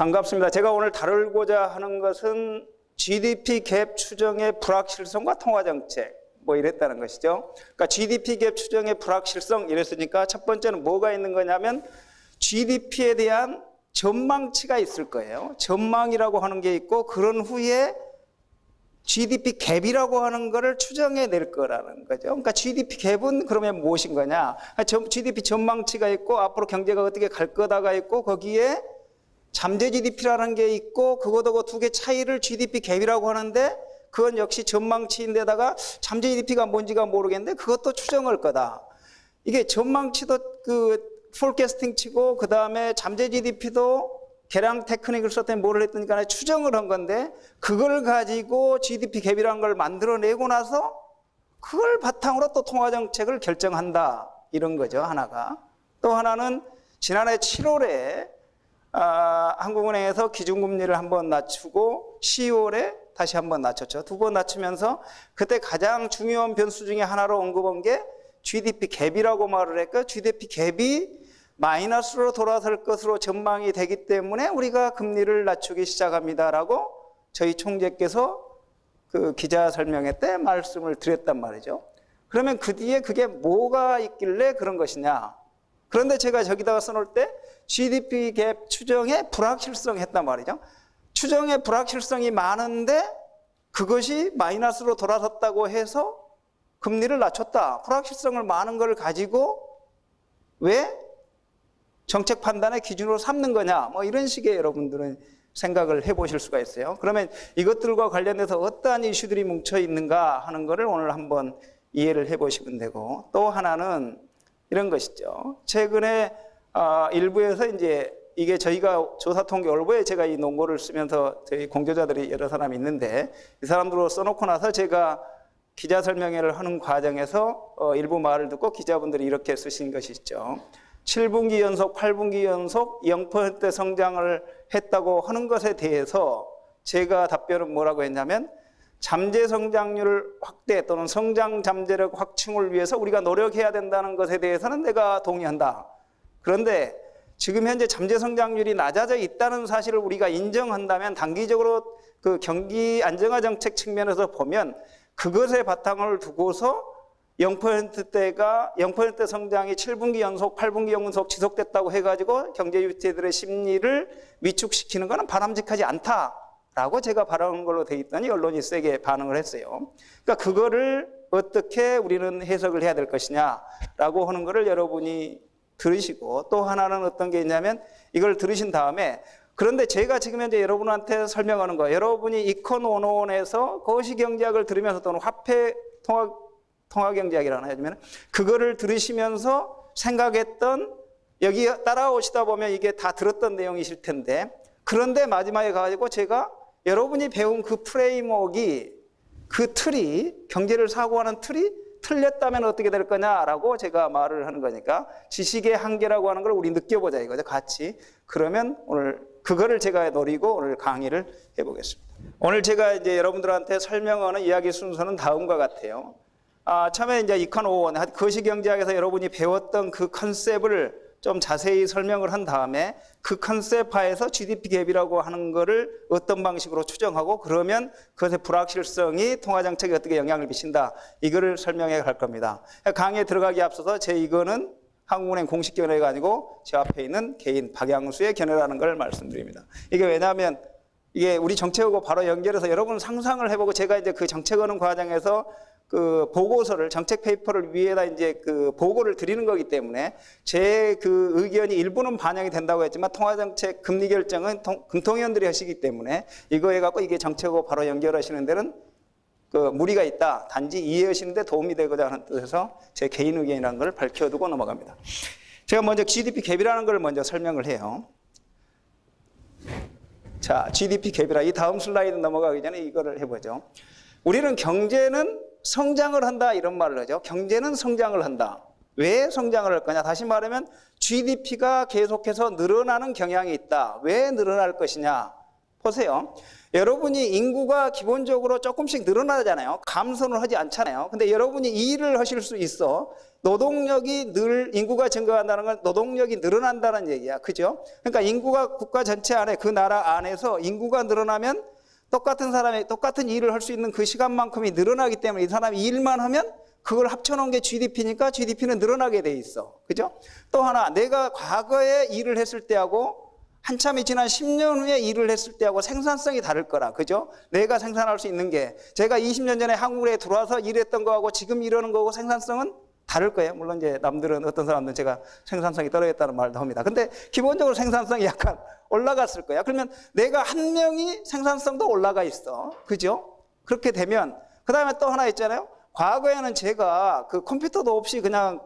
반갑습니다. 제가 오늘 다루고자 하는 것은 GDP 갭 추정의 불확실성과 통화정책 뭐 이랬다는 것이죠. 그러니까 GDP 갭 추정의 불확실성 이랬으니까 첫 번째는 뭐가 있는 거냐면 GDP에 대한 전망치가 있을 거예요. 전망이라고 하는 게 있고 그런 후에 GDP 갭이라고 하는 거를 추정해 낼 거라는 거죠. 그러니까 GDP 갭은 그러면 무엇인 거냐? GDP 전망치가 있고 앞으로 경제가 어떻게 갈 거다가 있고 거기에 잠재 GDP라는 게 있고 그거도 그 두 개 차이를 GDP 갭이라고 하는데 그건 역시 전망치인데다가 잠재 GDP가 뭔지가 모르겠는데 그것도 추정할 거다. 이게 전망치도 그 포캐스팅 치고 그 다음에 잠재 GDP도 계량 테크닉을 썼더니 뭐를 했든지 간에 추정을 한 건데 그걸 가지고 GDP 갭이라는 걸 만들어내고 나서 그걸 바탕으로 또 통화정책을 결정한다. 이런 거죠. 하나가. 또 하나는 지난해 7월에 한국은행에서 기준금리를 한번 낮추고 10월에 다시 한번 낮췄죠. 두 번 낮추면서 그때 가장 중요한 변수 중에 하나로 언급한 게 GDP 갭이라고 말을 했고 GDP 갭이 마이너스로 돌아설 것으로 전망이 되기 때문에 우리가 금리를 낮추기 시작합니다라고 저희 총재께서 그 기자 설명회 때 말씀을 드렸단 말이죠. 그러면 그 뒤에 그게 뭐가 있길래 그런 것이냐. 그런데 제가 저기다가 써놓을 때 GDP 갭 추정에 불확실성 했단 말이죠. 추정에 불확실성이 많은데 그것이 마이너스로 돌아섰다고 해서 금리를 낮췄다. 불확실성을 많은 걸 가지고 왜 정책 판단의 기준으로 삼는 거냐. 뭐 이런 식의 여러분들은 생각을 해보실 수가 있어요. 그러면 이것들과 관련해서 어떠한 이슈들이 뭉쳐 있는가 하는 거를 오늘 한번 이해를 해보시면 되고 또 하나는 이런 것이죠. 최근에 일부에서 이제 이게 저희가 조사통계월보에 제가 이 논고를 쓰면서 저희 공저자들이 여러 사람이 있는데 이 사람들로 써놓고 나서 제가 기자 설명회를 하는 과정에서 일부 말을 듣고 기자분들이 이렇게 쓰신 것이 있죠. 7분기 연속, 8분기 연속 0% 성장을 했다고 하는 것에 대해서 제가 답변은 뭐라고 했냐면 잠재 성장률 확대 또는 성장 잠재력 확충을 위해서 우리가 노력해야 된다는 것에 대해서는 내가 동의한다. 그런데 지금 현재 잠재 성장률이 낮아져 있다는 사실을 우리가 인정한다면 단기적으로 그 경기 안정화 정책 측면에서 보면 그것에 바탕을 두고서 0%대가 0% 성장이 7분기 연속, 8분기 연속 지속됐다고 해가지고 경제 유지들의 심리를 위축시키는 것은 바람직하지 않다라고 제가 발언한 걸로 돼 있더니 언론이 세게 반응을 했어요. 그러니까 그거를 어떻게 우리는 해석을 해야 될 것이냐라고 하는 거를 여러분이 들으시고 또 하나는 어떤 게 있냐면 이걸 들으신 다음에 그런데 제가 지금 현재 여러분한테 설명하는 거 여러분이 이콘 101에서 거시경제학을 들으면서 또는 화폐 통화경제학이라고 하면 그거를 들으시면서 생각했던 여기 따라오시다 보면 이게 다 들었던 내용이실 텐데 그런데 마지막에 가지고 제가 여러분이 배운 그 프레임워크이 그 틀이 경제를 사고하는 틀이 틀렸다면 어떻게 될 거냐라고 제가 말을 하는 거니까 지식의 한계라고 하는 걸 우리 느껴보자 이거죠. 같이. 그러면 오늘 그거를 제가 노리고 오늘 강의를 해보겠습니다. 오늘 제가 이제 여러분들한테 설명하는 이야기 순서는 다음과 같아요. 처음에 이제 이콘 5원 거시경제학에서 여러분이 배웠던 그 컨셉을 좀 자세히 설명을 한 다음에 그 컨셉하에서 GDP 갭이라고 하는 거를 어떤 방식으로 추정하고 그러면 그것의 불확실성이 통화정책에 어떻게 영향을 미친다. 이거를 설명해 갈 겁니다. 강의에 들어가기 앞서서 제 이거는 한국은행 공식 견해가 아니고 제 앞에 있는 개인 박양수의 견해라는 걸 말씀드립니다. 이게 왜냐하면 이게 우리 정책하고 바로 연결해서 여러분 상상을 해보고 제가 이제 그 정책하는 과정에서 그 보고서를 정책 페이퍼를 위에다 이제 그 보고를 드리는 거기 때문에 제 그 의견이 일부는 반영이 된다고 했지만 통화정책 금리 결정은 금통위원들이 하시기 때문에 이거 해갖고 이게 정책하고 바로 연결하시는 데는 그 무리가 있다. 단지 이해하시는 데 도움이 되고자 하는 뜻에서 제 개인 의견이라는 걸 밝혀두고 넘어갑니다. 제가 먼저 GDP 갭이라는 걸 먼저 설명을 해요. 자, GDP 갭이라 이 다음 슬라이드 넘어가기 전에 이거를 해보죠. 우리는 경제는 성장을 한다 이런 말을 하죠. 경제는 성장을 한다. 왜 성장을 할 거냐? 다시 말하면 GDP가 계속해서 늘어나는 경향이 있다. 왜 늘어날 것이냐? 보세요. 여러분이 인구가 기본적으로 조금씩 늘어나잖아요. 감소는 하지 않잖아요. 근데 여러분이 이 일을 하실 수 있어. 노동력이 인구가 증가한다는 건 노동력이 늘어난다는 얘기야. 그죠? 그러니까 인구가 국가 전체 안에 그 나라 안에서 인구가 늘어나면 똑같은 사람이 똑같은 일을 할 수 있는 그 시간만큼이 늘어나기 때문에 이 사람이 일만 하면 그걸 합쳐놓은 게 GDP니까 GDP는 늘어나게 돼 있어. 그죠? 또 하나, 내가 과거에 일을 했을 때하고 한참이 지난 10년 후에 일을 했을 때하고 생산성이 다를 거라. 그죠? 내가 생산할 수 있는 게 제가 20년 전에 한국에 들어와서 일했던 거하고 지금 일하는 거하고 생산성은 다를 거예요. 물론 이제 남들은 어떤 사람들은 제가 생산성이 떨어졌다는 말도 합니다. 근데 기본적으로 생산성이 약간 올라갔을 거야. 그러면 내가 한 명이 생산성도 올라가 있어. 그죠? 그렇게 되면 그 다음에 또 하나 있잖아요. 과거에는 제가 그 컴퓨터도 없이 그냥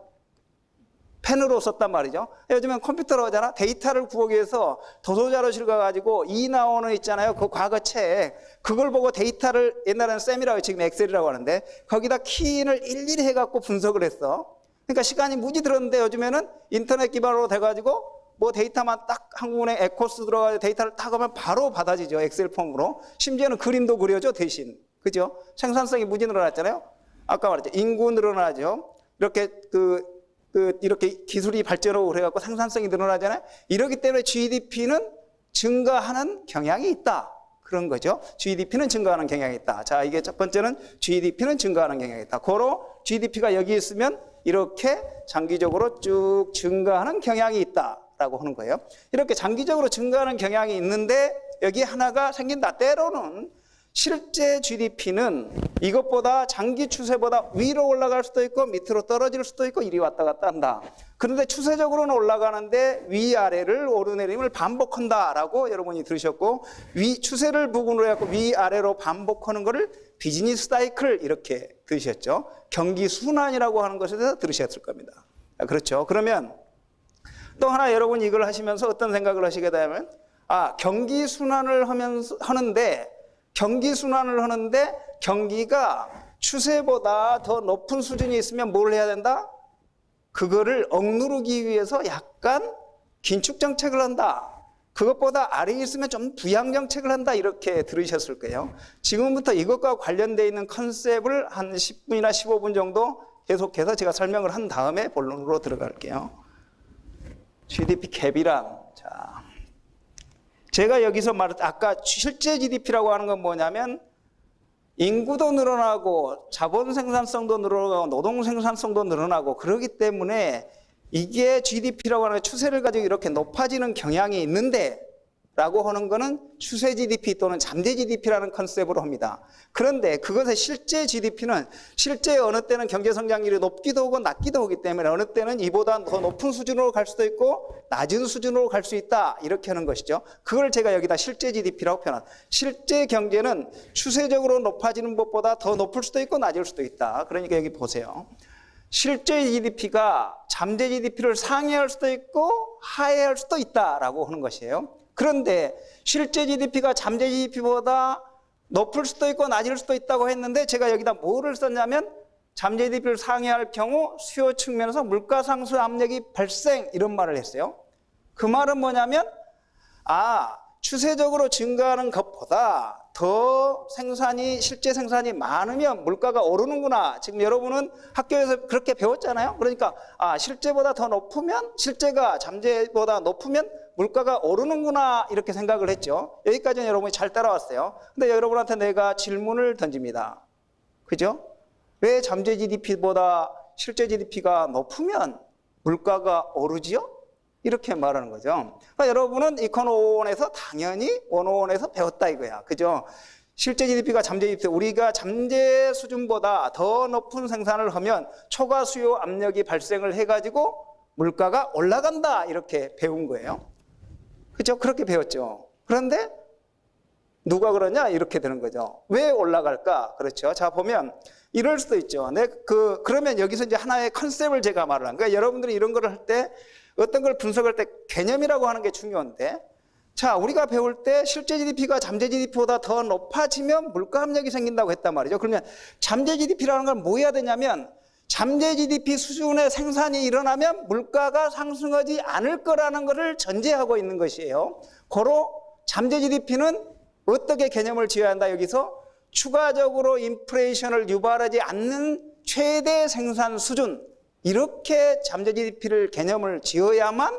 펜으로 썼단 말이죠. 요즘엔 컴퓨터로 하잖아. 데이터를 구하기 위해서 도서자료실 가가지고 이 나오는 있잖아요. 그 과거 책. 그걸 보고 데이터를 옛날에는 쌤이라고 지금 엑셀이라고 하는데 거기다 키인을 일일이 해갖고 분석을 했어. 그러니까 시간이 무지 들었는데 요즘에는 인터넷 기반으로 돼가지고 뭐 데이터만 딱 한국은행 에코스 들어가서 데이터를 딱 하면 바로 받아지죠. 엑셀 폼으로. 심지어는 그림도 그려줘 대신. 그죠? 생산성이 무지 늘어났잖아요. 아까 말했죠. 인구 늘어나죠. 이렇게 이렇게 기술이 발전하고 그래갖고 생산성이 늘어나잖아요. 이러기 때문에 GDP는 증가하는 경향이 있다. 그런 거죠. GDP는 증가하는 경향이 있다. 자, 이게 첫 번째는 GDP는 증가하는 경향이 있다. 고로 GDP가 여기 있으면 이렇게 장기적으로 쭉 증가하는 경향이 있다라고 하는 거예요. 이렇게 장기적으로 증가하는 경향이 있는데 여기 하나가 생긴다. 때로는 실제 GDP는 이것보다 장기 추세보다 위로 올라갈 수도 있고 밑으로 떨어질 수도 있고 이리 왔다 갔다 한다. 그런데 추세적으로는 올라가는데 위아래를 오르내림을 반복한다라고 여러분이 들으셨고 추세를 부분으로 해서 위아래로 반복하는 것을 비즈니스 사이클 이렇게 들으셨죠. 경기 순환이라고 하는 것에 대해서 들으셨을 겁니다. 그렇죠. 그러면 또 하나 여러분이 이걸 하시면서 어떤 생각을 하시게 되면 경기 순환을 하는데 경기가 추세보다 더 높은 수준이 있으면 뭘 해야 된다? 그거를 억누르기 위해서 약간 긴축 정책을 한다. 그것보다 아래에 있으면 좀 부양 정책을 한다. 이렇게 들으셨을 거예요. 지금부터 이것과 관련되어 있는 컨셉을 한 10분이나 15분 정도 계속해서 제가 설명을 한 다음에 본론으로 들어갈게요. GDP 갭이란 제가 여기서 아까 실제 GDP라고 하는 건 뭐냐면 인구도 늘어나고 자본 생산성도 늘어나고 노동 생산성도 늘어나고 그러기 때문에 이게 GDP라고 하는 추세를 가지고 이렇게 높아지는 경향이 있는데 라고 하는 거는 추세 GDP 또는 잠재 GDP라는 컨셉으로 합니다. 그런데 그것의 실제 GDP는 실제 어느 때는 경제성장률이 높기도 하고 낮기도 하기 때문에 어느 때는 이보다 더 높은 수준으로 갈 수도 있고 낮은 수준으로 갈 수 있다 이렇게 하는 것이죠. 그걸 제가 여기다 실제 GDP라고 표현합니다. 실제 경제는 추세적으로 높아지는 것보다 더 높을 수도 있고 낮을 수도 있다. 그러니까 여기 보세요. 실제 GDP가 잠재 GDP를 상회할 수도 있고 하회할 수도 있다라고 하는 것이에요. 그런데 실제 GDP가 잠재 GDP보다 높을 수도 있고 낮을 수도 있다고 했는데 제가 여기다 뭐를 썼냐면 잠재 GDP를 상회할 경우 수요 측면에서 물가 상승 압력이 발생 이런 말을 했어요. 그 말은 뭐냐면 추세적으로 증가하는 것보다 더 실제 생산이 많으면 물가가 오르는구나. 지금 여러분은 학교에서 그렇게 배웠잖아요. 그러니까 실제보다 더 높으면 실제가 잠재보다 높으면 물가가 오르는구나 이렇게 생각을 했죠. 여기까지는 여러분이 잘 따라왔어요. 근데 여러분한테 내가 질문을 던집니다. 그죠? 왜 잠재 GDP보다 실제 GDP가 높으면 물가가 오르지요? 이렇게 말하는 거죠. 그러니까 여러분은 이코노 101에서 당연히 101에서 배웠다 이거야. 그죠? 실제 GDP가 잠재 GDP, 우리가 잠재 수준보다 더 높은 생산을 하면 초과 수요 압력이 발생을 해가지고 물가가 올라간다 이렇게 배운 거예요. 그죠? 그렇게 배웠죠. 그런데 누가 그러냐? 이렇게 되는 거죠. 왜 올라갈까? 그렇죠. 자, 보면 이럴 수도 있죠. 그러면 여기서 이제 하나의 컨셉을 제가 말을 한 거예요. 그러니까 여러분들이 이런 거를 할 때 어떤 걸 분석할 때 개념이라고 하는 게 중요한데 자, 우리가 배울 때 실제 GDP가 잠재 GDP보다 더 높아지면 물가 압력이 생긴다고 했단 말이죠. 그러면 잠재 GDP라는 건 뭐 해야 되냐면 잠재 GDP 수준의 생산이 일어나면 물가가 상승하지 않을 거라는 것을 전제하고 있는 것이에요. 고로 잠재 GDP는 어떻게 개념을 지어야 한다? 여기서 추가적으로 인플레이션을 유발하지 않는 최대 생산 수준, 이렇게 잠재 GDP를 개념을 지어야만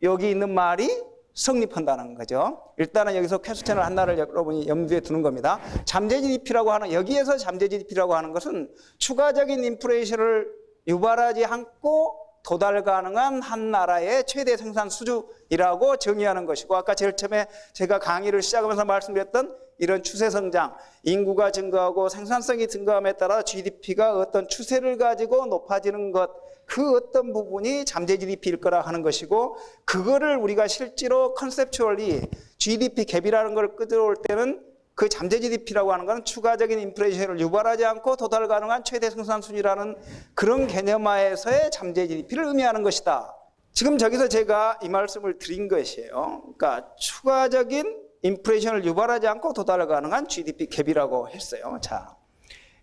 여기 있는 말이 성립한다는 거죠. 일단은 여기서 퀘스천을 하나를 여러분이 염두에 두는 겁니다. 잠재 GDP라고 하는, 여기에서 잠재 GDP라고 하는 것은 추가적인 인플레이션을 유발하지 않고 도달 가능한 한 나라의 최대 생산 수준이라고 정의하는 것이고, 아까 제일 처음에 제가 강의를 시작하면서 말씀드렸던 이런 추세 성장, 인구가 증가하고 생산성이 증가함에 따라 GDP가 어떤 추세를 가지고 높아지는 것, 그 어떤 부분이 잠재 GDP일 거라 하는 것이고, 그거를 우리가 실제로 컨셉추얼리 GDP 갭이라는 걸 끌어올 때는 그 잠재 GDP라고 하는 것은 추가적인 인플레이션을 유발하지 않고 도달 가능한 최대 생산 수준이라는 그런 개념하에서의 잠재 GDP를 의미하는 것이다. 지금 저기서 제가 이 말씀을 드린 것이에요. 그러니까 추가적인 인플레이션을 유발하지 않고 도달 가능한 GDP 갭이라고 했어요. 자,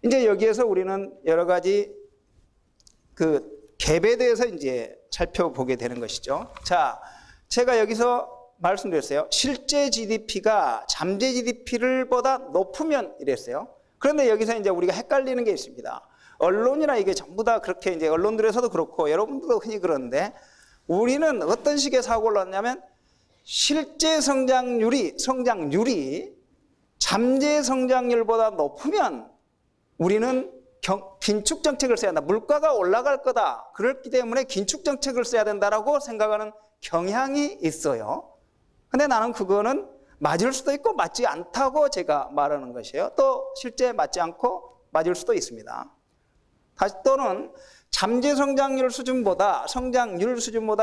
이제 여기에서 우리는 여러 가지 그 갭에 대해서 이제 살펴보게 되는 것이죠. 자, 제가 여기서 말씀드렸어요. 실제 GDP가 잠재 GDP를 보다 높으면 이랬어요. 그런데 여기서 이제 우리가 헷갈리는 게 있습니다. 언론이나 이게 전부 다 그렇게, 이제 언론들에서도 그렇고 여러분들도 흔히 그러는데, 우리는 어떤 식의 사고를 넣냐면 실제 성장률이 잠재 성장률보다 높으면 우리는 긴축 정책을 써야 한다. 물가가 올라갈 거다. 그렇기 때문에 긴축 정책을 써야 된다라고 생각하는 경향이 있어요. 근데 나는 그거는 맞을 수도 있고 맞지 않다고 제가 말하는 것이에요. 또 실제 맞지 않고 맞을 수도 있습니다. 다시 또는 잠재 성장률 수준보다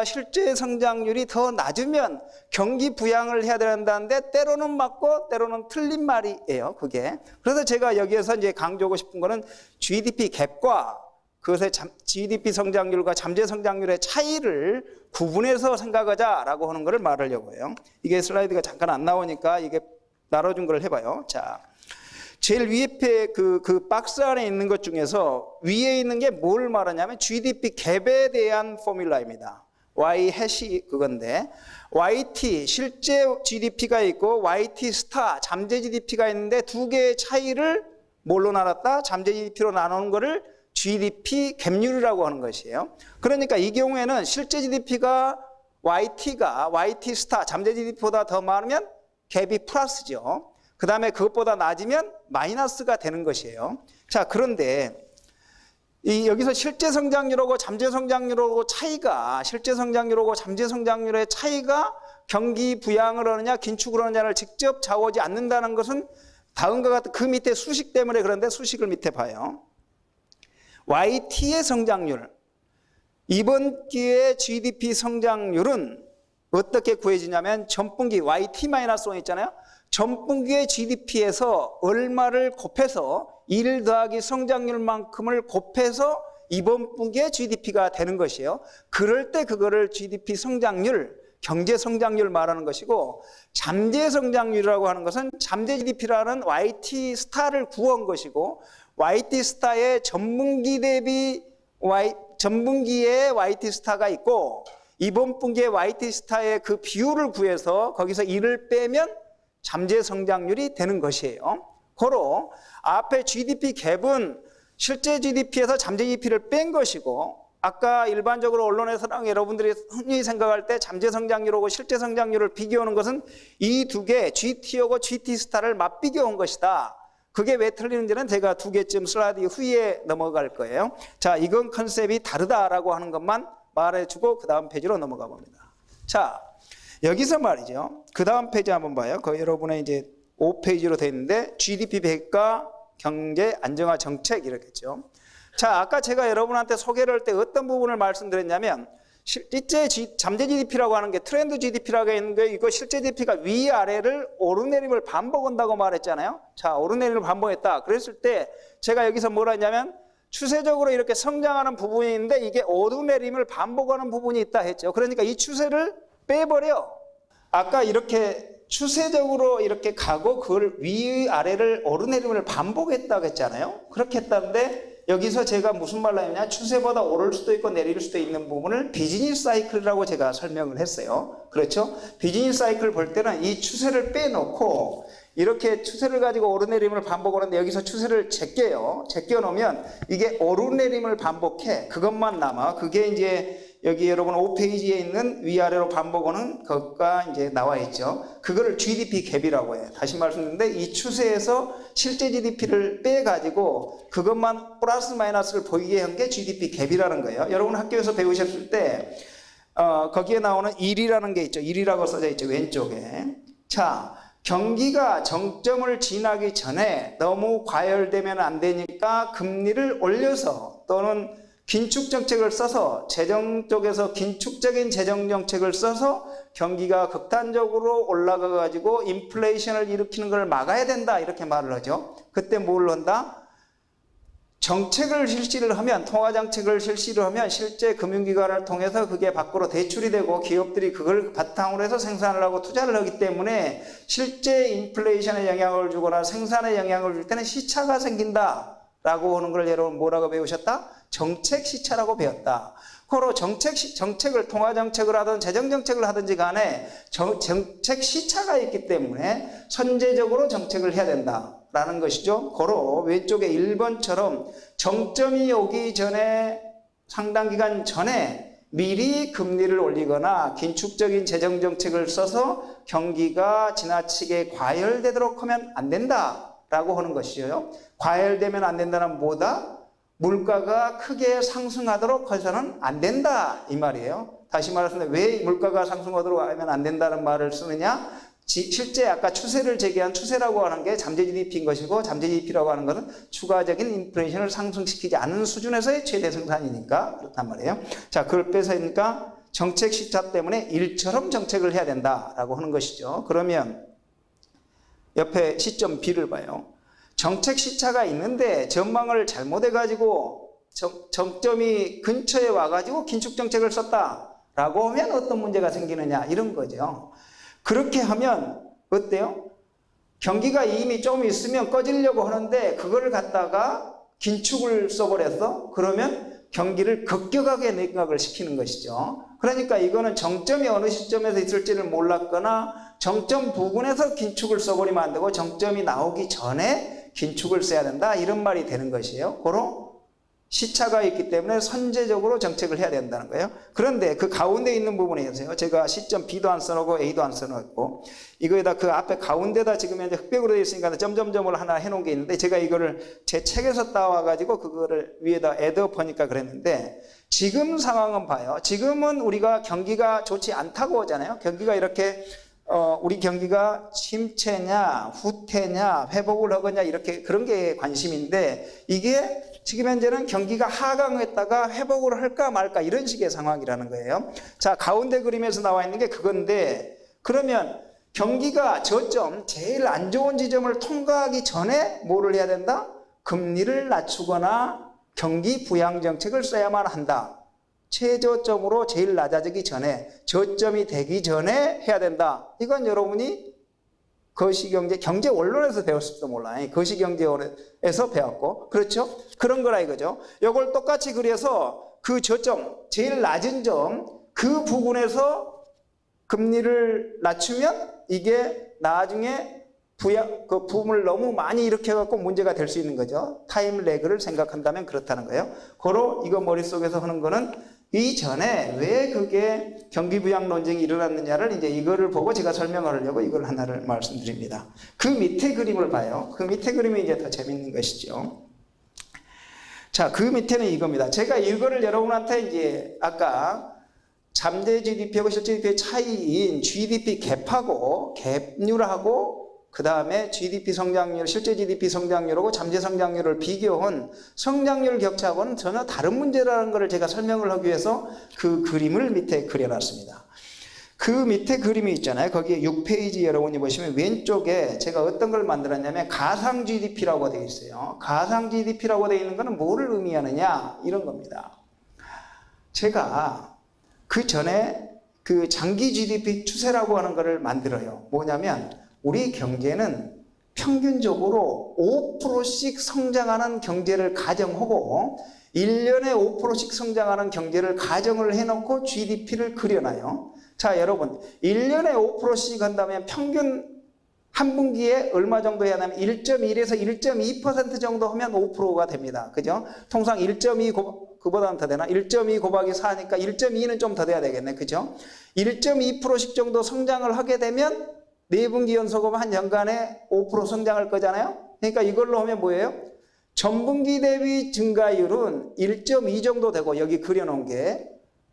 실제 성장률이 더 낮으면 경기 부양을 해야 된다는데 때로는 맞고 때로는 틀린 말이에요, 그게. 그래서 제가 여기에서 이제 강조하고 싶은 거는 GDP 갭과 그것의 GDP 성장률과 잠재 성장률의 차이를 구분해서 생각하자라고 하는 것을 말하려고 해요. 이게 슬라이드가 잠깐 안 나오니까 이게 나눠준 걸 해봐요. 자, 제일 위에 그 박스 안에 있는 것 중에서 위에 있는 게 뭘 말하냐면 GDP 갭에 대한 포뮬라입니다. Y 해시 그건데, YT 실제 GDP가 있고 YT 스타 잠재 GDP가 있는데 두 개의 차이를 뭘로 나눴다? 잠재 GDP로 나누는 거를 GDP 갭률이라고 하는 것이에요. 그러니까 이 경우에는 실제 GDP가 YT 스타 잠재 GDP보다 더 많으면 갭이 플러스죠. 그 다음에 그것보다 낮으면 마이너스가 되는 것이에요. 자, 그런데 여기서 실제 성장률하고 잠재 성장률하고 차이가, 실제 성장률하고 잠재 성장률의 차이가 경기 부양을 하느냐 긴축을 하느냐를 직접 좌우하지 않는다는 것은 다음과 같은 그 밑에 수식 때문에 그런데 수식을 밑에 봐요. YT의 성장률, 이번 기회의 GDP 성장률은 어떻게 구해지냐면 전분기 YT-1 있잖아요. 전분기의 GDP에서 얼마를 곱해서 1 더하기 성장률만큼을 곱해서 이번 분기의 GDP가 되는 것이에요. 그럴 때 그거를 GDP 성장률, 경제 성장률 말하는 것이고, 잠재 성장률이라고 하는 것은 잠재 GDP라는 YT 스타를 구한 것이고, YT 스타의 전분기 대비 전분기에 YT 스타가 있고 이번 분기에 YT 스타의 그 비율을 구해서 거기서 1을 빼면 잠재 성장률이 되는 것이에요. 고로 앞에 GDP 갭은 실제 GDP에서 잠재 GDP를 뺀 것이고, 아까 일반적으로 언론에서랑 여러분들이 흔히 생각할 때 잠재 성장률하고 실제 성장률을 비교하는 것은 이 두 개 GT하고 GT 스타를 맞비교 한 것이다. 그게 왜 틀리는지는 제가 2개쯤 슬라이드 후에 넘어갈 거예요. 자, 이건 컨셉이 다르다라고 하는 것만 말해주고 그 다음 페이지로 넘어가 봅니다. 자, 여기서 말이죠. 그 다음 페이지 한번 봐요. 그 여러분의 이제 5페이지로 되어 있는데 GDP 백과 경제 안정화 정책 이렇겠죠. 자, 아까 제가 여러분한테 소개를 할 때 어떤 부분을 말씀드렸냐면, 실제 잠재 GDP라고 하는 게 트렌드 GDP라고 있는 게, 이거 실제 GDP가 위아래를 오르내림을 반복한다고 말했잖아요. 자, 오르내림을 반복했다. 그랬을 때 제가 여기서 뭐라 했냐면, 추세적으로 이렇게 성장하는 부분이 있는데 이게 오르내림을 반복하는 부분이 있다 했죠. 그러니까 이 추세를 빼버려. 아까 이렇게 추세적으로 이렇게 가고 그걸 위아래를 오르내림을 반복했다고 했잖아요. 그렇게 했다는데 여기서 제가 무슨 말을 했냐, 추세보다 오를 수도 있고 내릴 수도 있는 부분을 비즈니스 사이클이라고 제가 설명을 했어요. 그렇죠? 비즈니스 사이클 볼 때는 이 추세를 빼놓고 이렇게 추세를 가지고 오르내림을 반복하는데 여기서 추세를 제껴요. 제껴놓으면 이게 오르내림을 반복해. 그것만 남아. 그게 이제 여기 여러분 5페이지에 있는 위아래로 반복하는 것과 이제 나와 있죠. 그거를 GDP 갭이라고 해요. 다시 말씀드리는데 이 추세에서 실제 GDP를 빼가지고 그것만 플러스 마이너스를 보이게 한 게 GDP 갭이라는 거예요. 여러분 학교에서 배우셨을 때 거기에 나오는 1이라는 게 있죠. 1이라고 써져 있죠. 왼쪽에. 자, 경기가 정점을 지나기 전에 너무 과열되면 안 되니까 금리를 올려서 또는 긴축 정책을 써서 재정 쪽에서 긴축적인 재정 정책을 써서 경기가 극단적으로 올라가 가지고 인플레이션을 일으키는 걸 막아야 된다 이렇게 말을 하죠. 그때 뭘 한다? 정책을 실시를 하면, 통화정책을 실시를 하면 실제 금융기관을 통해서 그게 밖으로 대출이 되고 기업들이 그걸 바탕으로 해서 생산을 하고 투자를 하기 때문에 실제 인플레이션에 영향을 주거나 생산에 영향을 줄 때는 시차가 생긴다라고 하는 걸 여러분 뭐라고 배우셨다? 정책 시차라고 배웠다. 그로 정책을 통화정책을 하든 재정정책을 하든지 간에 정책 시차가 있기 때문에 선제적으로 정책을 해야 된다라는 것이죠. 그로 왼쪽에 1번처럼 정점이 오기 전에 상당 기간 전에 미리 금리를 올리거나 긴축적인 재정정책을 써서 경기가 지나치게 과열되도록 하면 안 된다라고 하는 것이죠. 과열되면 안 된다는 뭐다? 물가가 크게 상승하도록 해서는 안 된다 이 말이에요. 다시 말해서 왜 물가가 상승하도록 하면 안 된다는 말을 쓰느냐? 실제 아까 추세를 제기한 추세라고 하는 게 잠재 GDP인 것이고 잠재 GDP라고 하는 것은 추가적인 인플레이션을 상승시키지 않는 수준에서의 최대 생산이니까 그렇단 말이에요. 자, 그걸 빼서니까 정책 시차 때문에 일처럼 정책을 해야 된다라고 하는 것이죠. 그러면 옆에 시점 B를 봐요. 정책 시차가 있는데 전망을 잘못해가지고 정점이 근처에 와가지고 긴축정책을 썼다라고 하면 어떤 문제가 생기느냐 이런 거죠. 그렇게 하면 어때요? 경기가 이미 좀 있으면 꺼지려고 하는데 그걸 갖다가 긴축을 써버렸어? 그러면 경기를 급격하게 냉각을 시키는 것이죠. 그러니까 이거는 정점이 어느 시점에서 있을지를 몰랐거나 정점 부근에서 긴축을 써버리면 안 되고 정점이 나오기 전에 긴축을 써야 된다 이런 말이 되는 것이에요. 고로 시차가 있기 때문에 선제적으로 정책을 해야 된다는 거예요. 그런데 그 가운데 있는 부분에 있어요. 제가 시점 B도 안 써놓고 A도 안 써놓고 이거에다 그 앞에 가운데다 지금 현재 흑백으로 되어 있으니까 점점점을 하나 해놓은 게 있는데 제가 이거를 제 책에서 따와가지고 그거를 위에다 애드업 하니까 그랬는데 지금 상황은 봐요. 지금은 우리가 경기가 좋지 않다고 하잖아요. 경기가 이렇게 우리 경기가 침체냐 후퇴냐 회복을 하거냐 이렇게 그런 게 관심인데 이게 지금 현재는 경기가 하강했다가 회복을 할까 말까 이런 식의 상황이라는 거예요. 자, 가운데 그림에서 나와 있는 게 그건데 그러면 경기가 저점 제일 안 좋은 지점을 통과하기 전에 뭐를 해야 된다? 금리를 낮추거나 경기 부양 정책을 써야만 한다. 최저점으로 제일 낮아지기 전에 저점이 되기 전에 해야 된다. 이건 여러분이 경제 원론에서 배웠을지도 몰라요. 거시경제원에서 배웠고 그렇죠? 그런 거라 이거죠. 이걸 똑같이 그려서 그 저점 제일 낮은 점 그 부분에서 금리를 낮추면 이게 나중에 그 붐을 너무 많이 일으켜갖고 문제가 될 수 있는 거죠. 타임 레그를 생각한다면 그렇다는 거예요. 고로 이거 머릿속에서 하는 거는 이전에 왜 그게 경기부양 논쟁이 일어났느냐를 이제 이거를 보고 제가 설명하려고 이걸 하나를 말씀드립니다. 그 밑에 그림을 봐요. 그 밑에 그림이 이제 더 재밌는 것이죠. 자, 그 밑에는 이겁니다. 제가 이거를 여러분한테 이제 아까 잠재 GDP하고 실제 GDP의 차이인 GDP 갭하고 갭률하고 그 다음에 GDP 성장률, 실제 GDP 성장률하고 잠재 성장률을 비교한 성장률 격차하고는 전혀 다른 문제라는 것을 제가 설명을 하기 위해서 그 그림을 밑에 그려놨습니다. 그 밑에 그림이 있잖아요. 거기에 6페이지 여러분이 보시면 왼쪽에 제가 어떤 걸 만들었냐면 가상 GDP라고 되어 있어요. 가상 GDP라고 되어 있는 것은 뭐를 의미하느냐 이런 겁니다. 제가 그 전에 그 장기 GDP 추세라고 하는 것을 만들어요. 뭐냐면 우리 경제는 평균적으로 5%씩 성장하는 경제를 가정하고 1년에 5%씩 성장하는 경제를 가정을 해놓고 GDP를 그려놔요. 자, 여러분 1년에 5%씩 한다면 평균 한 분기에 얼마 정도 해야 하냐면 1.1에서 1.2% 정도 하면 5%가 됩니다. 그죠? 통상 1.2 그보다는 더 되나? 1.2 곱하기 4니까 1.2는 좀 더 돼야 되겠네. 그죠? 1.2%씩 정도 성장을 하게 되면 4분기 연속하면 한 연간에 5% 성장할 거잖아요. 그러니까 이걸로 하면 뭐예요? 전분기 대비 증가율은 1.2 정도 되고 여기 그려놓은 게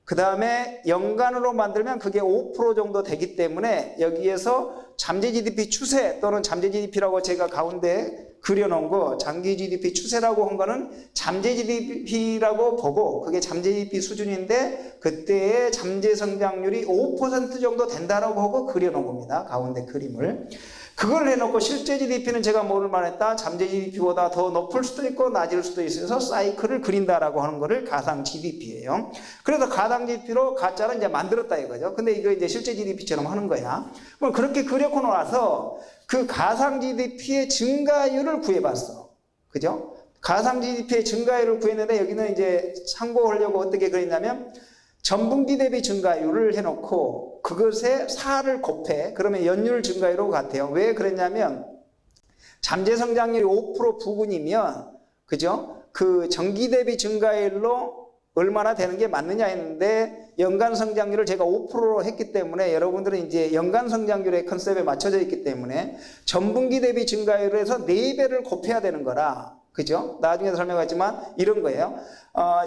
그 다음에 연간으로 만들면 그게 5% 정도 되기 때문에 여기에서 잠재 GDP 추세 또는 잠재 GDP라고 제가 가운데 그려놓은 거 장기 GDP 추세라고 한 거는 잠재 GDP라고 보고 그게 잠재 GDP 수준인데 그때의 잠재 성장률이 5% 정도 된다라고 하고 그려놓은 겁니다. 가운데 그림을. 그걸 해놓고 실제 GDP는 제가 뭐를 말했다? 잠재 GDP보다 더 높을 수도 있고 낮을 수도 있어서 사이클을 그린다라고 하는 거를 가상 GDP예요. 그래서 가상 GDP로 가짜를 이제 만들었다 이거죠. 근데 이거 이제 실제 GDP처럼 하는 거야. 그럼 그렇게 그려놓고 나서 그 가상 GDP의 증가율을 구해봤어. 그죠? 가상 GDP의 증가율을 구했는데 여기는 이제 참고하려고 어떻게 그랬냐면 전분기 대비 증가율을 해놓고 그것에 4를 곱해. 그러면 연율 증가율하고 같아요. 왜 그랬냐면 잠재 성장률이 5% 부근이면 그죠? 그 전기 대비 증가율로 얼마나 되는 게 맞느냐 했는데 연간 성장률을 제가 5%로 했기 때문에 여러분들은 이제 연간 성장률의 컨셉에 맞춰져 있기 때문에 전분기 대비 증가율을 해서 4배를 곱해야 되는 거라. 그죠? 나중에 설명하겠지만 이런 거예요.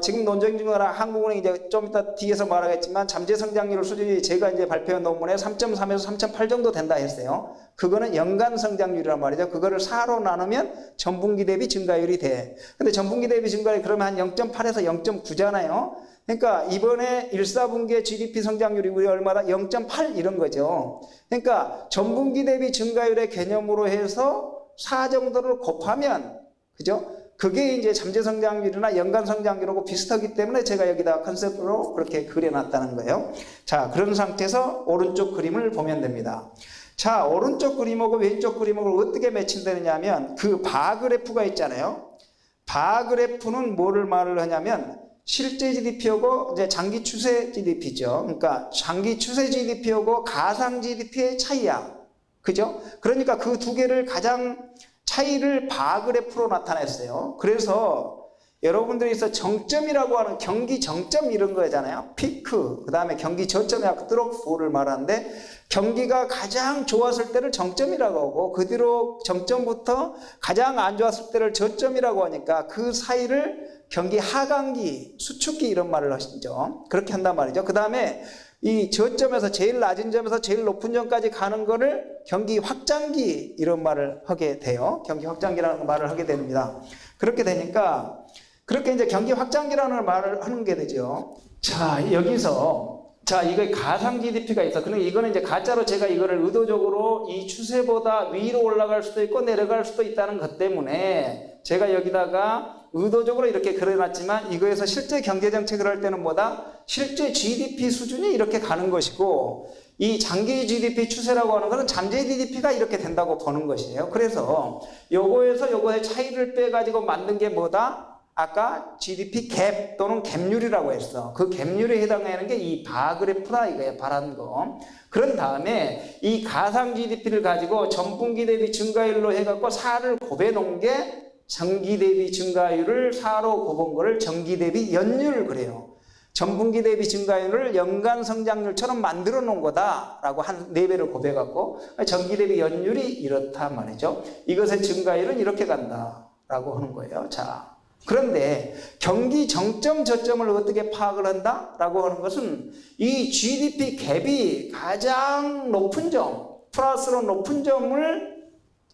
지금 논쟁 중이라 한국은행 이제 좀 이따 뒤에서 말하겠지만 잠재 성장률 수준이 제가 이제 발표한 논문에 3.3에서 3.8 정도 된다 했어요. 그거는 연간 성장률이란 말이죠. 그거를 4로 나누면 전분기 대비 증가율이 돼. 근데 전분기 대비 증가율이 그러면 한 0.8에서 0.9잖아요. 그러니까 이번에 1, 4분기의 GDP 성장률이 우리 얼마다? 0.8 이런 거죠. 그러니까 전분기 대비 증가율의 개념으로 해서 4 정도를 곱하면 그죠? 그게 이제 잠재 성장률이나 연간 성장률하고 비슷하기 때문에 제가 여기다 컨셉으로 그렇게 그려놨다는 거예요. 자, 그런 상태에서 오른쪽 그림을 보면 됩니다. 자, 오른쪽 그림하고 왼쪽 그림하고 어떻게 매칭되느냐 하면 그 바그래프가 있잖아요. 바그래프는 뭐를 말을 하냐면 실제 GDP하고 이제 장기 추세 GDP죠. 그러니까 장기 추세 GDP하고 가상 GDP의 차이야. 그죠? 그러니까 그 두 개를 가장 차이를 바그래프로 나타냈어요. 그래서 여러분들이 있어 정점이라고 하는 경기 정점 이런 거잖아요. 피크, 그 다음에 경기 저점이 아까 드롭포를 말하는데 경기가 가장 좋았을 때를 정점이라고 하고 그 뒤로 정점부터 가장 안 좋았을 때를 저점이라고 하니까 그 사이를 경기 하강기, 수축기 이런 말을 하시죠. 그렇게 한단 말이죠. 그 다음에 이 저점에서 제일 낮은 점에서 제일 높은 점까지 가는 거를 경기 확장기 이런 말을 하게 돼요. 경기 확장기라는 말을 하게 됩니다. 그렇게 되니까 그렇게 이제 경기 확장기라는 말을 하는 게 되죠. 자, 여기서 자, 이거 가상 GDP가 있어. 그러니까 이거는 이제 가짜로 제가 이거를 의도적으로 이 추세보다 위로 올라갈 수도 있고 내려갈 수도 있다는 것 때문에 제가 여기다가 의도적으로 이렇게 그려놨지만 이거에서 실제 경제정책을 할 때는 뭐다? 실제 GDP 수준이 이렇게 가는 것이고 이 장기 GDP 추세라고 하는 것은 잠재 GDP가 이렇게 된다고 보는 것이에요. 그래서 요거에서 요거의 차이를 빼가지고 만든 게 뭐다? 아까 GDP 갭 또는 갭률이라고 했어. 그 갭률에 해당하는 게 이 바그래프다 이거예요. 바란 거. 그런 다음에 이 가상 GDP를 가지고 전분기 대비 증가율로 해갖고 4를 곱해 놓은 게 전기 대비 증가율을 4로 곱은 거를 전기 대비 연율 그래요. 전분기 대비 증가율을 연간 성장률처럼 만들어 놓은 거다라고 한 4배를 곱해갖고 전기 대비 연율이 이렇단 말이죠. 이것의 증가율은 이렇게 간다라고 하는 거예요. 자, 그런데 경기 정점 저점을 어떻게 파악을 한다라고 하는 것은 이 GDP 갭이 가장 높은 점, 플러스로 높은 점을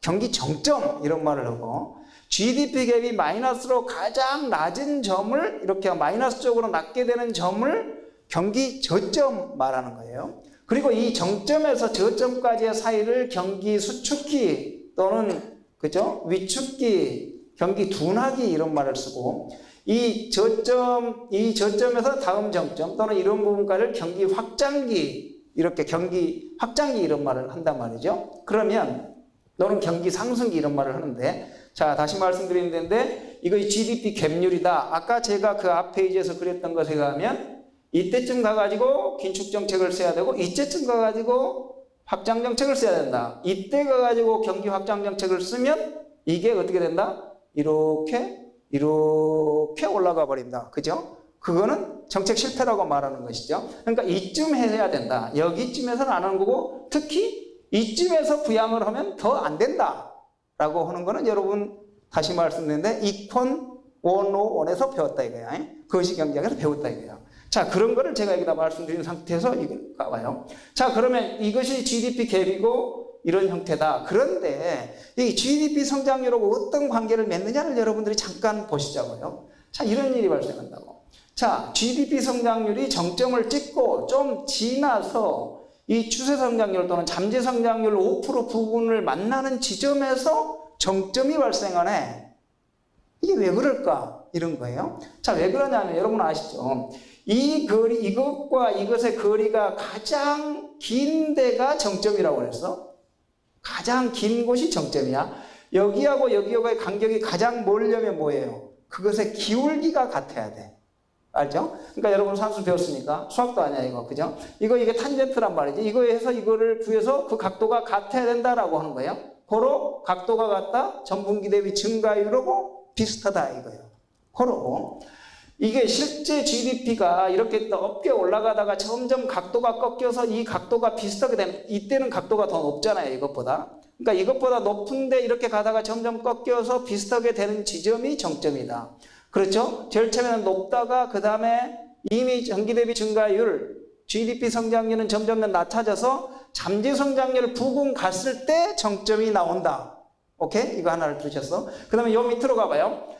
경기 정점 이런 말을 하고 GDP 갭이 마이너스로 가장 낮은 점을 이렇게 마이너스 쪽으로 낮게 되는 점을 경기 저점 말하는 거예요. 그리고 이 정점에서 저점까지의 사이를 경기 수축기 또는 그죠? 위축기, 경기 둔하기 이런 말을 쓰고 이 저점에서 다음 정점 또는 이런 부분까지를 경기 확장기 이렇게 경기 확장기 이런 말을 한단 말이죠. 그러면 또는 경기 상승기 이런 말을 하는데, 자, 다시 말씀드리는 데인데, 이거 GDP 갭률이다. 아까 제가 그 앞 페이지에서 그렸던 것에 의하면 이때쯤 가가지고 긴축 정책을 써야 되고, 이때쯤 가가지고 확장 정책을 써야 된다. 이때 가가지고 경기 확장 정책을 쓰면 이게 어떻게 된다? 이렇게 올라가 버린다. 그죠? 그거는 정책 실패라고 말하는 것이죠. 그러니까 이쯤 해야 된다. 여기쯤에서는 안 하는 거고, 특히 이쯤에서 부양을 하면 더 안 된다 라고 하는 거는 여러분 다시 말씀드리는데 이콘 101에서 배웠다 이거야. 거시경제학에서 배웠다 이거야. 자, 그런 거를 제가 여기다 말씀드린 상태에서 이걸 가봐요. 자, 그러면 이것이 GDP 갭이고 이런 형태다. 그런데 이 GDP 성장률하고 어떤 관계를 맺느냐를 여러분들이 잠깐 보시자고요. 자, 이런 일이 발생한다고. 자, GDP 성장률이 정점을 찍고 좀 지나서 이 추세 성장률 또는 잠재 성장률 5% 부분을 만나는 지점에서 정점이 발생하네. 이게 왜 그럴까? 이런 거예요. 자, 왜 그러냐면 여러분 아시죠? 이 거리, 이것과 이것의 거리가 가장 긴 데가 정점이라고 그랬어. 가장 긴 곳이 정점이야. 여기하고 여기하고의 간격이 가장 멀려면 뭐예요? 그것의 기울기가 같아야 돼. 알죠? 그러니까 여러분 산수 배웠으니까 수학도 아니야 이거, 그죠? 이게 탄젠트란 말이지. 이거에서 이거를 구해서 그 각도가 같아야 된다라고 하는 거예요. 고로 각도가 같다, 전분기 대비 증가율하고 비슷하다 이거예요. 고로 이게 실제 GDP가 이렇게 높게 올라가다가 점점 각도가 꺾여서 이 각도가 비슷하게 되면 이때는 각도가 더 높잖아요 이것보다. 그러니까 이것보다 높은데 이렇게 가다가 점점 꺾여서 비슷하게 되는 지점이 정점이다. 그렇죠? 제일 처음에는 높다가 그 다음에 이미 전기 대비 증가율, GDP 성장률은 점점 낮아져서 잠재 성장률 부근 갔을 때 정점이 나온다. 오케이? 이거 하나를 들으셨어? 그 다음에 요 밑으로 가봐요.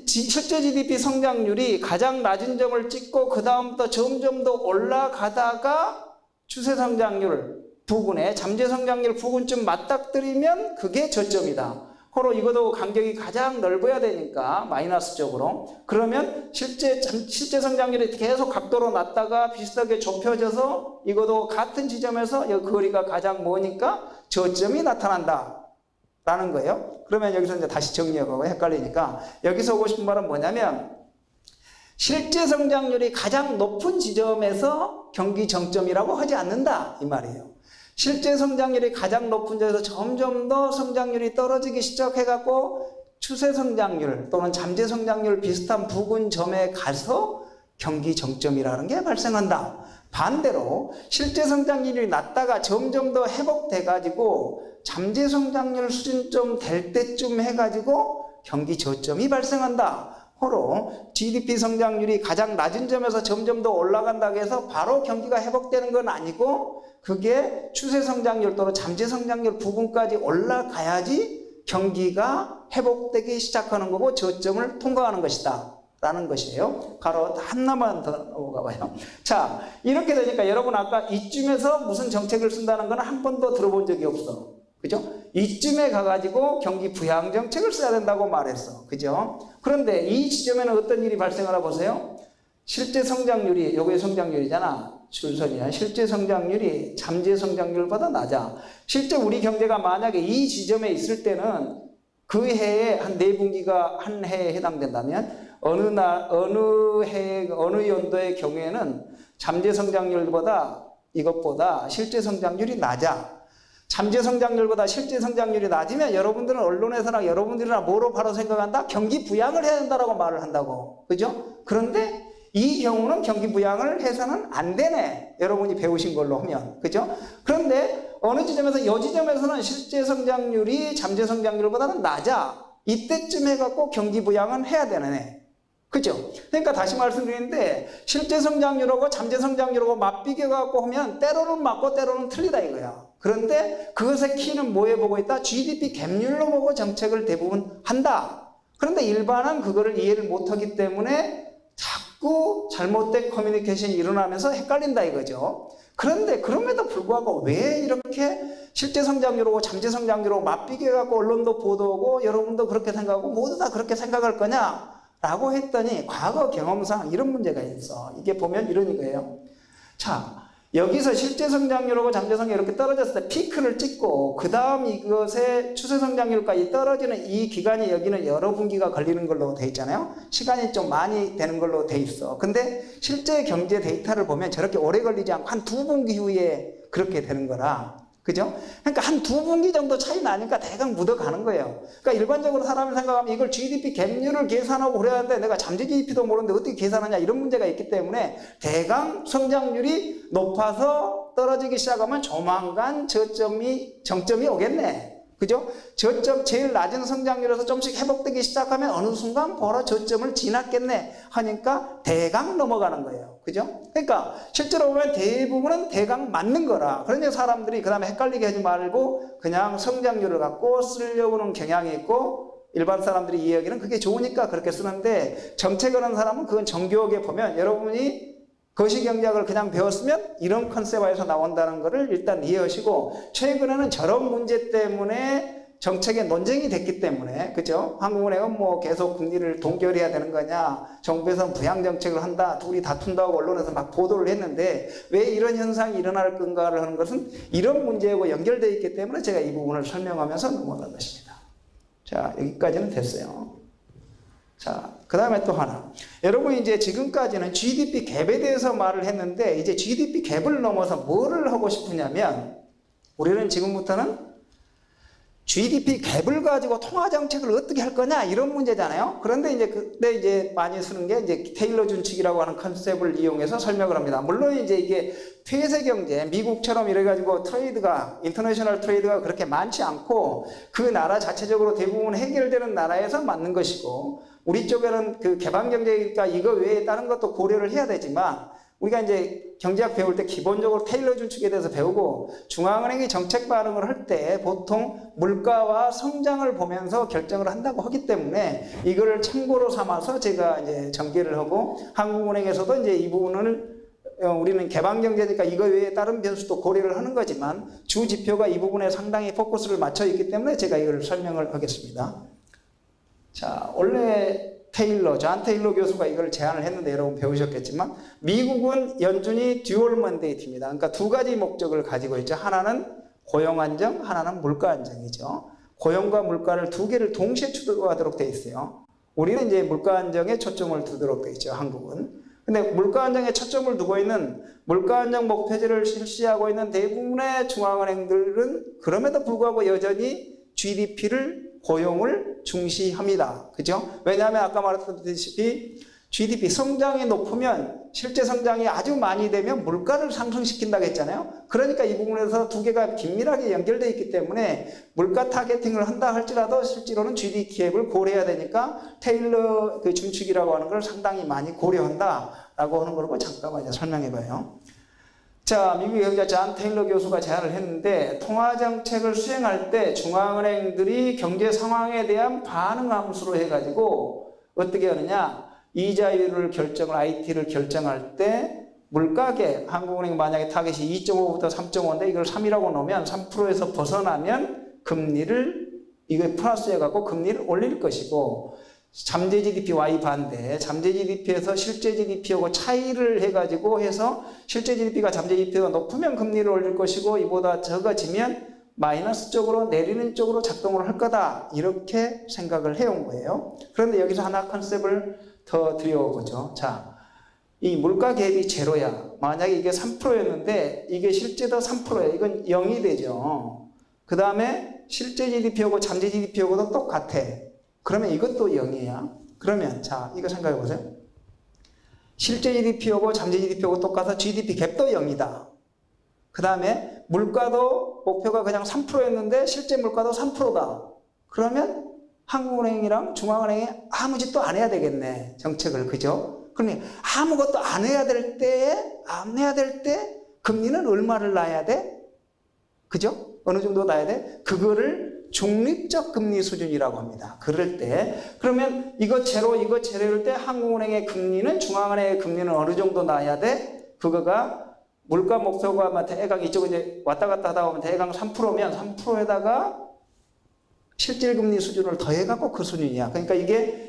실제 GDP 성장률이 가장 낮은 점을 찍고 그 다음부터 점점 더 올라가다가 추세 성장률 부근에 잠재 성장률 부근쯤 맞닥뜨리면 그게 저점이다. 호로 이것도 간격이 가장 넓어야 되니까 마이너스 쪽으로. 그러면 실제 성장률이 계속 각도로 났다가 비슷하게 좁혀져서 이것도 같은 지점에서 이 거리가 가장 머니까 저점이 나타난다. 라는 거예요. 그러면 여기서 이제 다시 정리하고 헷갈리니까 여기서 오고 싶은 말은 뭐냐면 실제 성장률이 가장 높은 지점에서 경기 정점이라고 하지 않는다 이 말이에요. 실제 성장률이 가장 높은 데서 점점 더 성장률이 떨어지기 시작해갖고 추세 성장률 또는 잠재 성장률 비슷한 부근점에 가서 경기 정점이라는 게 발생한다. 반대로 실제 성장률이 낮다가 점점 더 회복돼가지고 잠재 성장률 수준점 될 때쯤 해가지고 경기 저점이 발생한다. 호로 GDP 성장률이 가장 낮은 점에서 점점 더 올라간다고 해서 바로 경기가 회복되는 건 아니고 그게 추세 성장률 또는 잠재 성장률 부분까지 올라가야지 경기가 회복되기 시작하는 거고 저점을 통과하는 것이다. 라는 것이에요. 가로 하나만 더 넘어가 봐요. 자, 이렇게 되니까 여러분 아까 이쯤에서 무슨 정책을 쓴다는 건 한 번도 들어본 적이 없어. 그죠? 이쯤에 가가지고 경기 부양 정책을 써야 된다고 말했어. 그죠? 그런데 이 지점에는 어떤 일이 발생하나 보세요. 실제 성장률이, 요게 성장률이잖아. 줄선이야. 실제 성장률이 잠재 성장률보다 낮아. 실제 우리 경제가 만약에 이 지점에 있을 때는 그 해에 한 4분기가 한 해에 해당된다면 어느 해, 어느 연도의 경우에는 잠재 성장률보다 이것보다 실제 성장률이 낮아. 잠재 성장률보다 실제 성장률이 낮으면 여러분들은 언론에서나 여러분들이나 뭐로 바로 생각한다? 경기 부양을 해야 된다라고 말을 한다고. 그죠? 그런데 이 경우는 경기 부양을 해서는 안 되네. 여러분이 배우신 걸로 하면. 그죠? 그런데 어느 지점에서 이 지점에서는 실제 성장률이 잠재 성장률보다는 낮아. 이때쯤 해갖고 경기 부양은 해야 되네. 그죠? 그러니까 다시 말씀드리는데 실제 성장률하고 잠재 성장률하고 맞비교갖고 하면 때로는 맞고 때로는 틀리다 이거야. 그런데 그것의 키는 뭐에 보고 있다? GDP 갭률로 보고 정책을 대부분 한다. 그런데 일반은 그거를 이해를 못하기 때문에 자꾸 잘못된 커뮤니케이션이 일어나면서 헷갈린다 이거죠. 그런데 그럼에도 불구하고 왜 이렇게 실제 성장률하고 잠재 성장률하고 맞비교해갖고 언론도 보도하고 여러분도 그렇게 생각하고 모두 다 그렇게 생각할 거냐? 라고 했더니 과거 경험상 이런 문제가 있어. 이게 보면 이런 거예요. 자, 여기서 실제 성장률하고 잠재 성장률이 이렇게 떨어졌을 때 피크를 찍고 그 다음 이것의 추세 성장률까지 떨어지는 이 기간이 여기는 여러 분기가 걸리는 걸로 돼 있잖아요. 시간이 좀 많이 되는 걸로 돼 있어. 근데 실제 경제 데이터를 보면 저렇게 오래 걸리지 않고 한 두 분기 후에 그렇게 되는 거라. 그죠? 그러니까 한 두 분기 정도 차이 나니까 대강 묻어가는 거예요. 그러니까 일반적으로 사람이 생각하면 이걸 GDP 갭률을 계산하고 그래야 하는데 내가 잠재 GDP도 모르는데 어떻게 계산하냐 이런 문제가 있기 때문에 대강 성장률이 높아서 떨어지기 시작하면 조만간 정점이 오겠네. 그죠? 저점 제일 낮은 성장률에서 좀씩 회복되기 시작하면 어느 순간 보라 저점을 지났겠네 하니까 대강 넘어가는 거예요. 그죠? 그러니까 실제로 보면 대부분은 대강 맞는 거라. 그러니 사람들이 그 다음에 헷갈리게 하지 말고 그냥 성장률을 갖고 쓰려고 하는 경향이 있고 일반 사람들이 이야기는 그게 좋으니까 그렇게 쓰는데 정책을 하는 사람은 그건 정교하게 보면 여러분이 거시경제학을 그냥 배웠으면 이런 컨셉에서 나온다는 것을 일단 이해하시고 최근에는 저런 문제 때문에 정책에 논쟁이 됐기 때문에 그죠? 한국은행은 뭐 계속 금리를 동결해야 되는 거냐 정부에서는 부양정책을 한다 둘이 다툰다고 언론에서 막 보도를 했는데 왜 이런 현상이 일어날 건가를 하는 것은 이런 문제하고 연결되어 있기 때문에 제가 이 부분을 설명하면서 넘어간 것입니다. 자 여기까지는 됐어요. 자, 그 다음에 또 하나. 여러분이 이제 지금까지는 GDP 갭에 대해서 말을 했는데, 이제 GDP 갭을 넘어서 뭐를 하고 싶으냐면, 우리는 지금부터는 GDP 갭을 가지고 통화정책을 어떻게 할 거냐, 이런 문제잖아요. 그런데 이제 그때 이제 많이 쓰는 게 이제 테일러 준칙이라고 하는 컨셉을 이용해서 설명을 합니다. 물론 이제 이게 폐쇄 경제, 미국처럼 이래가지고 인터내셔널 트레이드가 그렇게 많지 않고 그 나라 자체적으로 대부분 해결되는 나라에서 맞는 것이고, 우리 쪽에는 그 개방 경제니까 이거 외에 다른 것도 고려를 해야 되지만 우리가 이제 경제학 배울 때 기본적으로 테일러 준칙에 대해서 배우고 중앙은행이 정책 발행을 할 때 보통 물가와 성장을 보면서 결정을 한다고 하기 때문에 이거를 참고로 삼아서 제가 이제 전개를 하고 한국은행에서도 이제 이 부분을 우리는 개방 경제니까 이거 외에 다른 변수도 고려를 하는 거지만 주 지표가 이 부분에 상당히 포커스를 맞춰 있기 때문에 제가 이걸 설명을 하겠습니다. 자, 원래 존 테일러 교수가 이걸 제안을 했는데 여러분 배우셨겠지만 미국은 연준이 듀얼 만데이트입니다. 그러니까 두 가지 목적을 가지고 있죠. 하나는 고용 안정, 하나는 물가 안정이죠. 고용과 물가를 두 개를 동시에 추구하도록 돼 있어요. 우리는 이제 물가 안정에 초점을 두도록 돼 있죠. 한국은. 근데 물가 안정에 초점을 두고 있는 물가 안정 목표제를 실시하고 있는 대부분의 중앙은행들은 그럼에도 불구하고 여전히 GDP를 고용을 중시합니다. 그죠? 왜냐하면 아까 말했다시피 GDP 성장이 높으면 실제 성장이 아주 많이 되면 물가를 상승시킨다고 했잖아요. 그러니까 이 부분에서 두 개가 긴밀하게 연결되어 있기 때문에 물가 타겟팅을 한다 할지라도 실제로는 GDP 갭을 고려해야 되니까 테일러 그 준칙이라고 하는 걸 상당히 많이 고려한다라고 하는 걸 잠깐만 이제 설명해 봐요. 자, 미국 경제자 존 테일러 교수가 제안을 했는데 통화정책을 수행할 때 중앙은행들이 경제 상황에 대한 반응 함수로 해가지고 어떻게 하느냐 이자율을 IT를 결정할 때 물가계 한국은행 만약에 타겟이 2.5부터 3.5인데 이걸 3이라고 놓으면 3%에서 벗어나면 금리를 이거 플러스해 갖고 금리를 올릴 것이고 잠재 GDP Y 반대, 잠재 GDP에서 실제 GDP하고 차이를 해가지고 해서 실제 GDP가 잠재 GDP가 높으면 금리를 올릴 것이고 이보다 적어지면 마이너스 쪽으로 내리는 쪽으로 작동을 할 거다 이렇게 생각을 해온 거예요. 그런데 여기서 하나 컨셉을 더 드려보죠. 자, 이 물가 갭이 제로야. 만약에 이게 3%였는데 이게 실제도 3%야. 이건 0이 되죠. 그 다음에 실제 GDP하고 잠재 GDP하고도 똑같아. 그러면 이것도 0이야. 그러면 자 이거 생각해 보세요. 실제 GDP하고 잠재 GDP하고 똑같아서 GDP 갭도 0이다. 그 다음에 물가도 목표가 그냥 3%였는데 실제 물가도 3%다. 그러면 한국은행이랑 중앙은행이 아무 짓도 안 해야 되겠네. 정책을. 그죠? 그러니 아무것도 안 해야 될 때 금리는 얼마를 놔야 돼? 그죠? 어느 정도 놔야 돼? 그거를 중립적 금리 수준이라고 합니다. 그럴 때 그러면 이거 제로일 때 한국은행의 금리는 중앙은행의 금리는 어느 정도 놔야 돼? 그거가 물가 목표가 대강 이쪽에 이제 왔다 갔다 하다 보면 대강 3%면 3%에다가 실질금리 수준을 더해갖고 그 수준이야. 그러니까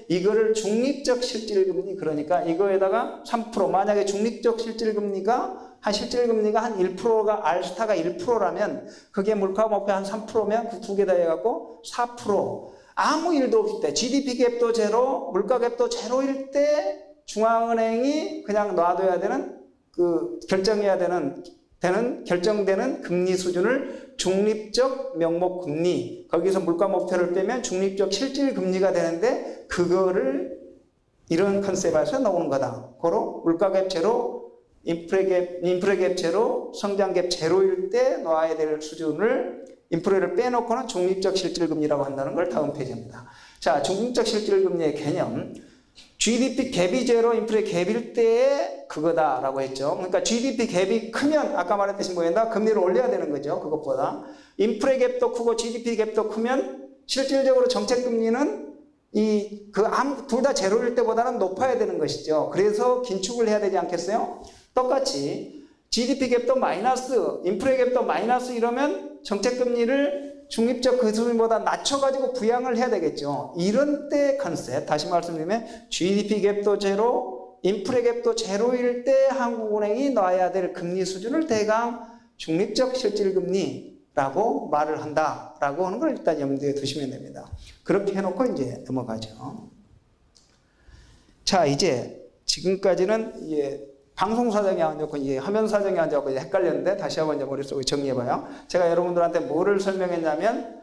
이거를 중립적 실질금리 그러니까 이거에다가 3% 만약에 중립적 실질금리가 한 실질금리가 한 1%가 R스타가 1%라면 그게 물가 목표 한 3%면 그 두 개 다 해갖고 4%. 아무 일도 없을 때 GDP 갭도 제로, 물가 갭도 제로일 때 중앙은행이 그냥 놔둬야 되는 결정해야 되는 결정되는 금리 수준을 중립적 명목 금리, 거기서 물가 목표를 빼면 중립적 실질 금리가 되는데 그거를 이런 컨셉에서 나오는 거다. 고로 물가 갭 제로, 인프레 갭 제로, 성장 갭 제로일 때 놔야 될 수준을 인프레를 빼놓고는 중립적 실질 금리라고 한다는 걸 다음 페이지입니다. 자, 중립적 실질 금리의 개념. GDP 갭이 제로, 인프레 갭일 때의 그거다라고 했죠. 그러니까 GDP 갭이 크면 아까 말했듯이 뭐였나? 금리를 올려야 되는 거죠. 그것보다. 인프레 갭도 크고 GDP 갭도 크면 실질적으로 정책 금리는 둘 다 제로일 때보다는 높아야 되는 것이죠. 그래서 긴축을 해야 되지 않겠어요? 똑같이 GDP 갭도 마이너스, 인프레 갭도 마이너스 이러면 정책 금리를 중립적 그 수준보다 낮춰가지고 부양을 해야 되겠죠. 이런 때 컨셉, 다시 말씀드리면 GDP 갭도 제로, 인프레 갭도 제로일 때 한국은행이 놔야 될 금리 수준을 대강 중립적 실질금리라고 말을 한다라고 하는 걸 일단 염두에 두시면 됩니다. 그렇게 해놓고 이제 넘어가죠. 자, 이제 지금까지는 방송 사정이 앉았고 화면 사정이 앉았고 헷갈렸는데 다시 한번 머릿속에 정리해봐요. 제가 여러분들한테 뭐를 설명했냐면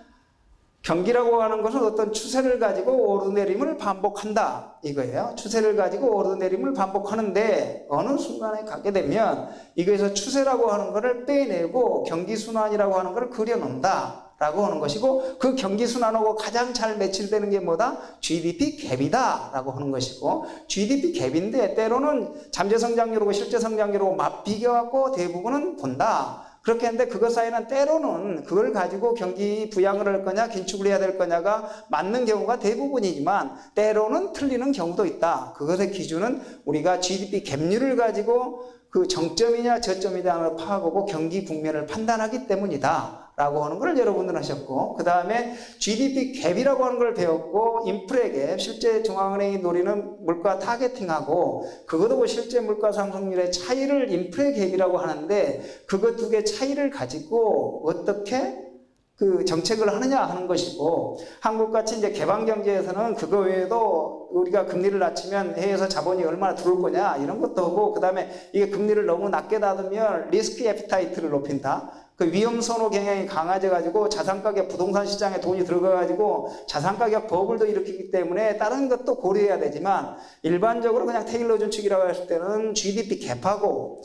경기라고 하는 것은 어떤 추세를 가지고 오르내림을 반복한다 이거예요. 추세를 가지고 오르내림을 반복하는데 어느 순간에 가게 되면 이거에서 추세라고 하는 것을 빼내고 경기순환이라고 하는 것을 그려놓는다 라고 하는 것이고, 그 경기순환하고 가장 잘 매칠되는 게 뭐다? GDP 갭이다 라고 하는 것이고, GDP 갭인데 때로는 잠재성장률하고 실제성장률하고 맞비교하고 대부분은 본다. 그렇게 했는데 그것 사이는 때로는 그걸 가지고 경기 부양을 할 거냐 긴축을 해야 될 거냐가 맞는 경우가 대부분이지만 때로는 틀리는 경우도 있다. 그것의 기준은 우리가 GDP 갭률을 가지고 그 정점이냐 저점이냐를 파악하고 경기 국면을 판단하기 때문이다 라고 하는 걸 여러분들 하셨고, 그 다음에 GDP 갭이라고 하는 걸 배웠고, 인프레 갭, 실제 중앙은행이 노리는 물가 타겟팅하고, 그것하고 실제 물가 상승률의 차이를 인프레 갭이라고 하는데, 그것 두 개 차이를 가지고 어떻게 그 정책을 하느냐 하는 것이고, 한국같이 이제 개방 경제에서는 그거 외에도 우리가 금리를 낮추면 해외에서 자본이 얼마나 들어올 거냐 이런 것도 하고, 그 다음에 이게 금리를 너무 낮게 닫으면 리스크 애피타이트를 높인다. 그 위험 선호 경향이 강화져 가지고 자산가격 부동산 시장에 돈이 들어가 가지고 자산가격 버블도 일으키기 때문에 다른 것도 고려해야 되지만, 일반적으로 그냥 테일러 준칙이라고 했을 때는 GDP 갭하고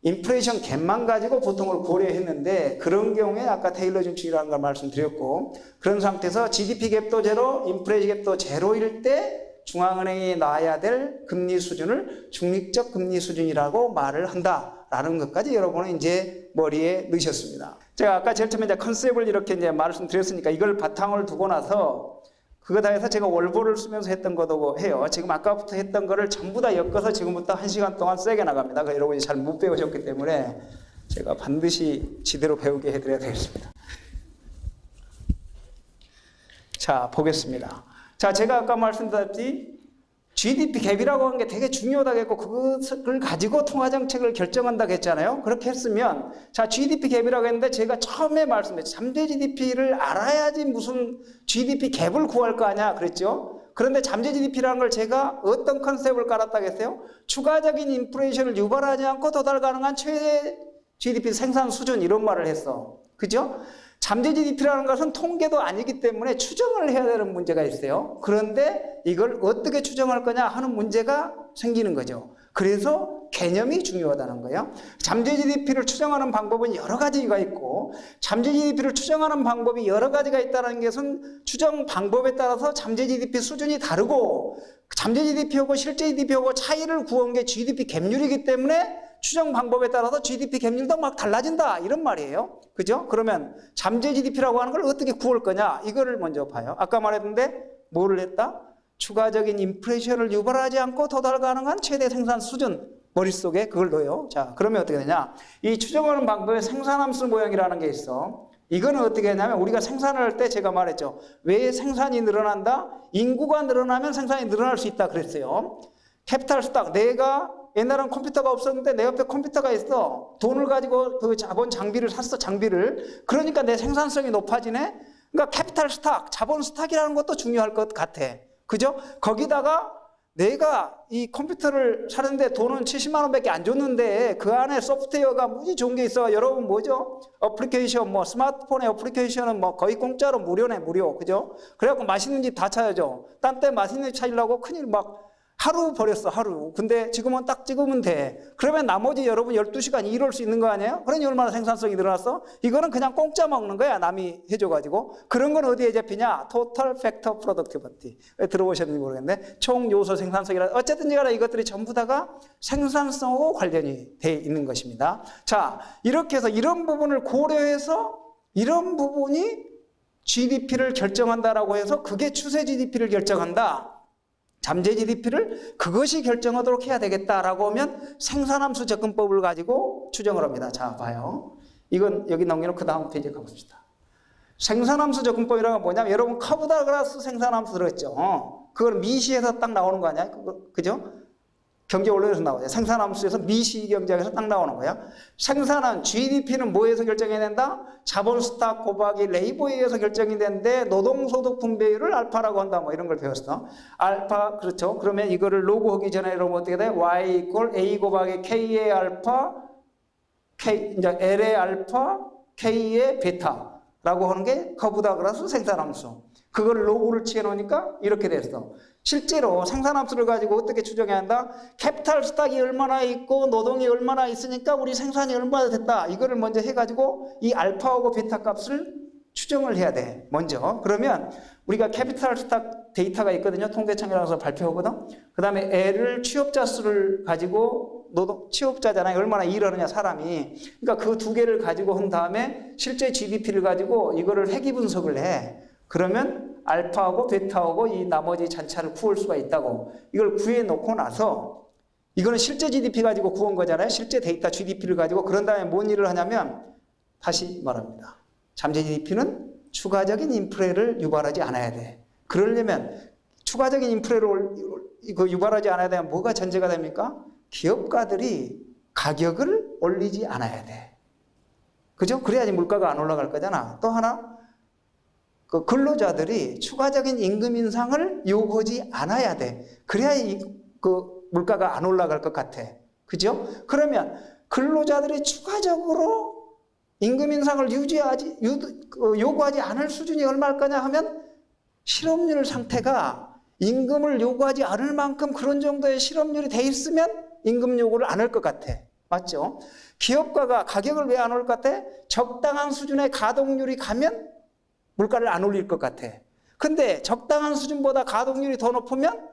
인플레이션 갭만 가지고 보통을 고려했는데, 그런 경우에 아까 테일러 준칙이라는 걸 말씀드렸고, 그런 상태에서 GDP 갭도 제로, 인프레 갭도 제로일 때 중앙은행이 놔야 될 금리 수준을 중립적 금리 수준이라고 말을 한다라는 것까지 여러분은 이제 머리에 넣으셨습니다. 제가 아까 제일 처음에 이제 컨셉을 이렇게 이제 말씀드렸으니까 이걸 바탕을 두고 나서 그거 다 해서 제가 월보를 쓰면서 했던 것도 해요. 지금 아까부터 했던 거를 전부 다 엮어서 지금부터 1시간 동안 세게 나갑니다. 그러니까 여러분이 잘 못 배우셨기 때문에 제가 반드시 제대로 배우게 해드려야 되겠습니다. 자, 보겠습니다. 자, 제가 아까 말씀드렸듯이 GDP 갭이라고 하는 게 되게 중요하다고 했고, 그것을 가지고 통화정책을 결정한다고 했잖아요. 그렇게 했으면, 자, GDP 갭이라고 했는데 제가 처음에 말씀드렸죠. 잠재 GDP를 알아야지 무슨 GDP 갭을 구할 거 아니야 그랬죠. 그런데 잠재 GDP라는 걸 제가 어떤 컨셉을 깔았다고 했어요? 추가적인 인플레이션을 유발하지 않고 도달 가능한 최대 GDP 생산 수준, 이런 말을 했어. 그죠? 잠재 GDP라는 것은 통계도 아니기 때문에 추정을 해야 되는 문제가 있어요. 그런데 이걸 어떻게 추정할 거냐 하는 문제가 생기는 거죠. 그래서 개념이 중요하다는 거예요. 잠재 GDP를 추정하는 방법은 여러 가지가 있고, 잠재 GDP를 추정하는 방법이 여러 가지가 있다는 것은 추정 방법에 따라서 잠재 GDP 수준이 다르고, 잠재 GDP하고 실제 GDP하고 차이를 구한 게 GDP 갭률이기 때문에 추정 방법에 따라서 GDP 갭률도 막 달라진다 이런 말이에요. 그죠? 그러면 잠재 GDP라고 하는 걸 어떻게 구할 거냐, 이거를 먼저 봐요. 아까 말했는데 뭐를 했다? 추가적인 인플레이션을 유발하지 않고 도달 가능한 최대 생산 수준, 머릿속에 그걸 넣어요. 자, 그러면 어떻게 되냐, 이 추정하는 방법에 생산함수 모형이라는 게 있어. 이거는 어떻게 하냐면, 우리가 생산을 할 때 제가 말했죠. 왜 생산이 늘어난다? 인구가 늘어나면 생산이 늘어날 수 있다 그랬어요. 캐피탈 스탁, 내가 옛날엔 컴퓨터가 없었는데 내 옆에 컴퓨터가 있어. 돈을 가지고 그 자본 장비를 샀어, 장비를. 그러니까 내 생산성이 높아지네. 그러니까 캐피탈 스탁, 자본 스탁이라는 것도 중요할 것 같아. 그죠? 거기다가 내가 이 컴퓨터를 사는데 돈은 70만 원밖에 안 줬는데 그 안에 소프트웨어가 무지 좋은 게 있어. 여러분 뭐죠? 어플리케이션, 뭐 스마트폰의 어플리케이션은 뭐 거의 공짜로 무료네, 무료. 그죠? 그래갖고 맛있는 집 다 찾아줘. 딴 때 맛있는 집 찾으려고 큰일 막 하루 버렸어, 하루. 근데 지금은 딱 찍으면 돼. 그러면 나머지 여러분 12시간 일할 수 있는 거 아니에요? 그러니 얼마나 생산성이 늘어났어? 이거는 그냥 공짜 먹는 거야, 남이 해줘가지고. 그런 건 어디에 잡히냐? Total Factor Productivity. 왜 들어보셨는지 모르겠는데, 총 요소 생산성이라. 어쨌든 간에 이것들이 전부 다가 생산성하고 관련이 돼 있는 것입니다. 자, 이렇게 해서 이런 부분을 고려해서 이런 부분이 GDP를 결정한다라고 해서 그게 추세 GDP를 결정한다. 잠재 GDP를 그것이 결정하도록 해야 되겠다라고 하면 생산함수 접근법을 가지고 추정을 합니다. 자, 봐요. 이건 여기 넘기고 그 다음 페이지에 가봅시다. 생산함수 접근법이라는 건 뭐냐면 여러분 카보다그라스 생산함수 들었죠? 그걸 미시에서 딱 나오는 거 아니야? 그죠? 경제 원론에서 나오죠. 생산함수에서 미시 경제학에서 딱 나오는 거야. 생산한 GDP는 뭐에서 결정해야 된다? 자본 스탁 곱하기 레이버에 의해서 결정이 되는데 노동소득 분배율을 알파라고 한다. 뭐 이런 걸 배웠어. 알파, 그렇죠. 그러면 이거를 로그하기 전에 여러분 어떻게 돼? Y 이퀄 A 곱하기 K의 알파, K, 이제 L의 알파, K의 베타라고 하는 게 카보다그라스 생산함수. 그걸 로그를 치해놓으니까 이렇게 됐어. 실제로 생산함수를 가지고 어떻게 추정해야 한다? 캐피탈 스탁이 얼마나 있고 노동이 얼마나 있으니까 우리 생산이 얼마나 됐다. 이거를 먼저 해가지고 이 알파하고 베타 값을 추정을 해야 돼. 먼저. 그러면 우리가 캐피탈 스탁 데이터가 있거든요. 통계청이라서 발표하거든. 그 다음에 L을 취업자 수를 가지고 취업자잖아요. 얼마나 일하느냐 사람이. 그러니까 그 두 개를 가지고 한 다음에 실제 GDP를 가지고 이거를 회귀 분석을 해. 그러면 알파하고 베타하고 이 나머지 잔차를 구할 수가 있다고. 이걸 구해놓고 나서 이거는 실제 GDP 가지고 구한 거잖아요. 실제 데이터 GDP를 가지고. 그런 다음에 뭔 일을 하냐면 다시 말합니다. 잠재 GDP는 추가적인 인프레를 유발하지 않아야 돼. 그러려면 추가적인 인프레를 유발하지 않아야 되면 뭐가 전제가 됩니까? 기업가들이 가격을 올리지 않아야 돼. 그죠? 그래야지 물가가 안 올라갈 거잖아. 또 하나, 그 근로자들이 추가적인 임금 인상을 요구하지 않아야 돼. 그래야 그 물가가 안 올라갈 것 같아. 그죠? 그러면 근로자들이 추가적으로 임금 인상을 요구하지 않을 수준이 얼마일 거냐 하면 실업률 상태가 임금을 요구하지 않을 만큼 그런 정도의 실업률이 돼 있으면 임금 요구를 안 할 것 같아. 맞죠? 기업가가 가격을 왜 안 올 것 같아? 적당한 수준의 가동률이 가면 물가를 안 올릴 것 같아. 근데 적당한 수준보다 가동률이 더 높으면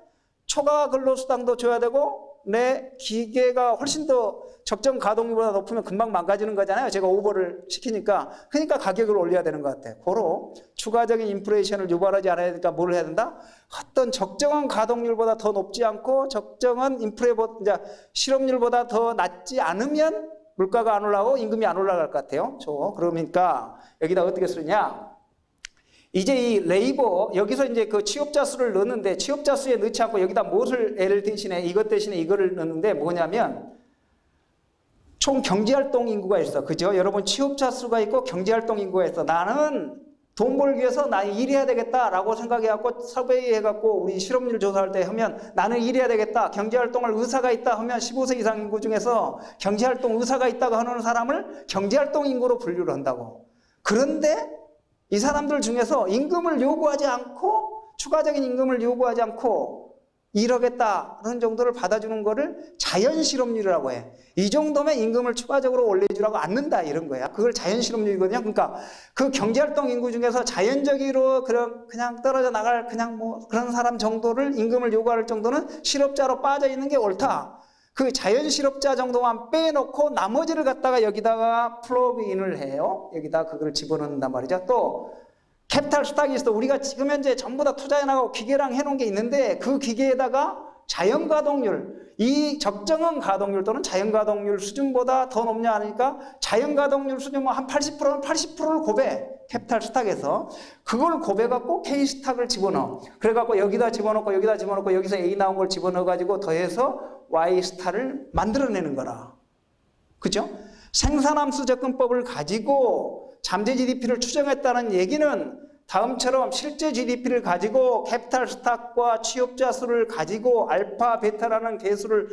초과 근로수당도 줘야 되고 내 기계가 훨씬 더 적정 가동률보다 높으면 금방 망가지는 거잖아요. 제가 오버를 시키니까. 그러니까 가격을 올려야 되는 것 같아. 고로 추가적인 인플레이션을 유발하지 않아야 되니까 뭘 해야 된다? 어떤 적정한 가동률보다 더 높지 않고 적정한 실업률보다 더 낮지 않으면 물가가 안 올라가고 임금이 안 올라갈 것 같아요. 그러니까 여기다 어떻게 쓰느냐? 이제 이 레이버, 여기서 이제 그 취업자 수를 넣는데 취업자 수에 넣지 않고 여기다 무엇을 L 대신에 이것 대신에 이거를 넣는데 뭐냐면 총 경제활동 인구가 있어. 그죠? 여러분 취업자 수가 있고 경제활동 인구가 있어. 나는 돈 벌기 위해서 나 일해야 되겠다라고 생각해갖고 서베이해갖고 우리 실업률 조사할 때 하면 나는 일해야 되겠다. 경제활동할 의사가 있다 하면 15세 이상 인구 중에서 경제활동 의사가 있다고 하는 사람을 경제활동 인구로 분류를 한다고. 그런데 이 사람들 중에서 임금을 요구하지 않고 추가적인 임금을 요구하지 않고 일하겠다는 정도를 받아주는 거를 자연실업률이라고 해. 이 정도면 임금을 추가적으로 올려주라고 않는다 이런 거야. 그걸 자연실업률이거든요. 그러니까 그 경제활동 인구 중에서 자연적으로 그냥 떨어져 나갈 그냥 뭐 그런 사람 정도를 임금을 요구할 정도는 실업자로 빠져 있는 게 옳다. 그 자연실업자 정도만 빼놓고 나머지를 갖다가 여기다가 플러그인을 해요. 여기다 그걸 집어넣는단 말이죠. 또 캐피탈 스탁이 있어. 우리가 지금 현재 전부 다 투자해 나가고 기계랑 해놓은 게 있는데 그 기계에다가 자연가동률, 이 적정한 가동률 또는 자연가동률 수준보다 더 높냐 하니까 자연가동률 수준 뭐 한 80%는 80%를 고배. 캐피탈 스탁에서 그걸 고배갖고 K 스탁을 집어넣어. 그래갖고 여기다 집어넣고 여기다 집어넣고 여기서 A 나온 걸 집어넣어가지고 더해서 Y 스타를 만들어내는 거라. 그죠? 생산함수 접근법을 가지고 잠재 GDP를 추정했다는 얘기는 다음처럼 실제 GDP를 가지고 캐피탈 스탁과 취업자 수를 가지고 알파, 베타라는 개수를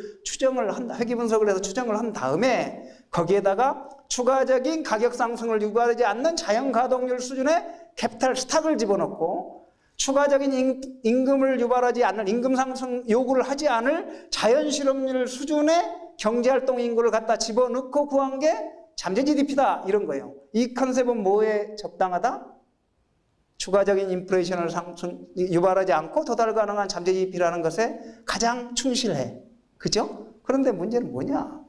회귀 분석을 해서 추정을 한 다음에 거기에다가 추가적인 가격 상승을 유발하지 않는 자연 가동률 수준의 캐피탈 스탁을 집어넣고 추가적인 임금을 유발하지 않는 임금 상승 요구를 하지 않을 자연 실업률 수준의 경제활동 인구를 갖다 집어넣고 구한 게 잠재 GDP다 이런 거예요. 이 컨셉은 뭐에 적당하다? 추가적인 인플레이션을 유발하지 않고 도달 가능한 잠재 GDP라는 것에 가장 충실해. 그죠? 그런데 문제는 뭐냐?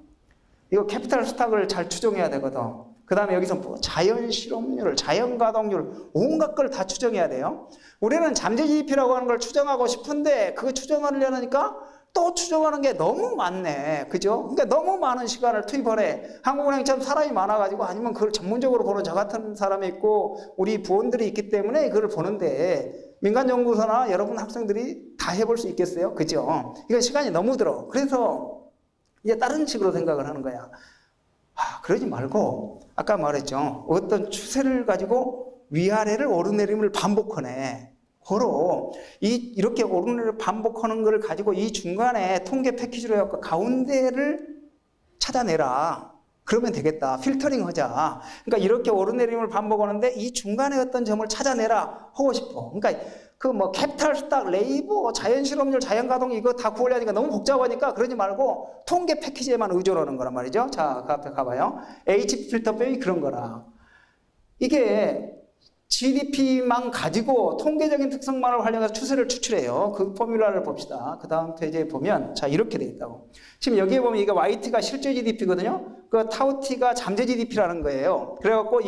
이거 캐피탈 스탁을 잘 추정해야 되거든. 그 다음에 여기서 뭐 자연 실업률, 자연 가동률 온갖 걸 다 추정해야 돼요. 우리는 잠재 GDP라고 하는 걸 추정하고 싶은데 그거 추정하려니까 또 추정하는 게 너무 많네. 그죠? 그러니까 너무 많은 시간을 투입하네. 한국은행처럼 사람이 많아가지고 아니면 그걸 전문적으로 보는 저 같은 사람이 있고 우리 부원들이 있기 때문에 그걸 보는데 민간연구소나 여러분 학생들이 다 해볼 수 있겠어요? 그죠? 이건 시간이 너무 들어. 그래서 이제 다른 식으로 생각을 하는 거야. 그러지 말고 아까 말했죠. 어떤 추세를 가지고 위아래를 오르내림을 반복하네. 고로 이렇게 오르내림을 반복하는 걸 가지고 이 중간에 통계 패키지로 해갖고 가운데를 찾아내라. 그러면 되겠다. 필터링 하자. 그러니까 이렇게 오르내림을 반복하는데 이 중간에 어떤 점을 찾아내라 하고 싶어. 그러니까 그 뭐 캐피탈 스탁, 레이버, 자연 실업률, 자연 가동 이거 다 구하려니까 너무 복잡하니까 그러지 말고 통계 패키지에만 의존하는 거란 말이죠. 자, 그 앞에 가봐요. HP 필터법이 그런 거라. 이게 GDP만 가지고 통계적인 특성만을 활용해서 추세를 추출해요. 그 포뮬라를 봅시다. 그 다음 페이지에 보면 자 이렇게 돼 있다고. 지금 여기에 보면 이게 YT가 실제 GDP거든요. 그 타우T가 잠재 GDP라는 거예요. 그래갖고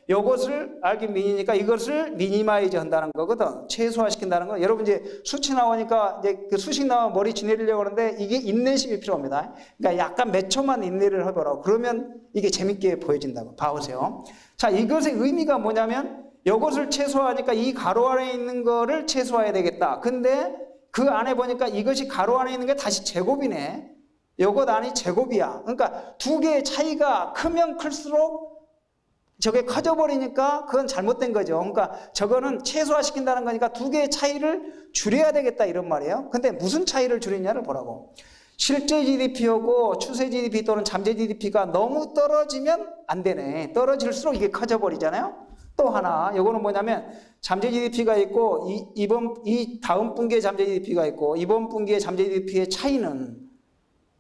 요것을 알긴 미니니까 이것을 미니마이즈 한다는 거거든. 최소화시킨다는 거. 여러분 이제 수치 나오니까 이제 그 수식 나오면 머리 지내려고 하는데 이게 인내심이 필요합니다. 그러니까 약간 몇 초만 인내를 해보라고. 그러면 이게 재밌게 보여진다고. 봐보세요. 자, 이것의 의미가 뭐냐면 이것을 최소화하니까 이 가로 안에 있는 거를 최소화해야 되겠다. 근데 그 안에 보니까 이것이 가로 안에 있는 게 다시 제곱이네. 이것 안이 제곱이야. 그러니까 두 개의 차이가 크면 클수록 저게 커져버리니까 그건 잘못된 거죠. 그러니까 저거는 최소화시킨다는 거니까 두 개의 차이를 줄여야 되겠다 이런 말이에요. 근데 무슨 차이를 줄이냐를 보라고. 실제 GDP하고 추세 GDP 또는 잠재 GDP가 너무 떨어지면 안 되네. 떨어질수록 이게 커져버리잖아요. 또 하나, 요거는 뭐냐면 잠재 GDP가 있고 이 다음 분기에 잠재 GDP가 있고 이번 분기에 잠재 GDP의 차이는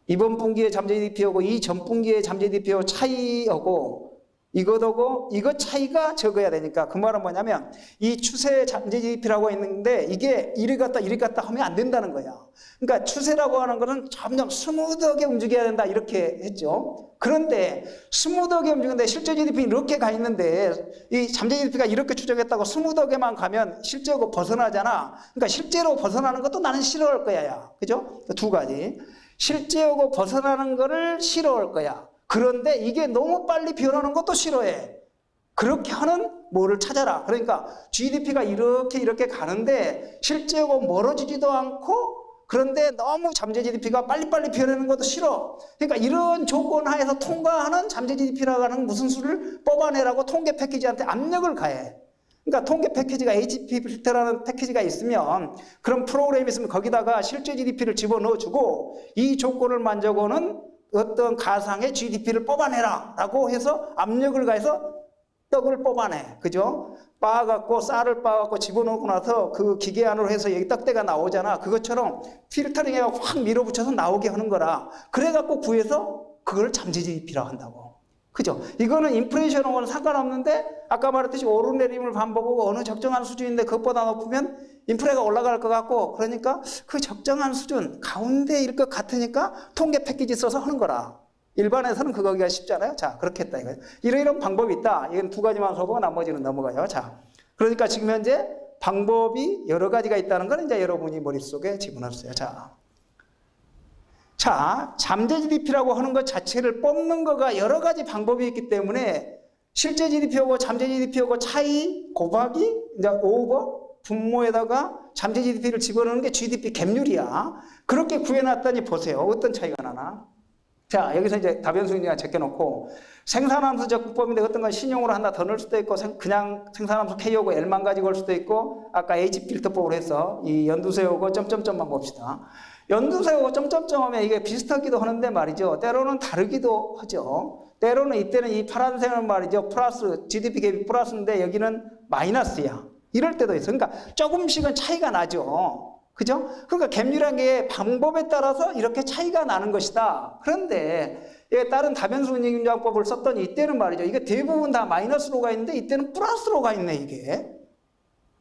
이번 분기에 잠재 GDP하고 이 전 분기에 잠재 GDP하고 차이하고 이것하고 이것 차이가 적어야 되니까 그 말은 뭐냐면 이 추세 잠재 GDP라고 있는데 이게 이리 갔다 하면 안 된다는 거야. 그러니까 추세라고 하는 거는 점점 스무드하게 움직여야 된다 이렇게 했죠. 그런데 스무드하게 움직이는데 실제 GDP는 이렇게 가 있는데 이 잠재 GDP가 이렇게 추정했다고 스무드하게만 가면 실제하고 벗어나잖아. 그러니까 실제로 벗어나는 것도 나는 싫어할 거야. 야. 그죠? 두 가지. 실제하고 벗어나는 거를 싫어할 거야. 그런데 이게 너무 빨리 변하는 것도 싫어해. 그렇게 하는 뭐를 찾아라. 그러니까 GDP가 이렇게 가는데 실제하고 멀어지지도 않고 그런데 너무 잠재 GDP가 빨리빨리 변하는 것도 싫어. 그러니까 이런 조건 하에서 통과하는 잠재 GDP라고 하는 무슨 수를 뽑아내라고 통계 패키지한테 압력을 가해. 그러니까 통계 패키지가 HP 필터라는 패키지가 있으면 그런 프로그램이 있으면 거기다가 실제 GDP를 집어넣어주고 이 조건을 만족하는 어떤 가상의 GDP를 뽑아내라 라고 해서 압력을 가해서 떡을 뽑아내. 그죠? 빻아갖고 쌀을 빻아갖고 집어넣고 나서 그 기계 안으로 해서 여기 떡대가 나오잖아. 그것처럼 필터링 해갖고 확 밀어붙여서 나오게 하는 거라. 그래갖고 구해서 그걸 잠재 GDP라고 한다고. 그죠? 이거는 인플레이션하고는 상관없는데 아까 말했듯이 오르내림을 반복하고 어느 적정한 수준인데 그것보다 높으면 인플레가 올라갈 것 같고 그러니까 그 적정한 수준 가운데일 것 같으니까 통계 패키지 써서 하는 거라. 일반에서는 그거기가 쉽잖아요. 자, 그렇게 했다 이거예요. 이런 방법이 있다. 이건 두 가지만 써보고 나머지는 넘어가요. 자, 그러니까 지금 현재 방법이 여러 가지가 있다는 건 이제 여러분이 머릿속에 집어넣었어요. 자, 잠재 GDP라고 하는 것 자체를 뽑는 거가 여러 가지 방법이 있기 때문에 실제 GDP하고 잠재 GDP하고 차이 곱하기 이제 오버 분모에다가 잠재 GDP를 집어넣는 게 GDP 갭률이야. 그렇게 구해놨더니 보세요. 어떤 차이가 나나. 자, 여기서 이제 다변수인지가 제껴놓고 생산함수 적분법인데 어떤 건 신용으로 하나 더 넣을 수도 있고 그냥 생산함수 K하고 L만 가지고 올 수도 있고 아까 H 필터법으로 해서 이 연두세우고 점점점만 봅시다. 연두세우고 점점점 하면 이게 비슷하기도 하는데 말이죠. 때로는 다르기도 하죠. 때로는 이때는 이 파란색은 말이죠. 플러스 GDP 갭이 플러스인데 여기는 마이너스야. 이럴 때도 있어. 그러니까 조금씩은 차이가 나죠. 그죠? 그러니까 갭률이라는 게 방법에 따라서 이렇게 차이가 나는 것이다. 그런데 다른 다변수 운용법을 썼더니 이때는 말이죠. 이게 대부분 다 마이너스로 가 있는데 이때는 플러스로 가 있네, 이게.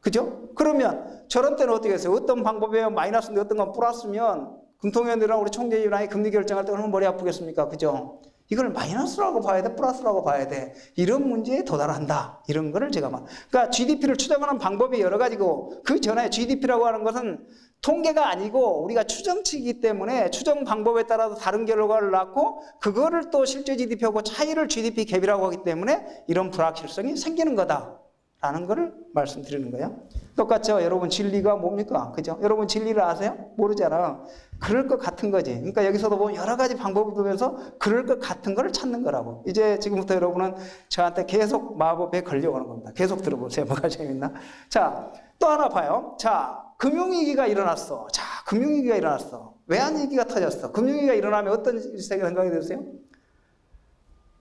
그죠? 그러면 저런 때는 어떻게 했어요? 어떤 방법이에요? 마이너스인데 어떤 건 플러스면 금통위원들이랑 우리 총재님이랑 금리 결정할 때 얼마나 머리 아프겠습니까? 그죠? 이걸 마이너스라고 봐야 돼? 플러스라고 봐야 돼? 이런 문제에 도달한다. 이런 거를 제가 그러니까 GDP를 추정하는 방법이 여러 가지고 그 전에 GDP라고 하는 것은 통계가 아니고 우리가 추정치이기 때문에 추정 방법에 따라서 다른 결과를 낳고 그거를 또 실제 GDP하고 차이를 GDP 갭이라고 하기 때문에 이런 불확실성이 생기는 거다라는 거를 말씀드리는 거예요. 똑같죠? 여러분 진리가 뭡니까? 그죠? 여러분 진리를 아세요? 모르잖아. 그럴 것 같은 거지. 그러니까 여기서도 보면 여러 가지 방법을 보면서 그럴 것 같은 거를 찾는 거라고. 이제 지금부터 여러분은 저한테 계속 마법에 걸려오는 겁니다. 계속 들어보세요. 뭐가 재밌나? 자, 또 하나 봐요. 자, 금융위기가 일어났어. 자, 금융위기가 일어났어. 외환위기가 터졌어. 금융위기가 일어나면 어떤 생각이 드세요?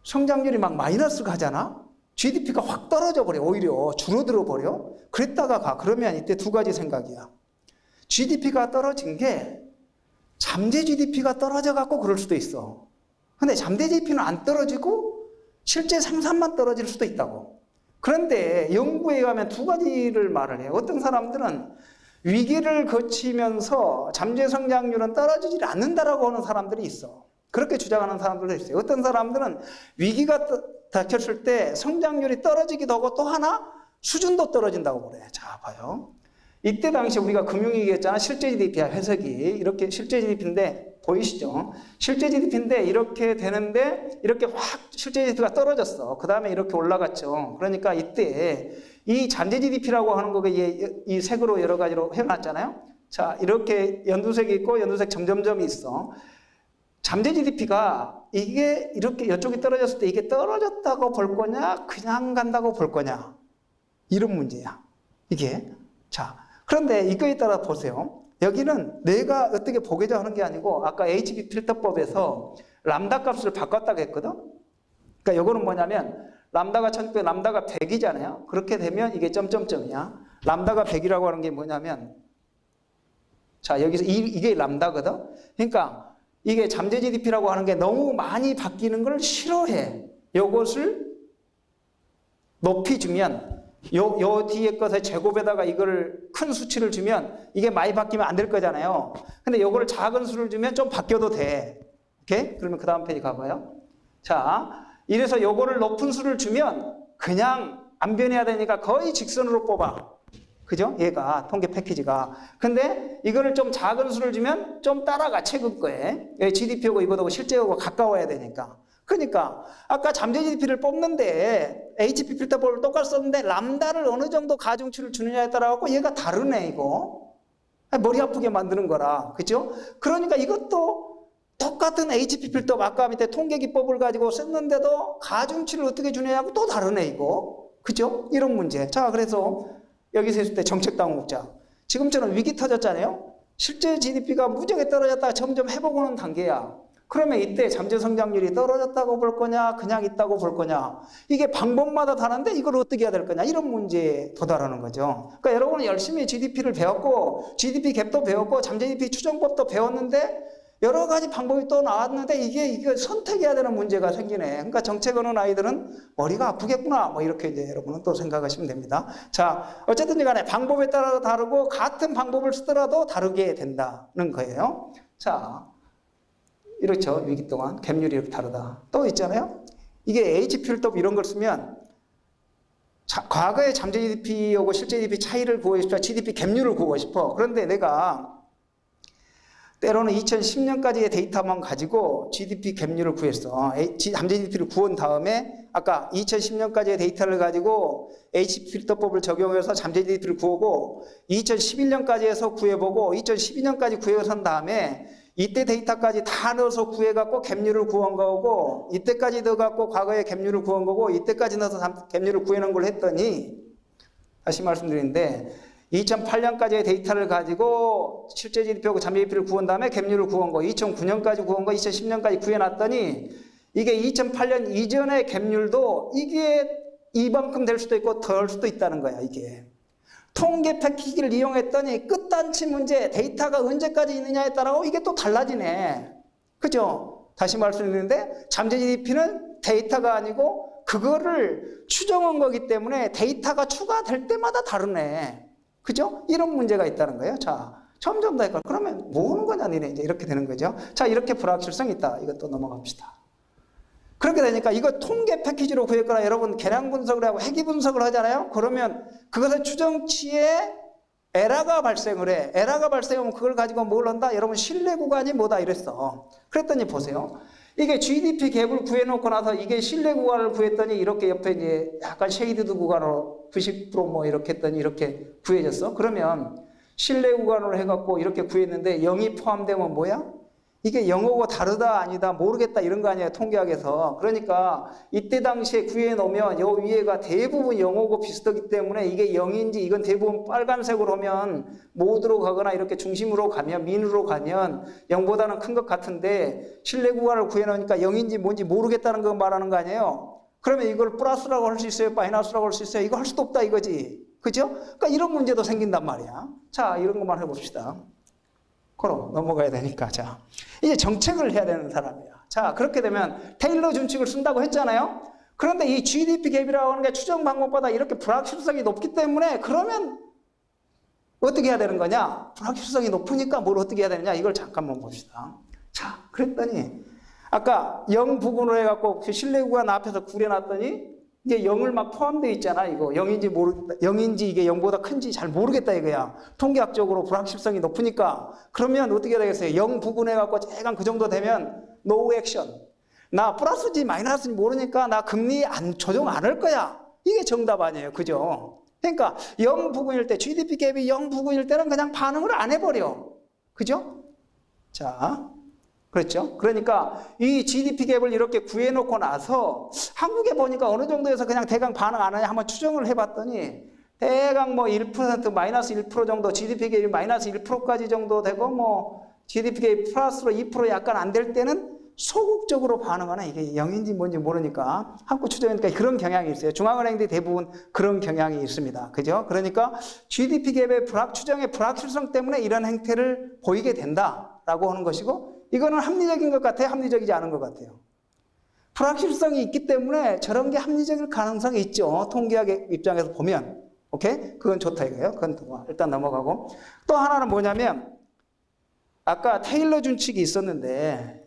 성장률이 막 마이너스 가잖아? GDP가 확 떨어져 버려. 오히려 줄어들어 버려. 그랬다가 가. 그러면 이때 두 가지 생각이야. GDP가 떨어진 게 잠재 GDP가 떨어져 갖고 그럴 수도 있어. 근데 잠재 GDP는 안 떨어지고 실제 생산만 떨어질 수도 있다고. 그런데 연구에 가면 두 가지를 말을 해요. 어떤 사람들은 위기를 거치면서 잠재 성장률은 떨어지지 않는다라고 하는 사람들이 있어. 그렇게 주장하는 사람들도 있어요. 어떤 사람들은 위기가 닥쳤을 때 성장률이 떨어지기도 하고 또 하나 수준도 떨어진다고 그래. 자, 봐요. 이때 당시 우리가 금융위기 했잖아. 실제 GDP야, 해석이. 이렇게 실제 GDP인데, 보이시죠? 실제 GDP인데 이렇게 되는데 이렇게 확 실제 GDP가 떨어졌어. 그 다음에 이렇게 올라갔죠. 그러니까 이때 이 잠재 GDP라고 하는 거가 이 색으로 여러 가지로 해놨잖아요. 자, 이렇게 연두색이 있고 연두색 점점점이 있어. 잠재 GDP가 이게 이렇게 이쪽이 떨어졌을 때 이게 떨어졌다고 볼 거냐, 그냥 간다고 볼 거냐. 이런 문제야. 이게. 자, 그런데 이거에 따라 보세요. 여기는 내가 어떻게 보고자 하는 게 아니고 아까 HB 필터법에서 람다 값을 바꿨다고 했거든. 그러니까 요거는 뭐냐면 람다가 1600, 람다가 100이잖아요. 그렇게 되면 이게 점점점이야. 람다가 100이라고 하는 게 뭐냐면 자, 여기서 이게 람다거든. 그러니까 이게 잠재 GDP라고 하는 게 너무 많이 바뀌는 걸 싫어해. 요것을 높이 주면 요 뒤에 것의 제곱에다가 이걸 큰 수치를 주면 이게 많이 바뀌면 안 될 거잖아요. 근데 요거를 작은 수를 주면 좀 바뀌어도 돼. 오케이? 그러면 그 다음 페이지 가봐요. 자, 이래서 요거를 높은 수를 주면 그냥 안 변해야 되니까 거의 직선으로 뽑아. 그죠? 얘가 통계 패키지가. 근데 이거를 좀 작은 수를 주면 좀 따라가, 최근 거에. GDP하고 이거하고 실제하고 가까워야 되니까. 그러니까 아까 잠재 GDP를 뽑는데 HP 필터법을 똑같이 썼는데 람다를 어느 정도 가중치를 주느냐에 따라 갖고 얘가 다르네, 이거. 머리 아프게 만드는 거라. 그죠? 그러니까 이것도 똑같은 HP 필터 아까 밑에 통계 기법을 가지고 썼는데도 가중치를 어떻게 주느냐고 또 다르네, 이거. 그죠? 이런 문제. 자, 그래서 여기서 했을 때 정책당국자. 지금처럼 위기 터졌잖아요. 실제 GDP가 무지하게 떨어졌다가 점점 회복오는 단계야. 그러면 이때 잠재 성장률이 떨어졌다고 볼 거냐, 그냥 있다고 볼 거냐. 이게 방법마다 다른데 이걸 어떻게 해야 될 거냐. 이런 문제에 도달하는 거죠. 그러니까 여러분은 열심히 GDP를 배웠고, GDP 갭도 배웠고, 잠재 GDP 추정법도 배웠는데, 여러 가지 방법이 또 나왔는데 이게 선택해야 되는 문제가 생기네. 그러니까 정책 하는 아이들은 머리가 아프겠구나. 뭐 이렇게 이제 여러분은 또 생각하시면 됩니다. 자, 어쨌든 간에 방법에 따라 다르고 같은 방법을 쓰더라도 다르게 된다는 거예요. 자, 이렇죠. 위기 동안 갭률이 이렇게 다르다. 또 있잖아요. 이게 H 필터 이런 걸 쓰면 과거의 잠재 GDP하고 실제 GDP 차이를 구하고 싶어. GDP 갭률을 구하고 싶어. 그런데 내가 때로는 2010년까지의 데이터만 가지고 GDP 갭률을 구했어. 잠재 GDP를 구한 다음에 아까 2010년까지의 데이터를 가지고 H 필터법을 적용해서 잠재 GDP를 구하고 2011년까지 해서 구해보고 2012년까지 구해서 한 다음에 이때 데이터까지 다 넣어서 구해갖고 갭률을 구한 거고 이때까지 넣어갖고 과거의 갭률을 구한 거고 이때까지 넣어서 갭률을 구해놓은 걸 했더니 다시 말씀드리는데 2008년까지의 데이터를 가지고 실제 GDP하고 잠재 GDP를 구한 다음에 갭률을 구한 거 2009년까지 구한 거 2010년까지 구해놨더니 이게 2008년 이전의 갭률도 이게 이만큼 될 수도 있고 덜 수도 있다는 거야. 이게 통계 패키지를 이용했더니 끝단치 문제 데이터가 언제까지 있느냐에 따라 이게 또 달라지네. 그죠? 다시 말씀드리는데 잠재 GDP는 데이터가 아니고 그거를 추정한 거기 때문에 데이터가 추가될 때마다 다르네. 그죠? 이런 문제가 있다는 거예요. 자, 점점 더 헷갈려. 그러면 뭐 하는 거냐, 니네 이제 이렇게 되는 거죠. 자, 이렇게 불확실성이 있다. 이것도 넘어갑시다. 그렇게 되니까 이거 통계 패키지로 구했거나 여러분 계량 분석을 하고 회귀 분석을 하잖아요. 그러면 그것의 추정치에 에러가 발생을 해. 에러가 발생하면 그걸 가지고 뭘 한다? 여러분 신뢰 구간이 뭐다 이랬어. 그랬더니 보세요. 이게 GDP 갭을 구해놓고 나서 이게 신뢰 구간을 구했더니 이렇게 옆에 이제 약간 쉐이드드 구간으로 90% 뭐 이렇게 했더니 이렇게 구해졌어. 그러면 신뢰 구간으로 해갖고 이렇게 구했는데 0이 포함되면 뭐야? 이게 0하고 다르다 아니다 모르겠다 이런 거 아니에요. 통계학에서. 그러니까 이때 당시에 구해놓으면 요 위에가 대부분 0하고 비슷하기 때문에 이게 0인지 이건 대부분 빨간색으로 하면 모드로 가거나 이렇게 중심으로 가면 민으로 가면 0보다는 큰 것 같은데 신뢰 구간을 구해놓으니까 0인지 뭔지 모르겠다는 거 말하는 거 아니에요. 그러면 이걸 플러스라고 할 수 있어요? 마이너스라고 할 수 있어요? 이거 할 수도 없다 이거지. 그죠? 그러니까 이런 문제도 생긴단 말이야. 자, 이런 것만 해봅시다. 그럼 넘어가야 되니까. 자, 이제 정책을 해야 되는 사람이야. 자, 그렇게 되면 테일러 준칙을 쓴다고 했잖아요. 그런데 이 GDP 갭이라고 하는 게 추정 방법보다 이렇게 불확실성이 높기 때문에 그러면 어떻게 해야 되는 거냐? 불확실성이 높으니까 뭘 어떻게 해야 되느냐? 이걸 잠깐만 봅시다. 자, 그랬더니 아까 0 부분으로 해갖고 그 신뢰 구간 앞에서 구려놨더니 이게 0을 막 포함되어 있잖아. 이거 0인지 이게 0보다 큰지 잘 모르겠다 이거야. 통계학적으로 불확실성이 높으니까. 그러면 어떻게 해야 되겠어요? 0 부분해갖고 약간 그 정도 되면 no action. 나 플러스지 마이너스인지 모르니까 나 금리 조정 안 할 거야. 이게 정답 아니에요. 그죠? 그러니까 0 부분일 때 GDP 갭이 0 부분일 때는 그냥 반응을 안 해버려. 그죠? 자, 그렇죠? 그러니까 이 GDP 갭을 이렇게 구해놓고 나서 한국에 보니까 어느 정도에서 그냥 대강 반응 안 하냐 한번 추정을 해봤더니 대강 뭐 1% 마이너스 1% 정도 GDP 갭이 마이너스 1%까지 정도 되고 뭐 GDP 갭이 플러스로 2% 약간 안 될 때는 소극적으로 반응하는 이게 0인지 뭔지 모르니까 한국 추정이니까 그런 경향이 있어요. 중앙은행들이 대부분 그런 경향이 있습니다. 그죠? 그러니까 GDP 갭의 추정의 불확실성 때문에 이런 행태를 보이게 된다라고 하는 것이고 이거는 합리적인 것 같아요? 합리적이지 않은 것 같아요? 불확실성이 있기 때문에 저런 게 합리적일 가능성이 있죠. 통계학의 입장에서 보면. 오케이? 그건 좋다 이거예요. 그건 일단 넘어가고. 또 하나는 뭐냐면 아까 테일러 준칙이 있었는데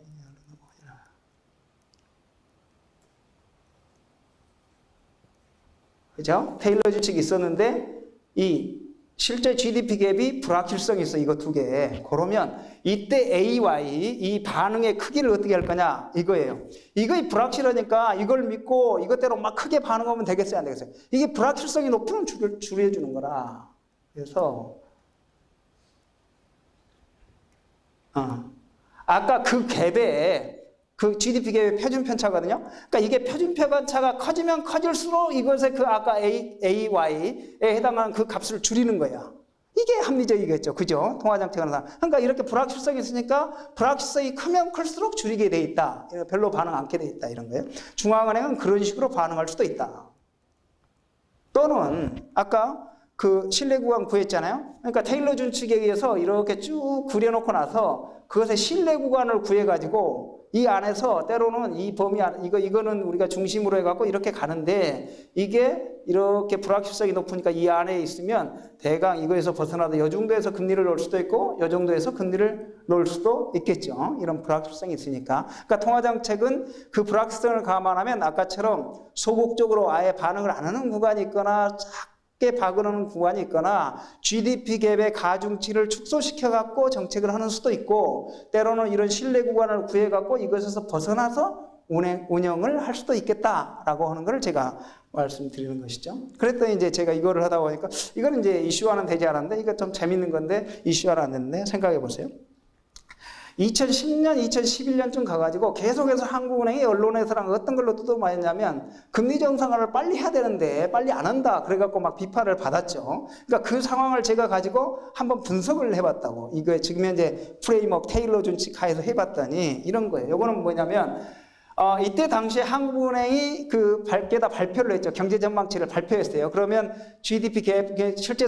그죠? 테일러 준칙이 있었는데 이 실제 GDP 갭이 불확실성이 있어. 이거 두 개. 그러면 이때 AY 이 반응의 크기를 어떻게 할 거냐 이거예요. 이거 불확실하니까 이걸 믿고 이것대로 막 크게 반응하면 되겠어요 안 되겠어요? 이게 불확실성이 높으면 줄여주는 거라. 그래서 아까 그 갭에 그 GDP 갭의 표준 편차거든요. 그러니까 이게 표준 편차가 커지면 커질수록 이것의 그 아까 AY에 해당하는 그 값을 줄이는 거야. 이게 합리적이겠죠. 그죠? 통화정책하는 사람. 그러니까 이렇게 불확실성이 있으니까 불확실성이 크면 클수록 줄이게 돼 있다. 별로 반응 않게 돼 있다. 이런 거예요. 중앙은행은 그런 식으로 반응할 수도 있다. 또는 아까 그 신뢰 구간 구했잖아요. 그러니까 테일러 준칙에 의해서 이렇게 쭉 그려놓고 나서 그것의 신뢰 구간을 구해가지고 이 안에서 때로는 이 범위 안, 이거는 우리가 중심으로 해갖고 이렇게 가는데 이게 이렇게 불확실성이 높으니까 이 안에 있으면 대강 이거에서 벗어나도 이 정도에서 금리를 넣을 수도 있고 이 정도에서 금리를 넣을 수도 있겠죠. 이런 불확실성이 있으니까. 그러니까 통화정책은 그 불확실성을 감안하면 아까처럼 소극적으로 아예 반응을 안 하는 구간이 있거나 쉽게 박으는 구간이 있거나 GDP 갭의 가중치를 축소시켜갖고 정책을 하는 수도 있고 때로는 이런 신뢰 구간을 구해갖고 이것에서 벗어나서 운영을 할 수도 있겠다라고 하는 걸 제가 말씀드리는 것이죠. 그랬더니 이제 제가 이거를 하다 보니까 이거는 이제 이슈화는 되지 않았는데 이거 좀 재밌는 건데 이슈화는 안 됐네. 생각해 보세요. 2010년, 2011년쯤 가가지고 계속해서 한국은행이 언론에서랑 어떤 걸로 뜯어맞았냐면 금리 정상화를 빨리 해야 되는데 빨리 안 한다. 그래갖고 막 비판을 받았죠. 그러니까 그 상황을 제가 가지고 한번 분석을 해봤다고. 이거 지금 현재 프레임워크 테일러 준칙 하에서 해봤더니 이런 거예요. 요거는 뭐냐면 이때 당시에 한국은행이 그 밝게다 발표를 했죠. 경제 전망치를 발표했어요. 그러면 GDP 갭, 실제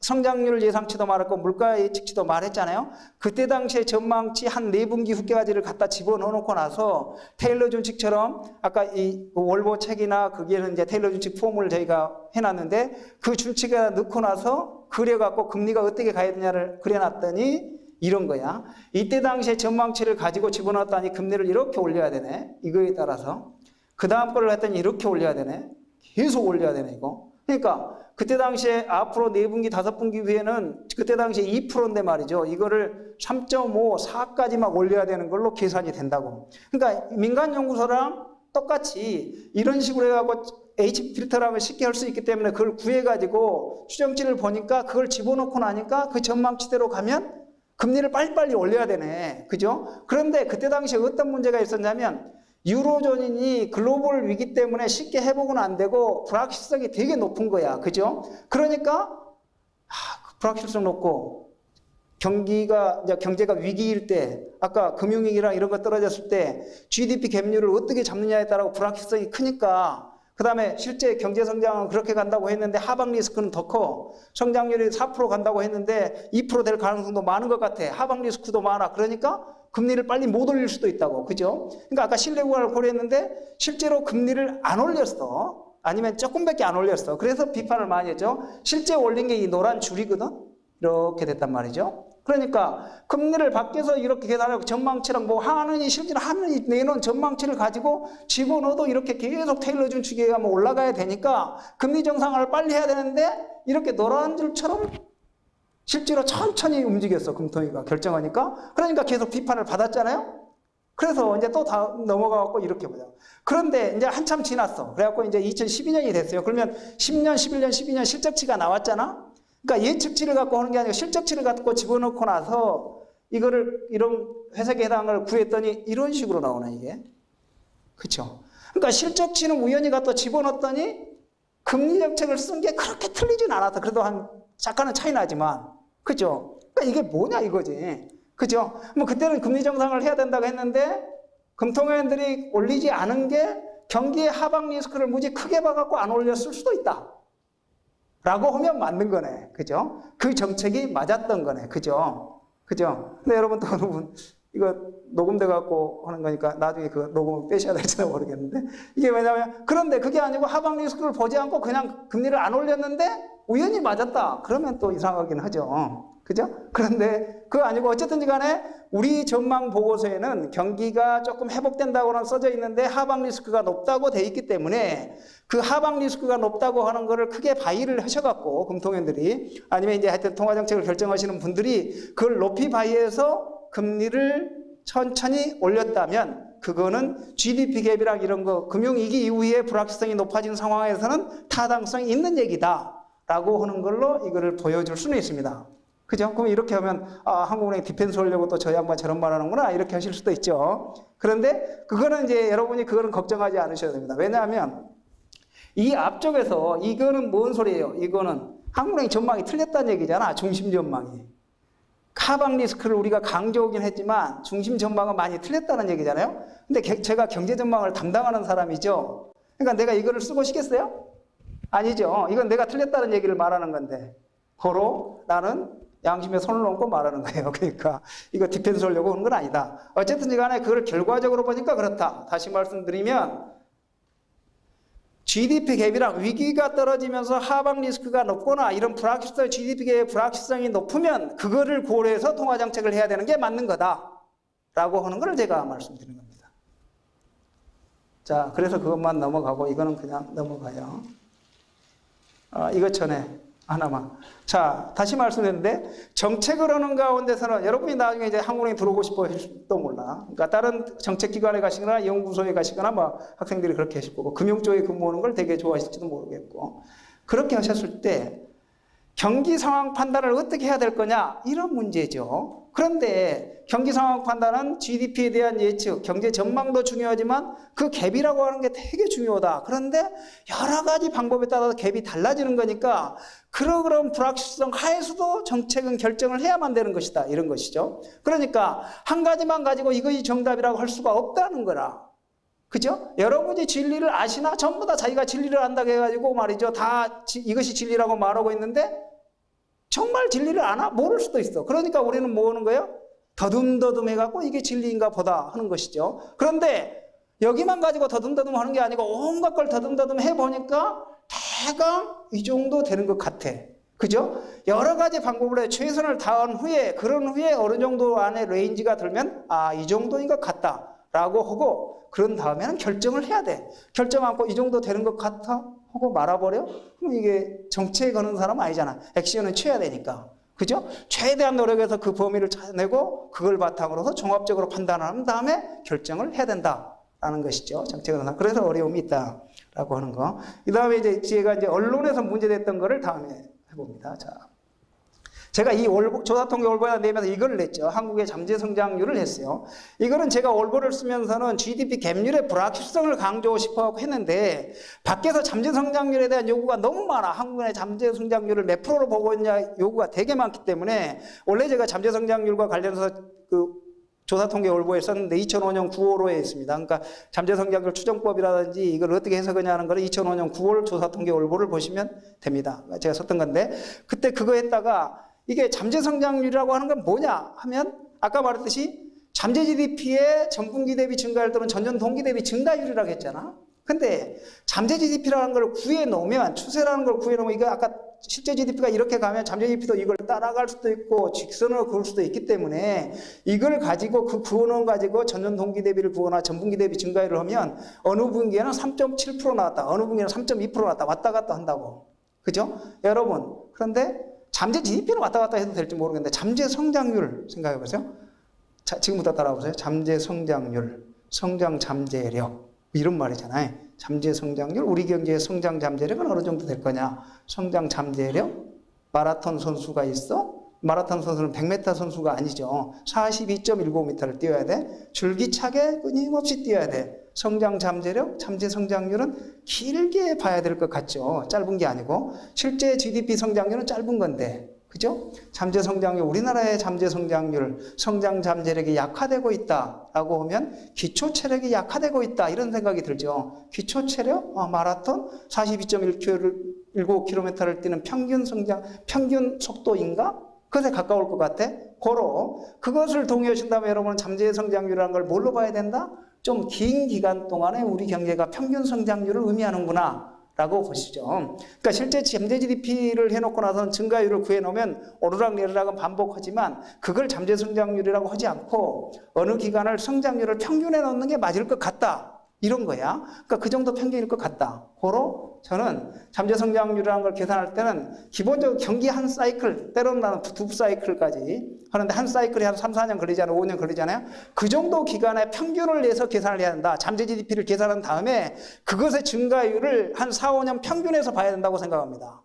성장률 예상치도 말했고 물가 예측치도 말했잖아요. 그때 당시에 전망치 한 4분기 후까지를 갖다 집어넣어 놓고 나서 테일러 준칙처럼 아까 이 월보 책이나 거기에는 이제 테일러 준칙 폼을 저희가 해놨는데 그 준칙에 넣고 나서 그려갖고 금리가 어떻게 가야 되냐를 그려놨더니 이런 거야. 이때 당시에 전망치를 가지고 집어넣었더니 금리를 이렇게 올려야 되네. 이거에 따라서. 그 다음 거를 했더니 이렇게 올려야 되네. 계속 올려야 되네, 이거. 그러니까 그때 당시에 앞으로 4분기, 5분기 후에는 그때 당시에 2%인데 말이죠. 이거를 3.5, 4까지 막 올려야 되는 걸로 계산이 된다고. 그러니까 민간연구소랑 똑같이 이런 식으로 해갖고 H 필터라고 쉽게 할 수 있기 때문에 그걸 구해가지고 추정치를 보니까 그걸 집어넣고 나니까 그 전망치대로 가면 금리를 빨리빨리 올려야 되네. 그죠? 그런데 그때 당시에 어떤 문제가 있었냐면 유로존이 글로벌 위기 때문에 쉽게 회복은 안 되고 불확실성이 되게 높은 거야. 그죠? 그러니까 불확실성 높고 경제가 위기일 때 아까 금융위기랑 이런 거 떨어졌을 때 GDP 갭률을 어떻게 잡느냐에 따라 불확실성이 크니까 그 다음에 실제 경제 성장은 그렇게 간다고 했는데 하방 리스크는 더 커. 성장률이 4% 간다고 했는데 2% 될 가능성도 많은 것 같아. 하방 리스크도 많아. 그러니까 금리를 빨리 못 올릴 수도 있다고. 그죠? 그러니까 아까 신뢰 구간을 고려했는데 실제로 금리를 안 올렸어. 아니면 조금밖에 안 올렸어. 그래서 비판을 많이 했죠. 실제 올린 게 이 노란 줄이거든. 이렇게 됐단 말이죠. 그러니까 금리를 밖에서 이렇게 계산하고 전망치랑 뭐 하느니 실제로 하느니 내놓은 전망치를 가지고 집어넣어도 이렇게 계속 테일러 준칙에 의하면 올라가야 되니까 금리 정상화를 빨리 해야 되는데 이렇게 노란 줄처럼 실제로 천천히 움직였어. 금통위가 결정하니까. 그러니까 계속 비판을 받았잖아요. 그래서 이제 또 다 넘어가갖고 이렇게 보자. 그런데 이제 한참 지났어. 그래갖고 이제 2012년이 됐어요. 그러면 10년, 11년, 12년 실적치가 나왔잖아. 그러니까 예측치를 갖고 하는 게 아니고 실적치를 갖고 집어넣고 나서 이거를 이런 회색 해당을 구했더니 이런 식으로 나오네, 이게. 그렇죠? 그러니까 실적치는 우연히 갖다 집어넣었더니 금리 정책을 쓴 게 그렇게 틀리진 않았다. 그래도 한 약간은 차이 나지만. 그죠? 그러니까 이게 뭐냐 이거지. 그죠? 뭐 그때는 금리 정상을 해야 된다고 했는데 금통위원들이 올리지 않은 게 경기의 하방 리스크를 무지 크게 봐갖고 안 올렸을 수도 있다. 라고 하면 맞는 거네. 그죠? 그 정책이 맞았던 거네. 그죠? 그죠? 근데 여러분 또 여러분 이거 녹음돼 갖고 하는 거니까 나중에 그 녹음을 빼셔야 될지도 모르겠는데 이게 왜냐면 그런데 그게 아니고 하방 리스크를 보지 않고 그냥 금리를 안 올렸는데 우연히 맞았다. 그러면 또 이상하긴 하죠. 그죠? 그런데 그거 아니고 어쨌든지 간에 우리 전망 보고서에는 경기가 조금 회복된다고는 써져 있는데 하방 리스크가 높다고 돼 있기 때문에 그 하방 리스크가 높다고 하는 거를 크게 바이를 하셔갖고 금통위원들이 아니면 이제 하여튼 통화정책을 결정하시는 분들이 그걸 높이 바이해서 금리를 천천히 올렸다면 그거는 GDP 갭이랑 이런 거 금융위기 이후에 불확실성이 높아진 상황에서는 타당성이 있는 얘기다 라고 하는 걸로 이거를 보여줄 수는 있습니다. 그죠? 그럼 이렇게 하면 한국은행 디펜스 하려고 또 저 양반 저런 말 하는구나 이렇게 하실 수도 있죠. 그런데 그거는 이제 여러분이 그거는 걱정하지 않으셔야 됩니다. 왜냐하면 이 앞쪽에서 이거는 뭔 소리예요? 이거는 한국은행 전망이 틀렸다는 얘기잖아. 중심 전망이. 하방 리스크를 우리가 강조하긴 했지만 중심 전망은 많이 틀렸다는 얘기잖아요. 근데 제가 경제 전망을 담당하는 사람이죠. 그러니까 내가 이거를 쓰고 싶겠어요? 아니죠. 이건 내가 틀렸다는 얘기를 말하는 건데 고로 나는 양심에 손을 얹고 말하는 거예요. 그러니까 이거 디펜스 하려고 하는 건 아니다. 어쨌든 간에 그걸 결과적으로 보니까 그렇다. 다시 말씀드리면 GDP 갭이랑 위기가 떨어지면서 하방 리스크가 높거나 이런 불확실성, GDP 갭의 불확실성이 높으면 그거를 고려해서 통화정책을 해야 되는 게 맞는 거다. 라고 하는 걸 제가 말씀드리는 겁니다. 자, 그래서 그것만 넘어가고 이거는 그냥 넘어가요. 이것 전에 하나만. 자, 다시 말씀드렸는데, 정책을 하는 가운데서는 여러분이 나중에 이제 한국에 들어오고 싶어도 몰라. 그러니까 다른 정책기관에 가시거나 연구소에 가시거나 뭐 학생들이 그렇게 하실 거고, 금융 쪽에 근무하는 걸 되게 좋아하실지도 모르겠고, 그렇게 하셨을 때, 경기 상황 판단을 어떻게 해야 될 거냐? 이런 문제죠. 그런데 경기 상황 판단은 GDP에 대한 예측, 경제 전망도 중요하지만 그 갭이라고 하는 게 되게 중요하다. 그런데 여러 가지 방법에 따라서 갭이 달라지는 거니까 그런 불확실성 하에서도 정책은 결정을 해야만 되는 것이다. 이런 것이죠. 그러니까 한 가지만 가지고 이것이 정답이라고 할 수가 없다는 거라. 그죠? 여러분이 진리를 아시나? 전부 다 자기가 진리를 안다고 해가지고 말이죠. 다 이것이 진리라고 말하고 있는데 정말 진리를 아나? 모를 수도 있어. 그러니까 우리는 뭐 하는 거예요? 더듬더듬 해갖고 이게 진리인가 보다 하는 것이죠. 그런데 여기만 가지고 더듬더듬 하는 게 아니고 온갖 걸 더듬더듬 해보니까 대강 이 정도 되는 것 같아. 그죠? 여러 가지 방법으로 해 최선을 다한 후에 그런 후에 어느 정도 안에 레인지가 들면 이 정도인 것 같다 라고 하고 그런 다음에는 결정을 해야 돼. 결정 않고 이 정도 되는 것 같아 하고 말아버려? 그럼 이게 정체에 거는 사람은 아니잖아. 액션은 취해야 되니까. 그죠? 최대한 노력해서 그 범위를 찾아내고 그걸 바탕으로서 종합적으로 판단한 다음에 결정을 해야 된다라는 것이죠. 정책에 거는. 그래서 어려움이 있다라고 하는 거. 그 다음에 이제 제가 이제 언론에서 문제됐던 거를 다음에 해봅니다. 자. 제가 이 조사통계 올보에 내면서 이걸 냈죠. 한국의 잠재 성장률을 했어요. 이거는 제가 올보를 쓰면서는 GDP 갭률의 불확실성을 강조하고 싶어 했는데 밖에서 잠재 성장률에 대한 요구가 너무 많아. 한국의 잠재 성장률을 몇 프로로 보고 있냐 요구가 되게 많기 때문에 원래 제가 잠재 성장률과 관련해서 그 조사통계 올보에 썼는데 2005년 9월호에 있습니다. 그러니까 잠재성장률 추정법이라든지 이걸 어떻게 해석하냐는 걸 2005년 9월 조사통계 올보를 보시면 됩니다. 제가 썼던 건데 그때 그거 했다가 이게 잠재성장률이라고 하는 건 뭐냐 하면 아까 말했듯이 잠재 GDP의 전분기 대비 증가율 또는 전년 동기 대비 증가율이라고 했잖아. 근데 잠재 GDP라는 걸 구해놓으면 추세라는 걸 구해놓으면 이거 아까 실제 GDP가 이렇게 가면 잠재 GDP도 이걸 따라갈 수도 있고 직선으로 그을 수도 있기 때문에 이걸 가지고 그 구원원 가지고 전년 동기 대비를 구하거나 전분기 대비 증가율을 하면 어느 분기에는 3.7% 나왔다. 어느 분기에는 3.2% 나왔다. 왔다 갔다 한다고. 그죠? 여러분. 그런데 잠재 GDP는 왔다 갔다 해도 될지 모르겠는데 잠재 성장률 생각해 보세요. 자, 지금부터 따라오세요. 잠재 성장률, 성장 잠재력 이런 말이잖아요. 잠재 성장률, 우리 경제의 성장 잠재력은 어느 정도 될 거냐? 성장 잠재력, 마라톤 선수가 있어? 마라톤 선수는 100m 선수가 아니죠. 42.195m를 뛰어야 돼. 줄기차게 끊임없이 뛰어야 돼. 성장 잠재력, 잠재 성장률은 길게 봐야 될 것 같죠. 짧은 게 아니고 실제 GDP 성장률은 짧은 건데 그죠? 잠재 성장률, 우리나라의 잠재 성장률, 성장 잠재력이 약화되고 있다라고 하면 기초 체력이 약화되고 있다 이런 생각이 들죠. 기초 체력, 마라톤 42.195km를 뛰는 평균 성장, 평균 속도인가? 그것에 가까울 것 같아. 그것을 동의하신다면 여러분은 잠재 성장률이라는 걸 뭘로 봐야 된다? 좀 긴 기간 동안에 우리 경제가 평균 성장률을 의미하는구나 라고 보시죠. 그러니까 실제 잠재 GDP를 해놓고 나서는 증가율을 구해놓으면 오르락내리락은 반복하지만 그걸 잠재 성장률이라고 하지 않고 어느 기간을 성장률을 평균해 놓는 게 맞을 것 같다. 이런 거야. 그러니까 그 정도 평균일 것 같다. 저는 잠재 성장률이라는 걸 계산할 때는 기본적으로 경기 한 사이클, 때로는 나는 두 사이클까지 하는데 한 사이클이 한 3, 4년 걸리잖아요. 5년 걸리잖아요. 그 정도 기간의 평균을 내서 계산을 해야 된다. 잠재 GDP를 계산한 다음에 그것의 증가율을 한 4, 5년 평균해서 봐야 된다고 생각합니다.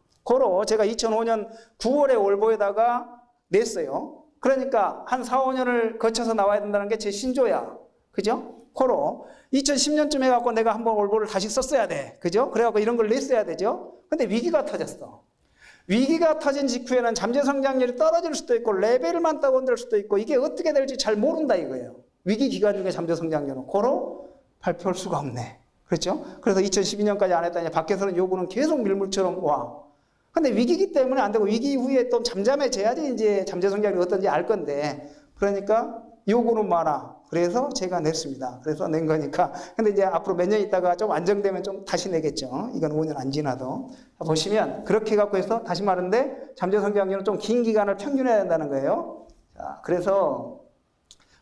제가 2005년 9월에 올보에다가 냈어요. 그러니까 한 4, 5년을 거쳐서 나와야 된다는 게 제 신조야. 그죠? 2010년쯤 해갖고 내가 한번 올보를 다시 썼어야 돼. 그죠? 그래갖고 이런 걸 냈어야 되죠? 근데 위기가 터졌어. 위기가 터진 직후에는 잠재 성장률이 떨어질 수도 있고 레벨만 다운될 수도 있고 이게 어떻게 될지 잘 모른다 이거예요. 위기 기간 중에 잠재 성장률은 발표할 수가 없네. 그렇죠? 그래서 2012년까지 안 했다니 밖에서는 요구는 계속 밀물처럼 와. 근데 위기이기 때문에 안 되고 위기 이후에 또 잠잠해져야지 이제 잠재 성장률이 어떤지 알 건데 그러니까 요구는 많아. 그래서 제가 냈습니다. 그래서 낸 거니까. 근데 이제 앞으로 몇 년 있다가 좀 안정되면 좀 다시 내겠죠. 이건 5년 안 지나도. 보시면 그렇게 갖고 해서 다시 말하는데 잠재 성장률은 좀 긴 기간을 평균해야 된다는 거예요. 자, 그래서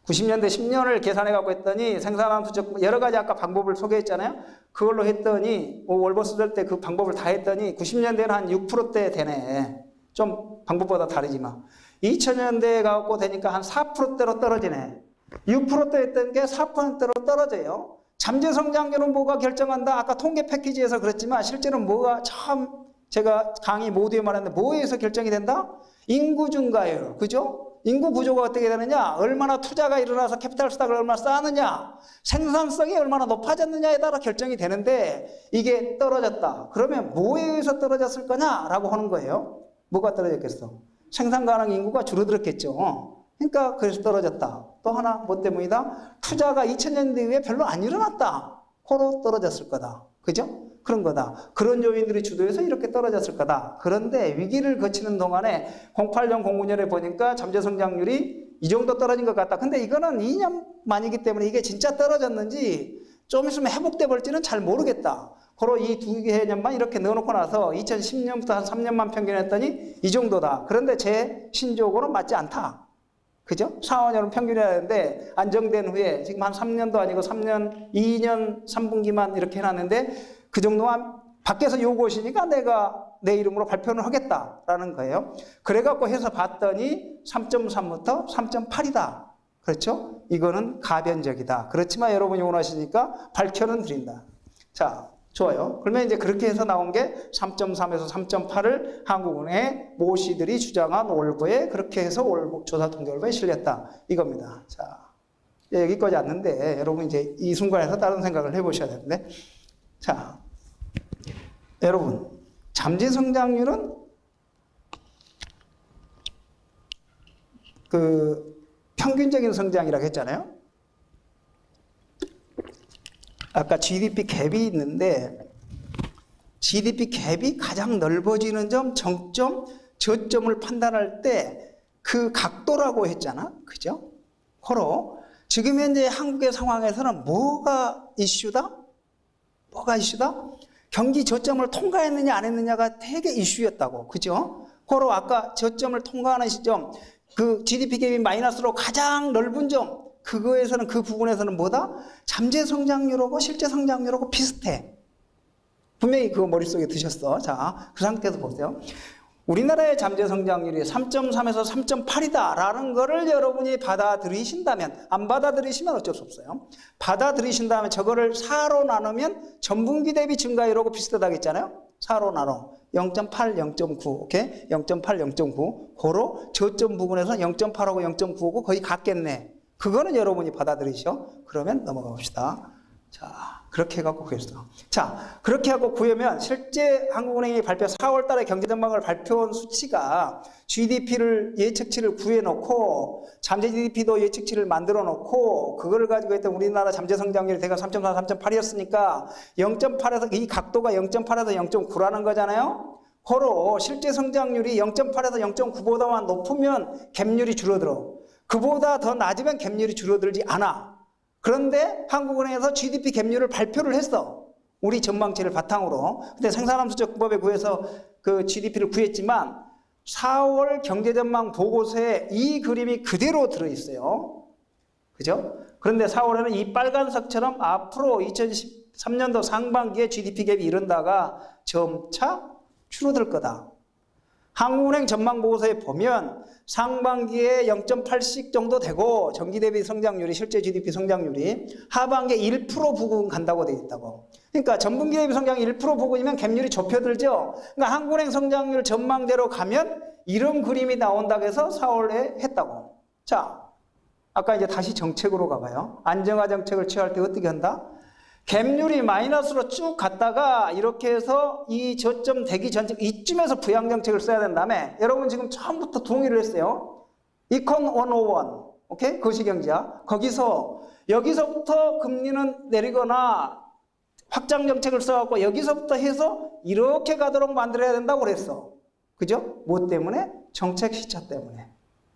90년대 10년을 계산해 갖고 했더니 생산한 부적 여러 가지 아까 방법을 소개했잖아요. 그걸로 했더니 월버스 될 때 그 방법을 다 했더니 90년대는 한 6%대 되네. 좀 방법보다 다르지만 2000년대에 가고 되니까 한 4%대로 떨어지네. 6%대 했던 게 4%대로 떨어져요. 잠재 성장률은 뭐가 결정한다? 아까 통계 패키지에서 그랬지만 실제로는 뭐가 참 제가 강의 모두에 말했는데 뭐에서 결정이 된다? 인구 증가율. 그죠? 인구 구조가 어떻게 되느냐? 얼마나 투자가 일어나서 캐피탈 스탁을 얼마나 쌓느냐? 생산성이 얼마나 높아졌느냐에 따라 결정이 되는데 이게 떨어졌다. 그러면 뭐에 의해서 떨어졌을 거냐라고 하는 거예요. 뭐가 떨어졌겠어? 생산 가능 인구가 줄어들었겠죠. 그러니까 그래서 떨어졌다. 또 하나 뭐 때문이다? 투자가 2000년대 이후에 별로 안 일어났다. 코로 떨어졌을 거다. 그죠? 그런 거다. 그런 요인들이 주도해서 이렇게 떨어졌을 거다. 그런데 위기를 거치는 동안에 08년, 09년에 보니까 잠재 성장률이 이 정도 떨어진 것 같다. 근데 이거는 2년 만이기 때문에 이게 진짜 떨어졌는지 좀 있으면 회복돼 볼지는 잘 모르겠다. 고로 이 두 개념만 이렇게 넣어놓고 나서 2010년부터 한 3년만 평균했더니 이 정도다. 그런데 제 신조어고는 맞지 않다. 그죠? 4, 5년은 평균이어야 되는데 안정된 후에 지금 한 3년도 아니고 3년, 2년 3분기만 이렇게 해놨는데 그 정도만 밖에서 요구하시니까 내가 내 이름으로 발표를 하겠다라는 거예요. 그래갖고 해서 봤더니 3.3부터 3.8이다. 그렇죠? 이거는 가변적이다. 그렇지만 여러분이 원하시니까 밝혀는 드린다. 자, 좋아요. 그러면 이제 그렇게 해서 나온 게 3.3에서 3.8을 한국은행의 모 씨들이 주장한 올보에 그렇게 해서 올보, 조사 통계올보에 실렸다. 이겁니다. 자, 여기까지 왔는데 여러분 이제 이 순간에서 다른 생각을 해보셔야 되는데 자, 여러분 잠재 성장률은 그 평균적인 성장이라고 했잖아요. 아까 GDP 갭이 있는데 GDP 갭이 가장 넓어지는 점, 정점, 저점을 판단할 때 그 각도라고 했잖아. 그죠? 고로 지금 현재 한국의 상황에서는 뭐가 이슈다? 뭐가 이슈다? 경기 저점을 통과했느냐 안 했느냐가 되게 이슈였다고. 그죠? 고로 아까 저점을 통과하는 시점, 그 GDP 갭이 마이너스로 가장 넓은 점, 그거에서는 그 부분에서는 뭐다? 잠재 성장률하고 실제 성장률하고 비슷해. 분명히 그거 머릿속에 드셨어. 자, 그 상태에서 보세요. 우리나라의 잠재 성장률이 3.3에서 3.8이다 라는 거를 여러분이 받아들이신다면, 안 받아들이시면 어쩔 수 없어요. 받아들이신다면 저거를 4로 나누면 전분기 대비 증가율하고 비슷하다고 했잖아요. 4로 나눠 0.8, 0.9, 오케이? 0.8, 0.9 고로 저점 부분에서 0.8하고 0.9하고 거의 같겠네. 그거는 여러분이 받아들이셔. 그러면 넘어가 봅시다. 자, 그렇게 해갖고 구했어. 자, 그렇게 하고 구하면 실제 한국은행이 발표 4월 달에 경제전망을 발표한 수치가 GDP를 예측치를 구해놓고 잠재 GDP도 예측치를 만들어 놓고 그걸 가지고 했던 우리나라 잠재 성장률이 대략 3.4, 3.8이었으니까 0.8에서 이 각도가 0.8에서 0.9라는 거잖아요. 고로 실제 성장률이 0.8에서 0.9보다만 높으면 갭률이 줄어들어. 그보다 더 낮으면 갭률이 줄어들지 않아. 그런데 한국은행에서 GDP 갭률을 발표를 했어. 우리 전망치를 바탕으로. 근데 생산함수적법에 구해서 그 GDP를 구했지만 4월 경제전망 보고서에 이 그림이 그대로 들어있어요. 그죠? 그런데 4월에는 이 빨간색처럼 앞으로 2013년도 상반기에 GDP 갭이 이른다가 점차 줄어들 거다. 한국은행 전망보고서에 보면 상반기에 0.8씩 정도 되고 전기 대비 성장률이 실제 GDP 성장률이 하반기에 1% 부근 간다고 돼 있다고. 그러니까 전분기 대비 성장이 1% 부근이면 갭률이 좁혀들죠. 그러니까 한국은행 성장률 전망대로 가면 이런 그림이 나온다고 해서 4월에 했다고. 자, 아까 이제 다시 정책으로 가봐요. 안정화 정책을 취할 때 어떻게 한다? 갭률이 마이너스로 쭉 갔다가 이렇게 해서 이 저점 되기 전 이쯤에서 부양정책을 써야 된다며. 여러분 지금 처음부터 동의를 했어요. 이콘 101, 오케이? 거시경제야. 거기서 여기서부터 금리는 내리거나 확장정책을 써갖고 여기서부터 해서 이렇게 가도록 만들어야 된다고 그랬어. 그죠? 뭐 때문에? 정책 시차 때문에.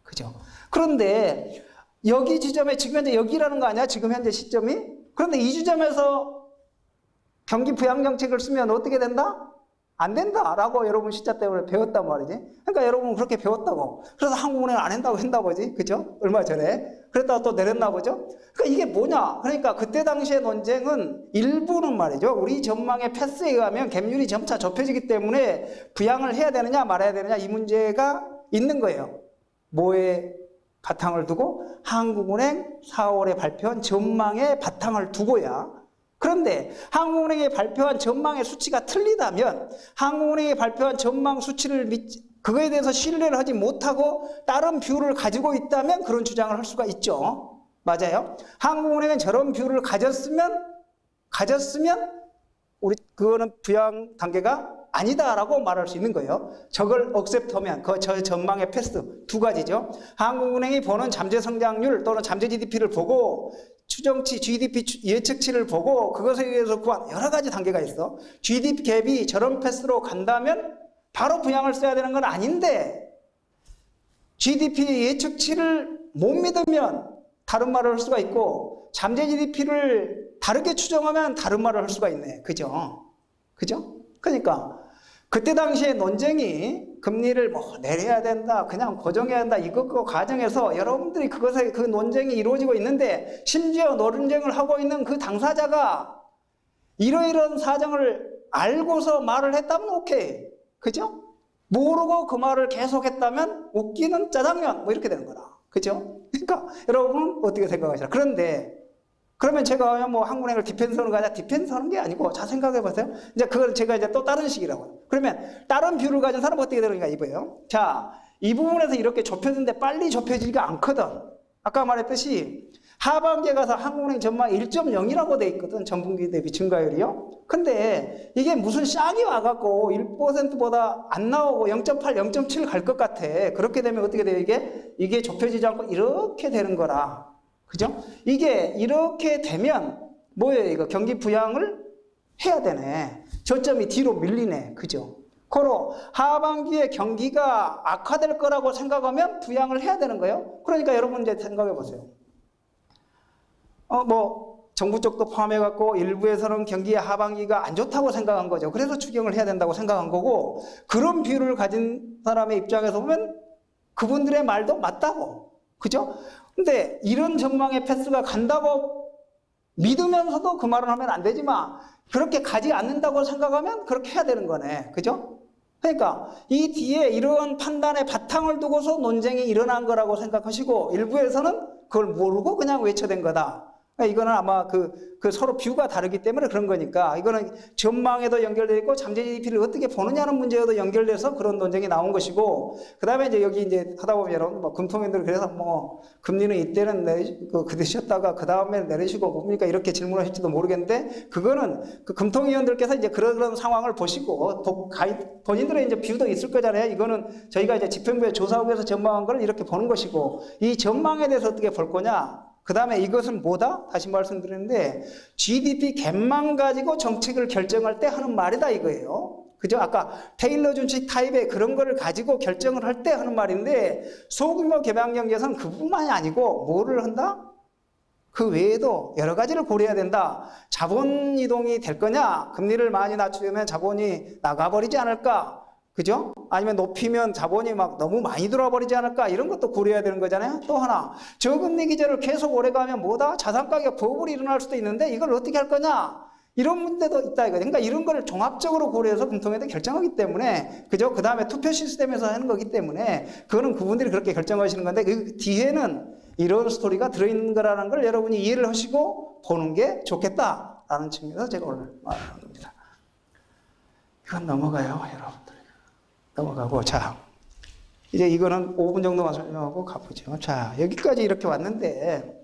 그죠? 그런데 여기 지점에 지금 현재 여기라는 거 아니야? 지금 현재 시점이? 그런데 이 지점에서 경기 부양 정책을 쓰면 어떻게 된다? 안 된다라고 여러분 시자 때문에 배웠단 말이지. 그러니까 여러분 그렇게 배웠다고. 그래서 한국은행 안 한다고 했나 보지. 그죠? 얼마 전에. 그랬다가 또 내렸나 보죠. 그러니까 이게 뭐냐. 그러니까 그때 당시의 논쟁은 일부는 말이죠. 우리 전망의 패스에 의하면 갭률이 점차 좁혀지기 때문에 부양을 해야 되느냐 말아야 되느냐 이 문제가 있는 거예요. 뭐에 바탕을 두고? 한국은행 4월에 발표한 전망의 바탕을 두고야. 그런데 한국은행이 발표한 전망의 수치가 틀리다면 한국은행이 발표한 전망 수치를 그거에 대해서 신뢰를 하지 못하고 다른 뷰를 가지고 있다면 그런 주장을 할 수가 있죠. 맞아요. 한국은행은 저런 뷰를 가졌으면 우리 그거는 부양 단계가 아니다라고 말할 수 있는 거예요. 저걸 억셉트하면 저 전망의 패스 두 가지죠. 한국은행이 보는 잠재 성장률 또는 잠재 GDP를 보고 추정치 GDP 예측치를 보고 그것에 의해서 구한 여러 가지 단계가 있어. GDP 갭이 저런 패스로 간다면 바로 부양을 써야 되는 건 아닌데 GDP 예측치를 못 믿으면 다른 말을 할 수가 있고 잠재 GDP를 다르게 추정하면 다른 말을 할 수가 있네. 그죠? 그러니까 그때 당시에 논쟁이 금리를 뭐 내려야 된다, 그냥 고정해야 된다, 이거 그 과정에서 여러분들이 그것에 그 논쟁이 이루어지고 있는데 심지어 논쟁을 하고 있는 그 당사자가 이러이러한 사정을 알고서 말을 했다면 오케이. 그죠? 모르고 그 말을 계속했다면 웃기는 짜장면 뭐 이렇게 되는 거다. 그죠? 그러니까 여러분 어떻게 생각하시나? 그런데 그러면 제가 뭐 한국은행을 디펜스하는 거 아니라 디펜스하는 게 아니고 자 생각해 보세요. 이제 그걸 제가 이제 또 다른 식이라고요. 그러면 다른 뷰를 가진 사람은 어떻게 되는가 이거예요. 자, 이 부분에서 이렇게 좁혀지는데 빨리 좁혀지지가 않거든. 아까 말했듯이 하반기에 가서 한국은행 전망 1.0이라고 돼 있거든. 전분기 대비 증가율이요. 근데 이게 무슨 쌍이 와갖고 1%보다 안 나오고 0.8, 0.7 갈 것 같아. 그렇게 되면 어떻게 돼요? 이게 좁혀지지 않고 이렇게 되는 거라. 그죠? 이게 이렇게 되면 뭐예요? 이거 경기 부양을 해야 되네. 저점이 뒤로 밀리네. 그죠? 고로 하반기에 경기가 악화될 거라고 생각하면 부양을 해야 되는 거예요. 그러니까 여러분 이제 생각해 보세요. 정부 쪽도 포함해갖고 일부에서는 경기의 하반기가 안 좋다고 생각한 거죠. 그래서 추경을 해야 된다고 생각한 거고 그런 뷰를 가진 사람의 입장에서 보면 그분들의 말도 맞다고. 그죠? 근데 이런 전망의 패스가 간다고 믿으면서도 그 말을 하면 안 되지만 그렇게 가지 않는다고 생각하면 그렇게 해야 되는 거네. 그죠? 그러니까 이 뒤에 이런 판단의 바탕을 두고서 논쟁이 일어난 거라고 생각하시고 일부에서는 그걸 모르고 그냥 외쳐댄 거다. 이거는 아마 그 서로 뷰가 다르기 때문에 그런 거니까 이거는 전망에도 연결되어 있고 잠재 GDP를 어떻게 보느냐는 문제에도 연결돼서 그런 논쟁이 나온 것이고 그 다음에 이제 여기 이제 하다 보면 여러분 뭐 금통위원들 그래서 뭐 금리는 이때는 그드셨다가 그 다음에 내리시고 뭡니까 이렇게 질문하실지도 모르겠는데 그거는 그 금통위원들께서 이제 그런 상황을 보시고 본인들의 이제 뷰도 있을 거잖아요. 이거는 저희가 이제 집행부에 조사하고 해서 전망한 걸 이렇게 보는 것이고 이 전망에 대해서 어떻게 볼 거냐. 그 다음에 이것은 뭐다? 다시 말씀드리는데 GDP 갭만 가지고 정책을 결정할 때 하는 말이다 이거예요. 그죠? 아까 테일러 준칙 타입의 그런 거를 가지고 결정을 할 때 하는 말인데 소규모 개방 경제에서는 그뿐만이 아니고 뭐를 한다? 그 외에도 여러 가지를 고려해야 된다. 자본 이동이 될 거냐? 금리를 많이 낮추면 자본이 나가버리지 않을까? 그죠? 아니면 높이면 자본이 막 너무 많이 들어와버리지 않을까? 이런 것도 고려해야 되는 거잖아요. 또 하나, 저금리 기제를 계속 오래 가면 뭐다? 자산가격 버블이 일어날 수도 있는데 이걸 어떻게 할 거냐? 이런 문제도 있다 이거. 그러니까 이런 걸 종합적으로 고려해서 금통위원회 결정하기 때문에 그죠? 그 다음에 투표 시스템에서 하는 거기 때문에 그거는 그분들이 그렇게 결정하시는 건데 그 뒤에는 이런 스토리가 들어있는 거라는 걸 여러분이 이해를 하시고 보는 게 좋겠다라는 측면에서 제가 오늘 말하는 겁니다. 이건 넘어가요, 여러분. 넘어가고 자 이제 이거는 5분 정도만 설명하고 가보죠. 자 여기까지 이렇게 왔는데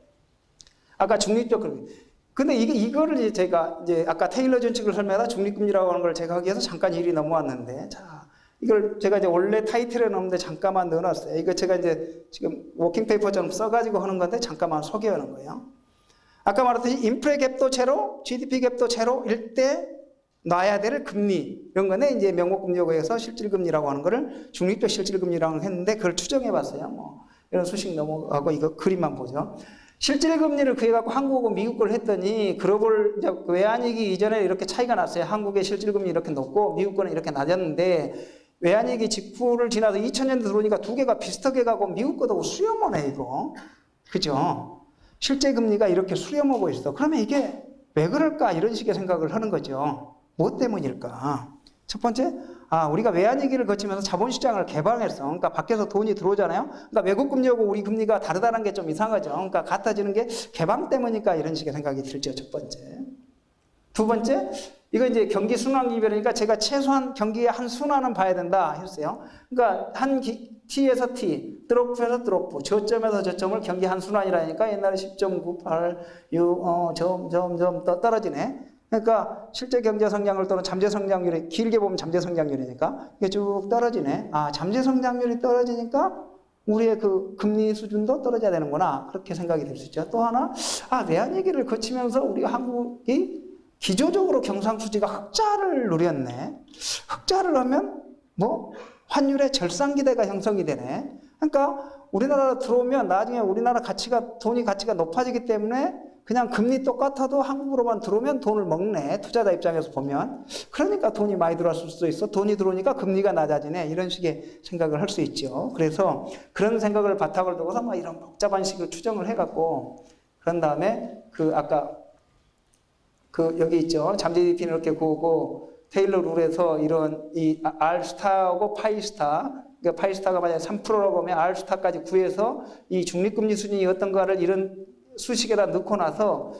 아까 중립적 근데 이거를 이제 제가 이제 아까 테일러 준칙을 설명하다 중립금리라고 하는 걸 제가 하기 위해서 잠깐 일이 넘어왔는데 자 이걸 제가 이제 원래 타이틀에 넣는데 잠깐만 넣어놨어요. 이거 제가 이제 지금 워킹 페이퍼처럼 써가지고 하는 건데 잠깐만 소개하는 거예요. 아까 말했듯이 인플레 갭도 제로, GDP 갭도 제로일 때 놔야 될 금리 이런 거는 이제 명목금리라고 해서 실질금리라고 하는 거를 중립적 실질금리라고 했는데 그걸 추정해 봤어요. 뭐 이런 수식 넘어가고 이거 그림만 보죠. 실질금리를 구해갖고 한국하고 미국 걸 했더니 글로벌 이제 외환위기 이전에 이렇게 차이가 났어요. 한국의 실질금리 이렇게 높고 미국 거는 이렇게 낮았는데 외환위기 직후를 지나서 2000년대 들어오니까 두 개가 비슷하게 가고 미국 거도 수렴하네 이거. 그죠? 실제 금리가 이렇게 수렴하고 있어. 그러면 이게 왜 그럴까 이런 식의 생각을 하는 거죠. 뭐 때문일까? 첫 번째, 우리가 외환위기를 거치면서 자본시장을 개방했어. 그러니까 밖에서 돈이 들어오잖아요. 그러니까 외국 금리하고 우리 금리가 다르다는 게 좀 이상하죠. 그러니까 같아지는 게 개방 때문이니까 이런 식의 생각이 들죠. 첫 번째. 두 번째, 이거 이제 경기 순환 기별이니까 제가 최소한 경기의 한 순환은 봐야 된다 했어요. 그러니까 한 T에서 T, 드롭에서 드롭, 저점에서 저점을 경기 한 순환이라니까 옛날에 10.98, 점점 떨어지네. 그러니까 실제 경제 성장률 또는 잠재 성장률이 길게 보면 잠재 성장률이니까 이게 쭉 떨어지네. 잠재 성장률이 떨어지니까 우리의 그 금리 수준도 떨어져야 되는구나. 그렇게 생각이 될 수 있죠. 또 하나, 외환위기를 거치면서 우리가 한국이 기조적으로 경상수지가 흑자를 누렸네. 흑자를 하면 뭐 환율의 절상기대가 형성이 되네. 그러니까 우리나라 들어오면 나중에 우리나라 돈이 가치가 높아지기 때문에 그냥 금리 똑같아도 한국으로만 들어오면 돈을 먹네. 투자자 입장에서 보면. 그러니까 돈이 많이 들어왔을 수도 있어. 돈이 들어오니까 금리가 낮아지네. 이런 식의 생각을 할 수 있죠. 그래서 그런 생각을 바탕을 두고서 막 이런 복잡한 식을 추정을 해갖고 그런 다음에 아까 여기 있죠. 잠재 GDP는 이렇게 구하고 테일러 룰에서 이런 이 R스타하고 파이스타, 그러니까 파이스타가 만약에 3%라고 하면 R스타까지 구해서 이 중립금리 수준이 어떤가를 이런 수식에다 넣고 나서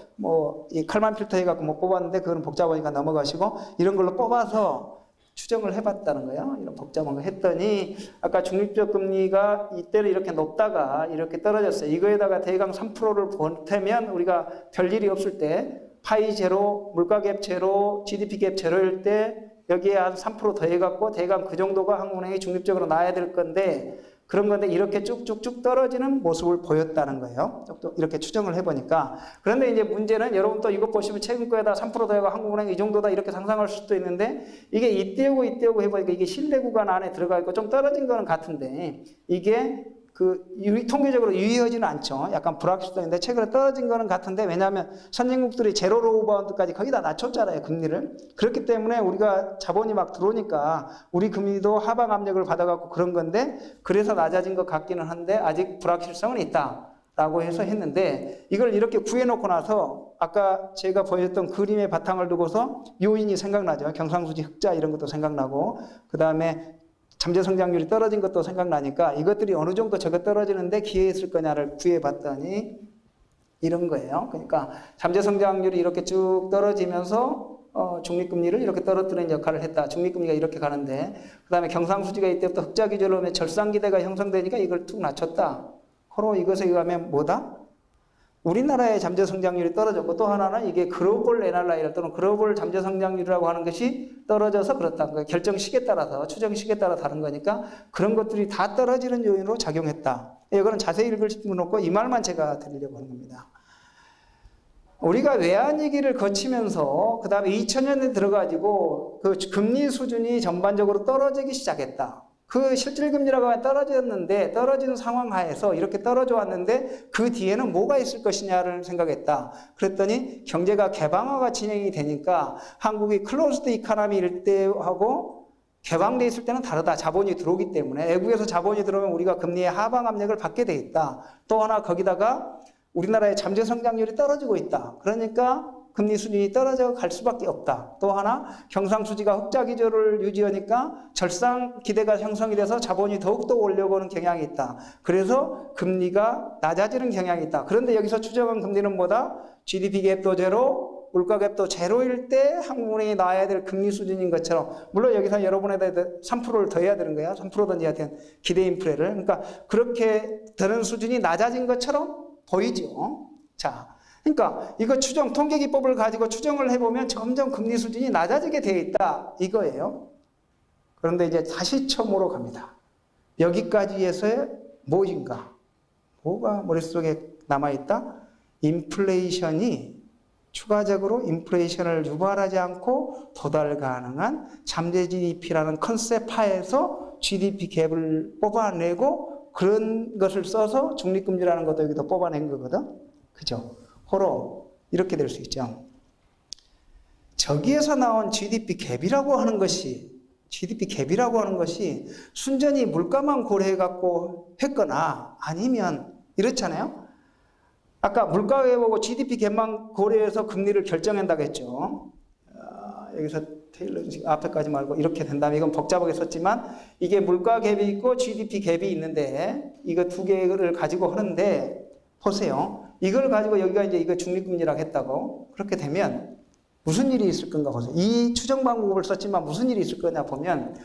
이 칼만 필터 해갖고 뽑았는데 그거는 복잡하니까 넘어가시고 이런 걸로 뽑아서 추정을 해봤다는 거예요. 이런 복잡한 거 했더니 아까 중립적 금리가 이때는 이렇게 높다가 이렇게 떨어졌어요. 이거에다가 대강 3%를 보태면 우리가 별일이 없을 때 파이 제로, 물가 갭 제로, GDP 갭 제로일 때 여기에 한 3% 더해갖고 대강 그 정도가 한국은행이 중립적으로 나와야 될 건데 그런 건데 이렇게 쭉쭉쭉 떨어지는 모습을 보였다는 거예요. 이렇게 추정을 해보니까. 그런데 이제 문제는 여러분 또 이것 보시면 최근 거에다 3% 더해가 한국은행이 이 정도다 이렇게 상상할 수도 있는데 이게 이때오고 해보니까 이게 신뢰 구간 안에 들어가 있고 좀 떨어진 거는 같은데 이게 통계적으로 유의하지는 않죠. 약간 불확실성인데 최근에 떨어진 거는 같은데 왜냐하면 선진국들이 제로 로우 바운드까지 거기다 낮췄잖아요. 금리를. 그렇기 때문에 우리가 자본이 막 들어오니까 우리 금리도 하방 압력을 받아갖고 그런 건데 그래서 낮아진 것 같기는 한데 아직 불확실성은 있다라고 해서 했는데 이걸 이렇게 구해놓고 나서 아까 제가 보여줬던 그림의 바탕을 두고서 요인이 생각나죠. 경상수지 흑자 이런 것도 생각나고 그 다음에 잠재 성장률이 떨어진 것도 생각나니까 이것들이 어느 정도 저거 떨어지는데 기여했을 거냐를 구해봤더니 이런 거예요. 그러니까 잠재 성장률이 이렇게 쭉 떨어지면서 중립금리를 이렇게 떨어뜨리는 역할을 했다. 중립금리가 이렇게 가는데 그 다음에 경상수지가 이때부터 흑자 기조로 하면 절상기대가 형성되니까 이걸 툭 낮췄다. 서로 이것에 의하면 뭐다? 우리나라의 잠재 성장률이 떨어졌고 또 하나는 이게 글로벌 NRI 또는 글로벌 잠재 성장률이라고 하는 것이 떨어져서 그렇다는 거예요. 결정식에 따라서 추정식에 따라 다른 거니까 그런 것들이 다 떨어지는 요인으로 작용했다. 이거는 자세히 읽을 수 없고 이 말만 제가 드리려고 하는 겁니다. 우리가 외환위기를 거치면서 그 다음에 2000년에 들어가지고 그 금리 수준이 전반적으로 떨어지기 시작했다. 그 실질금리라고 하면 떨어졌는데 떨어진 상황 하에서 이렇게 떨어져 왔는데 그 뒤에는 뭐가 있을 것이냐를 생각했다. 그랬더니 경제가 개방화가 진행이 되니까 한국이 클로즈드 이코노미일 때하고 개방돼 있을 때는 다르다. 자본이 들어오기 때문에 외국에서 자본이 들어오면 우리가 금리의 하방 압력을 받게 돼 있다. 또 하나 거기다가 우리나라의 잠재 성장률이 떨어지고 있다. 그러니까 금리 수준이 떨어져 갈 수밖에 없다. 또 하나 경상수지가 흑자 기조를 유지하니까 절상 기대가 형성이 돼서 자본이 더욱더 올려보는 경향이 있다. 그래서 금리가 낮아지는 경향이 있다. 그런데 여기서 추정한 금리는 뭐다? GDP 갭도 제로, 물가 갭도 제로일 때 한국은행이 나와야 될 금리 수준인 것처럼 물론 여기서 여러분에 대해 3%를 더해야 되는 거야. 3%든지 하여튼 기대 인플레를. 그러니까 그렇게 드는 수준이 낮아진 것처럼 보이죠. 자. 그러니까 이거 통계 기법을 가지고 추정을 해보면 점점 금리 수준이 낮아지게 되어 있다 이거예요. 그런데 이제 다시 처음으로 갑니다. 여기까지에서의 뭐인가? 뭐가 머릿속에 남아있다? 인플레이션이 추가적으로 인플레이션을 유발하지 않고 도달 가능한 잠재 GDP라는 컨셉 하에서 GDP 갭을 뽑아내고 그런 것을 써서 중립금리라는 것도 여기도 뽑아낸 거거든. 그죠? 호로 이렇게 될 수 있죠. 저기에서 나온 GDP 갭이라고 하는 것이 순전히 물가만 고려해갖고 했거나 아니면 이렇잖아요. 아까 물가 외보고 GDP 갭만 고려해서 금리를 결정한다고 했죠. 여기서 테일러 앞에까지 말고 이렇게 된다면 이건 복잡하게 썼지만 이게 물가 갭이 있고 GDP 갭이 있는데 이거 두 개를 가지고 하는데 보세요. 이걸 가지고 여기가 이제 이거 중립금리라고 했다고 그렇게 되면 무슨 일이 있을 건가 보세요. 이 추정 방법을 썼지만 무슨 일이 있을 거냐 보면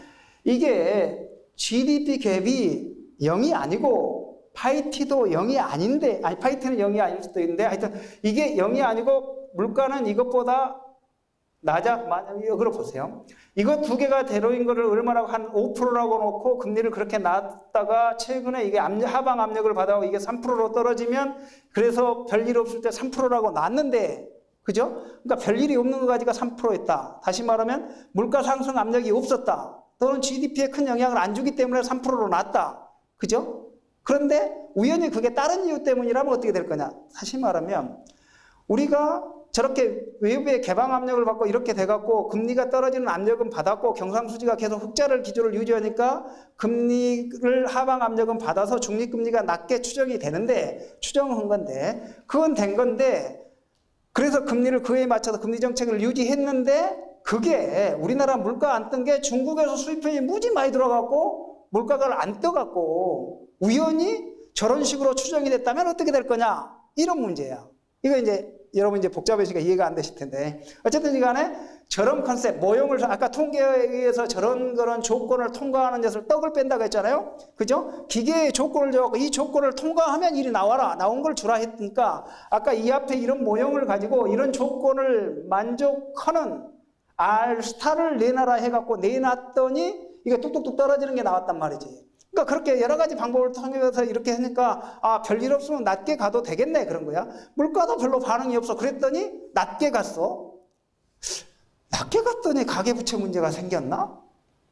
이게 GDP 갭이 0이 아니고 파이티도 0이 아닌데 아니 파이티는 0이 아닐 수도 있는데 하여튼 이게 0이 아니고 물가는 이것보다 만약 이걸 보세요. 이거 두 개가 대로인 거를 얼마라고 한 5%라고 놓고 금리를 그렇게 놨다가 최근에 이게 하방 압력을 받아고 이게 3%로 떨어지면 그래서 별일 없을 때 3%라고 놨는데 그죠? 그러니까 별일이 없는 거 가지고 3%였다. 다시 말하면 물가 상승 압력이 없었다. 또는 GDP에 큰 영향을 안 주기 때문에 3%로 놨다. 그죠? 그런데 우연히 그게 다른 이유 때문이라면 어떻게 될 거냐? 다시 말하면 우리가 저렇게 외부의 개방 압력을 받고 이렇게 돼갖고 금리가 떨어지는 압력은 받았고 경상수지가 계속 흑자를 기조를 유지하니까 금리를 하방 압력은 받아서 중립금리가 낮게 추정이 되는데 추정한 건데 그건 된 건데 그래서 금리를 그에 맞춰서 금리 정책을 유지했는데 그게 우리나라 물가 안 뜬 게 중국에서 수입품이 무지 많이 들어가고 물가가 안 떠갖고 우연히 저런 식으로 추정이 됐다면 어떻게 될 거냐 이런 문제야. 이거 이제 여러분 이제 복잡해지니까 이해가 안 되실 텐데 어쨌든 간에 저런 컨셉 모형을 아까 통계에 의해서 저런 조건을 통과하는 것을 떡을 뺀다고 했잖아요. 그죠? 기계의 조건을 줘갖고 이 조건을 통과하면 일이 나온 걸 주라 했으니까 아까 이 앞에 이런 모형을 가지고 이런 조건을 만족하는 R스타를 내놔라 해갖고 내놨더니 이게 뚝뚝뚝 떨어지는 게 나왔단 말이지. 그러니까 그렇게 여러 가지 방법을 통해서 이렇게 하니까 별일 없으면 낮게 가도 되겠네 그런 거야. 물가도 별로 반응이 없어. 그랬더니 낮게 갔어. 낮게 갔더니 가계부채 문제가 생겼나?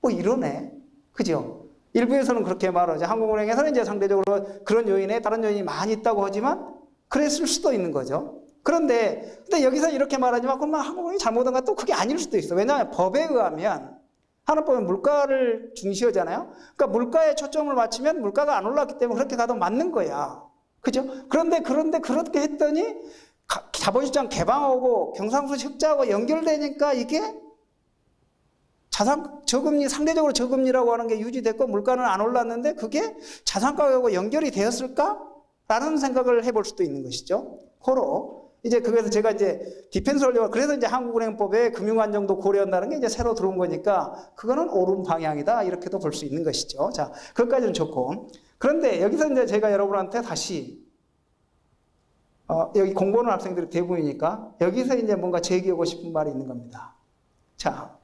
뭐 이러네. 그죠? 일부에서는 그렇게 말하죠. 한국은행에서는 이제 상대적으로 그런 요인에 다른 요인이 많이 있다고 하지만 그랬을 수도 있는 거죠. 근데 여기서 이렇게 말하지만 그러면 한국은행이 잘못한 건 또 그게 아닐 수도 있어. 왜냐하면 법에 의하면 하나법은 물가를 중시하잖아요. 그러니까 물가에 초점을 맞추면 물가가 안 올랐기 때문에 그렇게 가도 맞는 거야. 그죠? 그런데 그렇게 했더니 자본시장 개방하고 경상수지 흑자하고 연결되니까 이게 저금리, 상대적으로 저금리라고 하는 게 유지됐고 물가는 안 올랐는데 그게 자산가격하고 연결이 되었을까? 라는 생각을 해볼 수도 있는 것이죠. 고로. 이제 그래서 제가 이제 디펜스 원리가 그래서 이제 한국은행법에 금융안정도 고려한다는 게 이제 새로 들어온 거니까 그거는 옳은 방향이다 이렇게도 볼 수 있는 것이죠. 자, 그것까지는 좋고 그런데 여기서 이제 제가 여러분한테 다시 여기 공부하는 학생들이 대부분이니까 여기서 이제 뭔가 제기하고 싶은 말이 있는 겁니다. 자,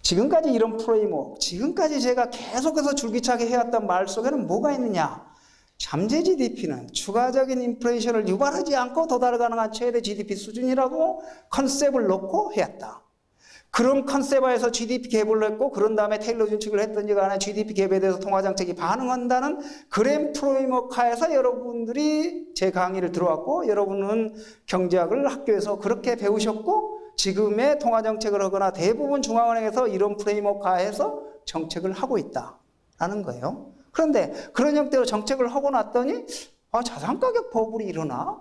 지금까지 이런 프레임워크, 지금까지 제가 계속해서 줄기차게 해왔던 말 속에는 뭐가 있느냐? 잠재 GDP는 추가적인 인플레이션을 유발하지 않고 도달 가능한 최대 GDP 수준이라고 컨셉을 놓고 해왔다. 그런 컨셉하에서 GDP 갭을 했고 그런 다음에 테일러 준칙을 했든지 간에 GDP 갭에 대해서 통화정책이 반응한다는 그랜 프레임워크에서 여러분들이 제 강의를 들어왔고 여러분은 경제학을 학교에서 그렇게 배우셨고 지금의 통화정책을 하거나 대부분 중앙은행에서 이런 프레임워크하에서 정책을 하고 있다라는 거예요. 그런데 그런 형태로 정책을 하고 났더니 자산가격 버블이 일어나?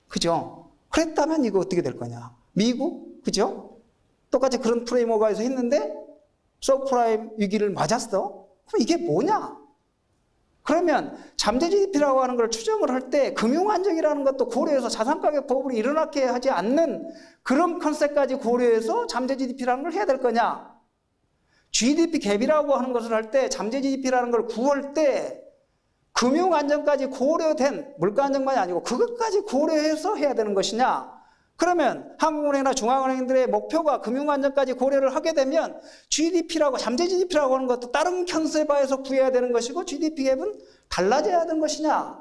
그죠? 그랬다면 이거 어떻게 될 거냐? 미국? 그죠? 똑같이 그런 프레임워크에서 했는데 서프라임 위기를 맞았어? 그럼 이게 뭐냐? 그러면 잠재 GDP라고 하는 걸 추정을 할 때 금융안정이라는 것도 고려해서 자산가격 버블이 일어나게 하지 않는 그런 컨셉까지 고려해서 잠재 GDP라는 걸 해야 될 거냐? GDP 갭이라고 하는 것을 할 때 잠재 GDP라는 걸 구할 때 금융안정까지 고려된 물가안정만이 아니고 그것까지 고려해서 해야 되는 것이냐? 그러면 한국은행이나 중앙은행들의 목표가 금융안정까지 고려를 하게 되면 GDP라고 잠재 GDP라고 하는 것도 다른 컨셉화에서 구해야 되는 것이고 GDP 갭은 달라져야 되는 것이냐?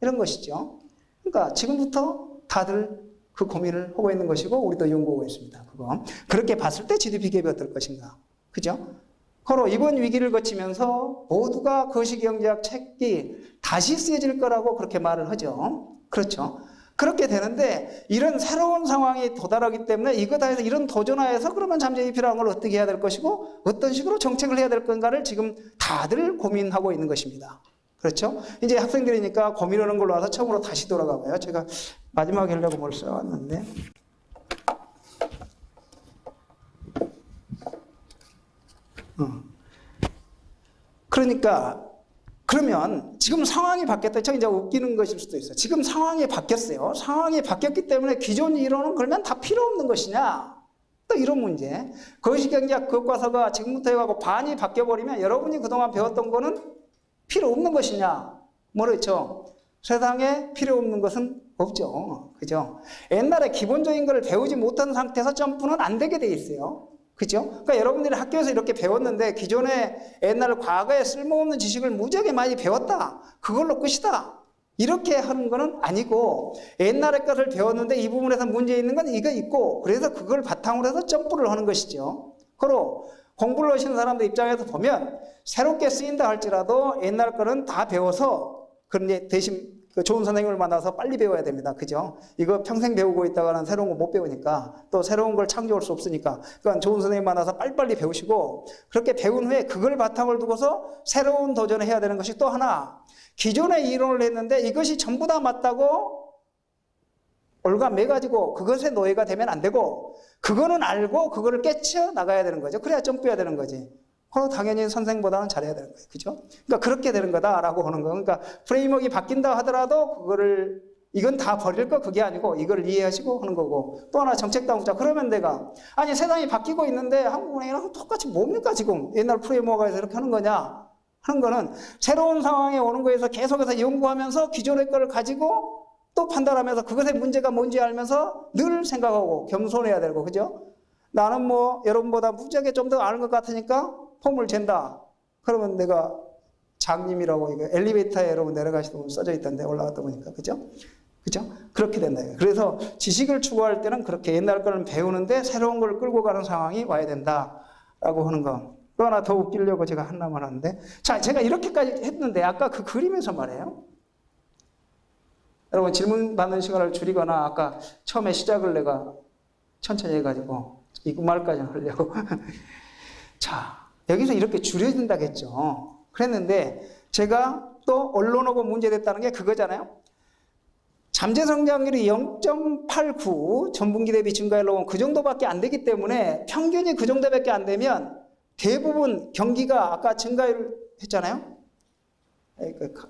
이런 것이죠. 그러니까 지금부터 다들 그 고민을 하고 있는 것이고 우리도 연구하고 있습니다. 그거. 그렇게 봤을 때 GDP 갭이 어떨 것인가? 그죠? 서로 이번 위기를 거치면서 모두가 거시경제학 책이 다시 쓰여질 거라고 그렇게 말을 하죠. 그렇죠. 그렇게 되는데 이런 새로운 상황이 도달하기 때문에 이거 다 해서 이런 도전하에서 그러면 잠재기피라는 걸 어떻게 해야 될 것이고 어떤 식으로 정책을 해야 될 건가를 지금 다들 고민하고 있는 것입니다. 그렇죠? 이제 학생들이니까 고민하는 걸로 와서 처음으로 다시 돌아가 봐요. 제가 마지막에 하려고 뭘 써왔는데. 그러니까 그러면 지금 상황이 바뀌었다. 저 이제 웃기는 것일 수도 있어요. 지금 상황이 바뀌었어요. 상황이 바뀌었기 때문에 기존 이론은 그러면 다 필요 없는 것이냐? 또 이런 문제. 거시경제학 교과서가 지금부터 해가고 반이 바뀌어버리면 여러분이 그동안 배웠던 거는 필요 없는 것이냐? 모르겠죠. 세상에 필요 없는 것은 없죠. 그죠? 옛날에 기본적인 걸 배우지 못한 상태에서 점프는 안 되게 돼 있어요. 그죠? 그러니까 여러분들이 학교에서 이렇게 배웠는데 기존에 옛날 과거에 쓸모없는 지식을 무지하게 많이 배웠다. 그걸로 끝이다. 이렇게 하는 거는 아니고 옛날의 것을 배웠는데 이 부분에서 문제 있는 건 이거 있고 그래서 그걸 바탕으로 해서 점프를 하는 것이죠. 그리고 공부를 하시는 사람들 입장에서 보면 새롭게 쓰인다 할지라도 옛날 거는 다 배워서 그런데 대신 좋은 선생님을 만나서 빨리 배워야 됩니다. 그죠? 이거 평생 배우고 있다가는 새로운 거 못 배우니까 또 새로운 걸 창조할 수 없으니까 그러니까 좋은 선생님 만나서 빨리빨리 배우시고 그렇게 배운 후에 그걸 바탕을 두고서 새로운 도전을 해야 되는 것이 또 하나 기존의 이론을 했는데 이것이 전부 다 맞다고 올가매가지고 그것의 노예가 되면 안 되고 그거는 알고 그거를 깨쳐 나가야 되는 거죠. 그래야 점프해야 되는 거지. 그럼 당연히 선생보다는 잘해야 되는 거예요. 그죠? 그러니까 그렇게 되는 거다라고 하는 거. 그러니까 프레임워크가 바뀐다 하더라도 그거를 이건 다 버릴 거 그게 아니고 이걸 이해하시고 하는 거고 또 하나 정책 당국자 그러면 내가 아니 세상이 바뀌고 있는데 한국은행이랑 똑같이 뭡니까 지금 옛날 프레임워크에서 이렇게 하는 거냐 하는 거는 새로운 상황에 오는 거에서 계속해서 연구하면서 기존의 거를 가지고 또 판단하면서 그것의 문제가 뭔지 알면서 늘 생각하고 겸손해야 되고 그죠? 나는 뭐 여러분보다 무지하게 좀 더 아는 것 같으니까 폼을 잰다. 그러면 내가 장님이라고 이거 엘리베이터에 여러분 내려가시다 보면 써져 있던데 올라갔다 보니까 그죠? 그죠? 그렇게 된다. 그래서 지식을 추구할 때는 그렇게 옛날 거는 배우는데 새로운 걸 끌고 가는 상황이 와야 된다라고 하는 거. 또 하나 더 웃기려고 제가 하나만 하는데 자 제가 이렇게까지 했는데 아까 그 그림에서 말이에요. 여러분 질문 받는 시간을 줄이거나 아까 처음에 시작을 내가 천천히 해가지고 이 말까지는 하려고 자 여기서 이렇게 줄여진다겠죠. 그랬는데 제가 또 언론하고 문제됐다는 게 그거잖아요. 잠재 성장률이 0.89 전분기 대비 증가율로 그 정도밖에 안 되기 때문에 평균이 그 정도밖에 안 되면 대부분 경기가 아까 증가율 했잖아요.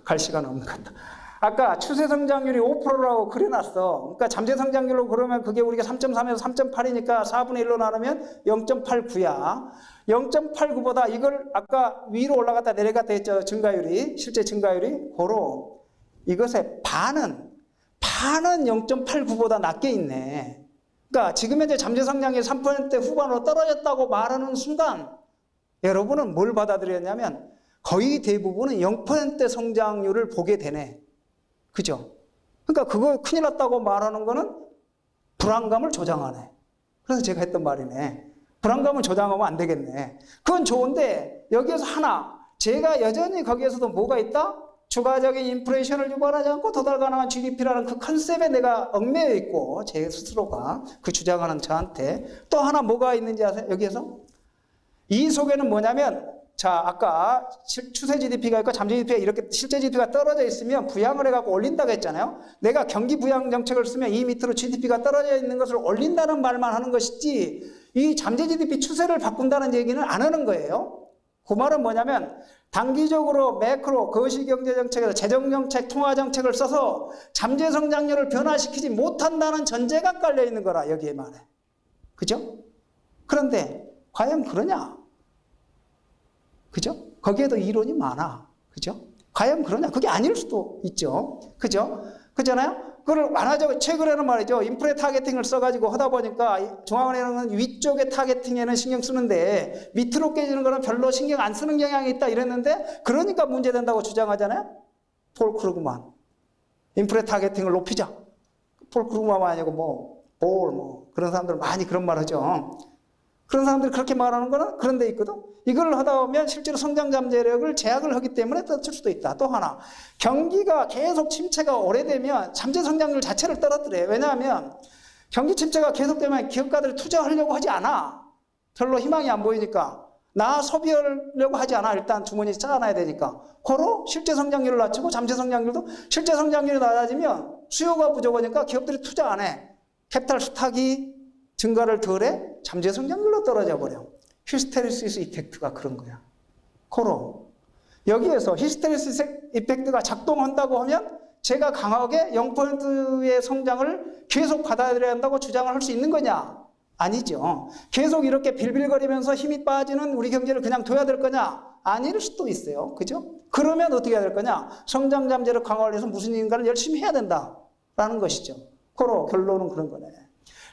갈 시간 없는 것 같다. 아까 추세 성장률이 5%라고 그려놨어. 그러니까 잠재 성장률로 그러면 그게 우리가 3.3에서 3.8이니까 4분의 1로 나누면 0.89야. 0.89보다 이걸 아까 위로 올라갔다 내려갔다 했죠. 증가율이. 실제 증가율이. 고로 이것의 반은 0.89보다 낮게 있네. 그러니까 지금 현재 잠재 성장률이 3% 후반으로 떨어졌다고 말하는 순간 여러분은 뭘 받아들였냐면 거의 대부분은 0% 성장률을 보게 되네. 그죠? 그러니까 그거 큰일 났다고 말하는 거는 불안감을 조장하네. 그래서 제가 했던 말이네. 불안감을 조장하면 안 되겠네. 그건 좋은데 여기에서 하나 제가 여전히 거기에서도 뭐가 있다? 추가적인 인플레이션을 유발하지 않고 도달 가능한 GDP라는 그 컨셉에 내가 얽매여 있고 제 스스로가 그 주장하는 저한테 또 하나 뭐가 있는지 아세요? 여기에서 이 속에는 뭐냐면 자 아까 추세 GDP가 있고 잠재 GDP가 이렇게 실제 GDP가 떨어져 있으면 부양을 해갖고 올린다고 했잖아요. 내가 경기 부양 정책을 쓰면 이 밑으로 GDP가 떨어져 있는 것을 올린다는 말만 하는 것이지 이 잠재 GDP 추세를 바꾼다는 얘기는 안 하는 거예요. 그 말은 뭐냐면 단기적으로 매크로 거시경제정책에서 재정정책, 통화정책을 써서 잠재 성장률을 변화시키지 못한다는 전제가 깔려 있는 거라 여기에 말해. 그죠? 그런데 과연 그러냐? 그죠? 거기에도 이론이 많아. 그죠? 과연 그러냐? 그게 아닐 수도 있죠. 그죠? 그잖아요? 그걸 완화적으로, 최근에는 말이죠. 인플레 타겟팅을 써가지고 하다 보니까 중앙은행은 위쪽의 타겟팅에는 신경 쓰는데 밑으로 깨지는 거는 별로 신경 안 쓰는 경향이 있다 이랬는데 그러니까 문제된다고 주장하잖아요? 폴 크루그만. 인플레 타겟팅을 높이자. 폴 크루그만 아니고 그런 사람들 많이 그런 말 하죠. 그런 사람들이 그렇게 말하는 거는 그런 데 있거든. 이걸 하다 보면 실제로 성장 잠재력을 제약을 하기 때문에 떨어질 수도 있다. 또 하나, 경기가 계속 침체가 오래되면 잠재 성장률 자체를 떨어뜨려요. 왜냐하면 경기 침체가 계속되면 기업가들이 투자하려고 하지 않아. 별로 희망이 안 보이니까. 나 소비하려고 하지 않아. 일단 주머니 짜놔야 되니까. 고로 실제 성장률을 낮추고 잠재 성장률도 실제 성장률이 낮아지면 수요가 부족하니까 기업들이 투자 안 해. 캐피탈 스탁이 증가를 덜해 잠재 성장률로 떨어져 버려. 히스테리시스 이펙트가 그런 거야. 고로 여기에서 히스테리시스 이펙트가 작동한다고 하면 제가 강하게 0%의 성장을 계속 받아들여야 한다고 주장을 할 수 있는 거냐? 아니죠. 계속 이렇게 빌빌거리면서 힘이 빠지는 우리 경제를 그냥 둬야 될 거냐? 아닐 수도 있어요. 그죠? 그러면 어떻게 해야 될 거냐? 성장 잠재력 강화를 위해서 무슨 인가를 열심히 해야 된다라는 것이죠. 고로 결론은 그런 거네.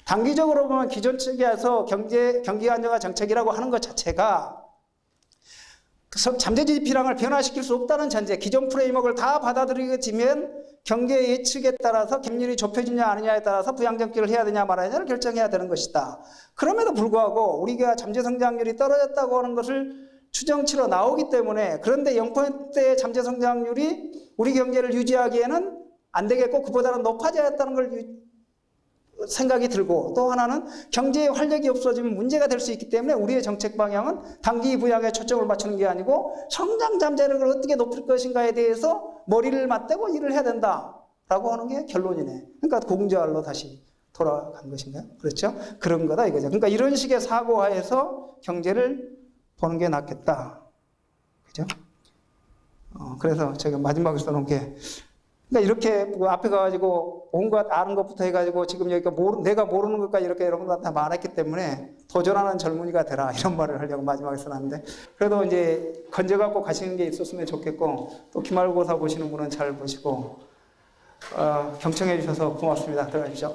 단기적으로 보면 기존 측에서 경기 안정화 정책이라고 하는 것 자체가 잠재 GDP량을 변화시킬 수 없다는 전제, 기존 프레임워크를 다 받아들이면 경제 예측에 따라서 갭률이 좁혀지냐 아니냐에 따라서 부양정책을 해야 되냐 말아야냐를 결정해야 되는 것이다. 그럼에도 불구하고 우리가 잠재 성장률이 떨어졌다고 하는 것을 추정치로 나오기 때문에, 그런데 0%의 잠재 성장률이 우리 경제를 유지하기에는 안 되겠고 그보다는 높아져야 했다는 걸 생각이 들고, 또 하나는 경제의 활력이 없어지면 문제가 될 수 있기 때문에 우리의 정책 방향은 단기 부양에 초점을 맞추는 게 아니고 성장 잠재력을 어떻게 높일 것인가에 대해서 머리를 맞대고 일을 해야 된다라고 하는 게 결론이네. 그러니까 공자알로 다시 돌아간 것인가요? 그렇죠? 그런 거다 이거죠. 그러니까 이런 식의 사고하에서 경제를 보는 게 낫겠다. 그죠? 그래서 제가 마지막으로 써놓은 게, 그러니까 이렇게 앞에 가가지고 온갖 아는 것부터 해가지고 지금 여기가 내가 모르는 것까지 이렇게 여러분들한테 말했기 때문에 도전하는 젊은이가 되라, 이런 말을 하려고 마지막에 써놨는데, 그래도 이제 건져갖고 가시는 게 있었으면 좋겠고, 또 기말고사 보시는 분은 잘 보시고, 경청해 주셔서 고맙습니다. 들어가십시오.